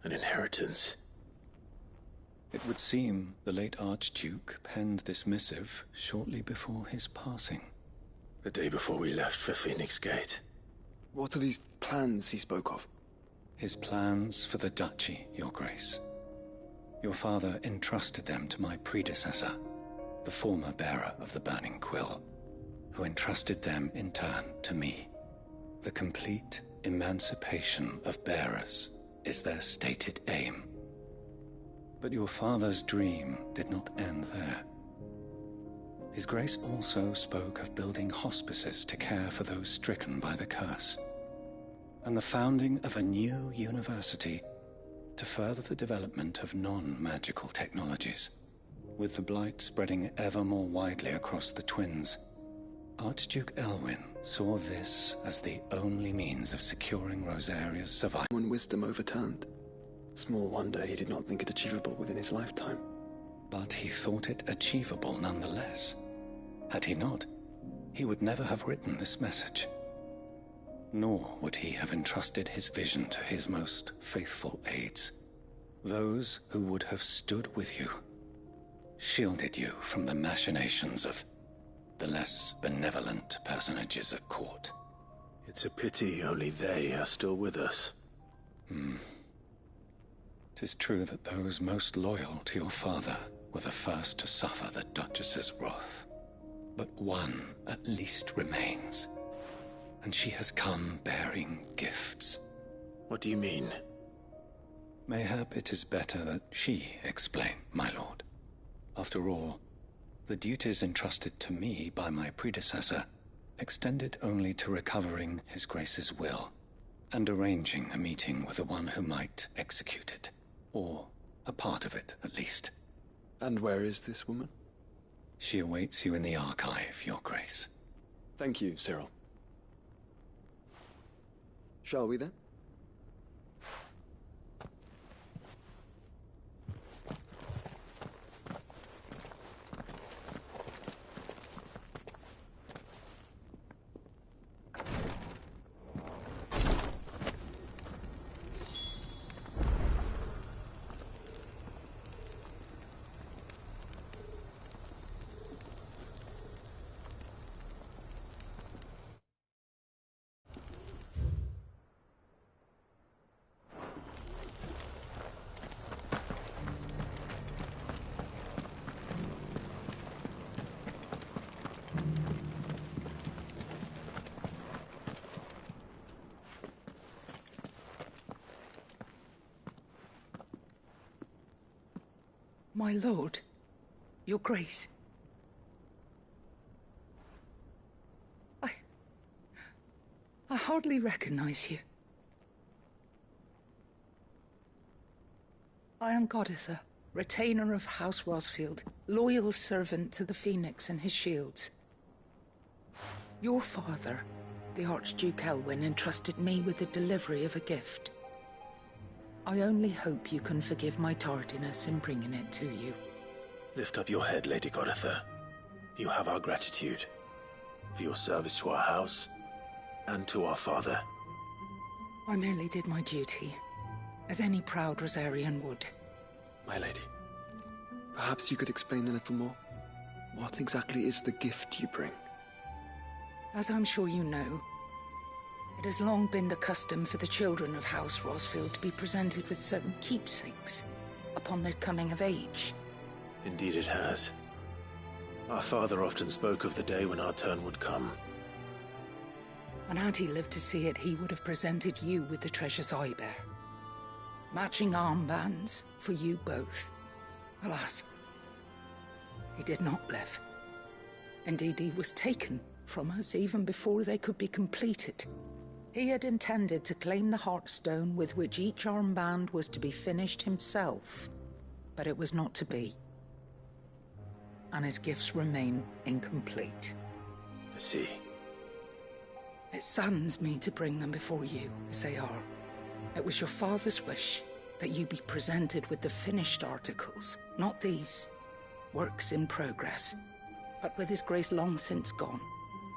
An inheritance.
It would seem the late Archduke penned this missive shortly before his passing.
The day before we left for Phoenix Gate.
What are these plans he spoke of? His plans for the duchy, Your Grace. Your father entrusted them to my predecessor, the former bearer of the Burning Quill, who entrusted them in turn to me. The complete emancipation of bearers is their stated aim. But your father's dream did not end there. His Grace also spoke of building hospices to care for those stricken by the curse, and the founding of a new university to further the development of non-magical technologies. With the blight spreading ever more widely across the twins, Archduke Elwyn saw this as the only means of securing Rosaria's survival. When wisdom overturned, small wonder he did not think it achievable within his lifetime. But he thought it achievable nonetheless. Had he not, he would never have written this message. Nor would he have entrusted his vision to his most faithful aides, those who would have stood with you, shielded you from the machinations of the less benevolent personages at court.
It's a pity only they are still with us.
'Tis true that those most loyal to your father were the first to suffer the Duchess's wrath. But one at least remains.
and she has come bearing gifts.
What do you mean?
Mayhap it is better that she explain, my lord. After all, the duties entrusted to me by my predecessor extended only to recovering His Grace's will and arranging a meeting with the one who might execute it, or a part of it, at least.
And where is this woman?
She awaits you in the archive, Your Grace.
Thank you, Cyril. Shall we then?
My lord, Your Grace. I hardly recognize you. I am Goditha, retainer of House Rosfield, loyal servant to the Phoenix and his shields. Your father, the Archduke Elwyn, entrusted me with the delivery of a gift. I only hope you can forgive my tardiness in bringing it to you.
Lift up your head, Lady Goditha. You have our gratitude for your service to our house and to our father.
I merely did my duty, as any proud Rosarian would.
My lady, perhaps you could explain a little more? What exactly is the gift you bring?
As I'm sure you know, it has long been the custom for the children of House Rosfield to be presented with certain keepsakes upon their coming of age.
Indeed it has. Our father often spoke of the day when our turn would come.
And had he lived to see it, he would have presented you with the treasures I bear. Matching armbands for you both. Alas, he did not live. Indeed, he was taken from us even before they could be completed. He had intended to claim the Heartstone with which each armband was to be finished himself, but it was not to be. And his gifts remain incomplete.
I see.
It saddens me to bring them before you, as they are. It was your father's wish that you be presented with the finished articles, not these, works in progress. But with his grace long since gone,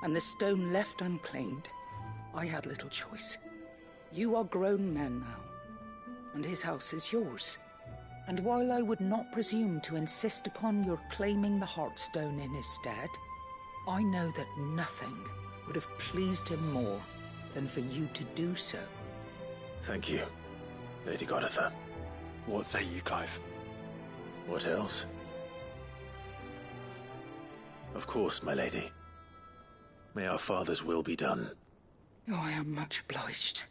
and the stone left unclaimed, I had little choice. You are grown men now, and his house is yours. And while I would not presume to insist upon your claiming the Heartstone in his stead, I know that nothing would have pleased him more than for you to do so.
Thank you, Lady Goditha.
What say you, Clive?
What else? Of course, my lady. May our father's will be done.
Oh, I am much obliged.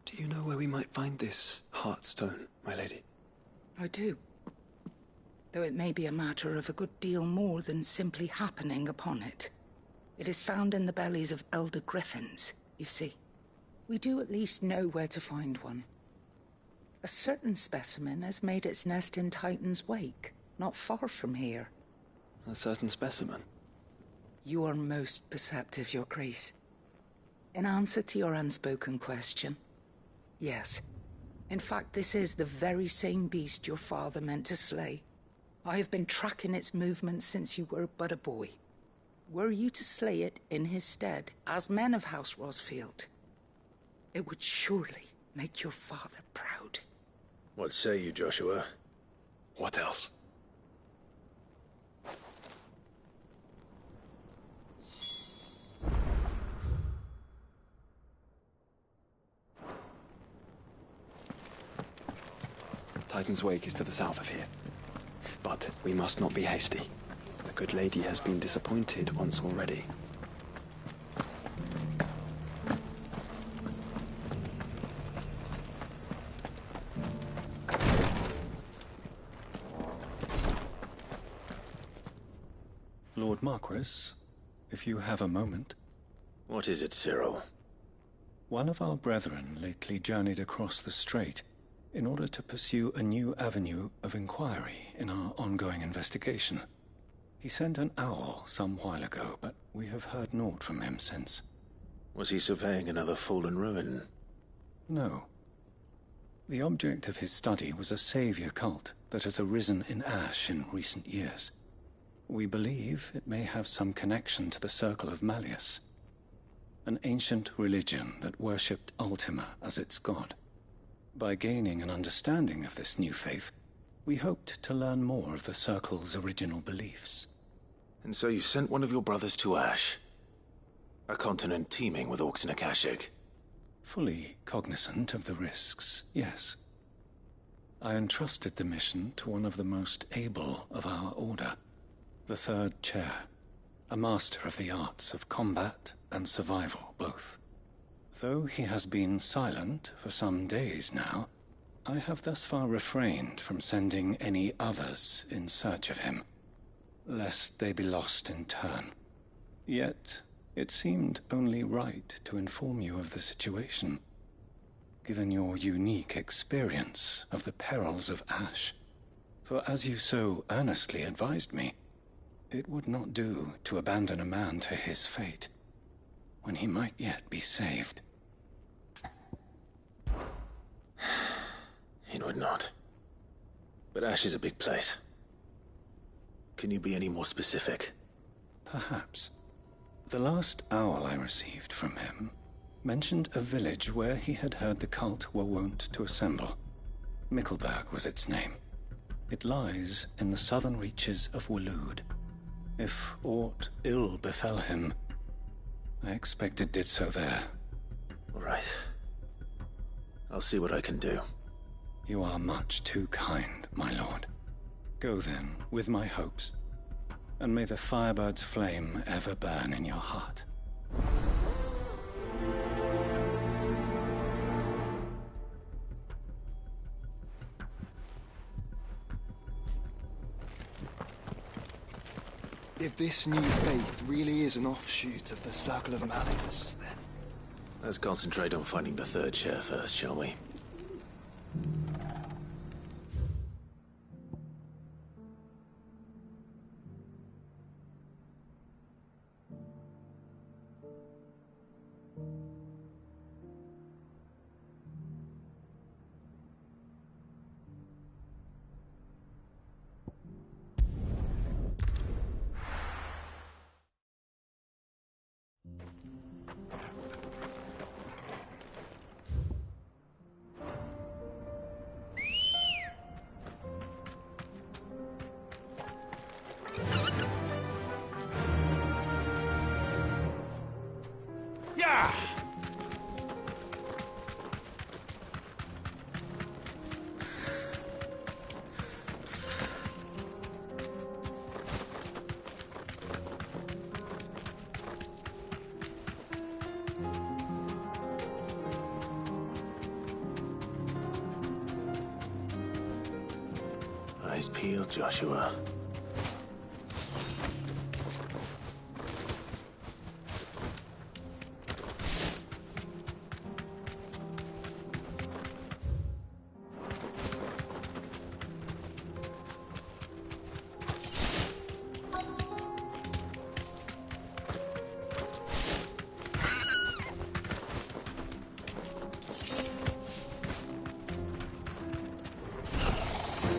Do you know where we might find this Heartstone, my lady?
I do. Though it may be a matter of a good deal more than simply happening upon it. It is found in the bellies of elder griffins, you see. We do at least know where to find one. A certain specimen has made its nest in Titan's Wake, not far from here.
A certain specimen?
You are most perceptive, Your Grace. In answer to your unspoken question, yes. In fact, this is the very same beast your father meant to slay. I have been tracking its movements since you were but a boy. Were you to slay it in his stead, as men of House Rosfield, it would surely make your father proud.
What say you, Joshua?
What else? Titan's Wake is to the south of here. But we must not be hasty. The good lady has been disappointed once already.
Lord Marquis, if you have a moment.
What is it, Cyril?
One of our brethren lately journeyed across the strait in order to pursue a new avenue of inquiry in our ongoing investigation. He sent an owl some while ago, but we have heard naught from him since.
Was he surveying another fallen ruin?
No. The object of his study was a savior cult that has arisen in Ash in recent years. We believe it may have some connection to the Circle of Malleus, an ancient religion that worshipped Ultima as its god. By gaining an understanding of this new faith, we hoped to learn more of the Circle's original beliefs.
And so you sent one of your brothers to Ash, a continent teeming with orcs and Akashic.
Fully cognizant of the risks, yes. I entrusted the mission to one of the most able of our order, the Third Chair, a master of the arts of combat and survival both. Though he has been silent for some days now, I have thus far refrained from sending any others in search of him, lest they be lost in turn. Yet, it seemed only right to inform you of the situation, given your unique experience of the perils of Ash. For as you so earnestly advised me, it would not do to abandon a man to his fate, when he might yet be saved.
It would not. But Ash is a big place. Can you be any more specific?
Perhaps. The last owl I received from him mentioned a village where he had heard the cult were wont to assemble. Mickleburg was its name. It lies in the southern reaches of Waloed. If aught ill befell him, I expect it did so there.
All right. I'll see what I can do.
You are much too kind, my lord. Go then, with my hopes, and may the Firebird's flame ever burn in your heart.
If this new faith really is an offshoot of the Circle of Malleus, then...
Let's concentrate on finding the Third Chair first, shall we? Eyes peeled, Joshua.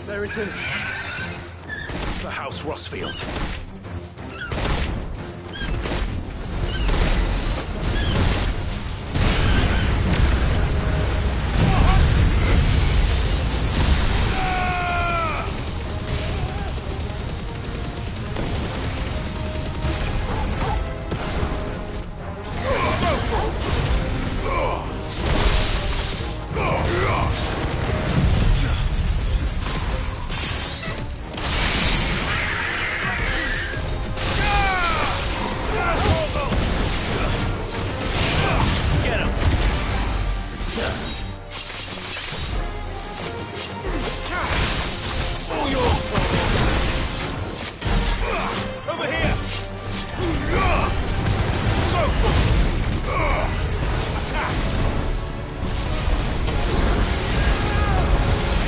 There it is.
The House Rossfield.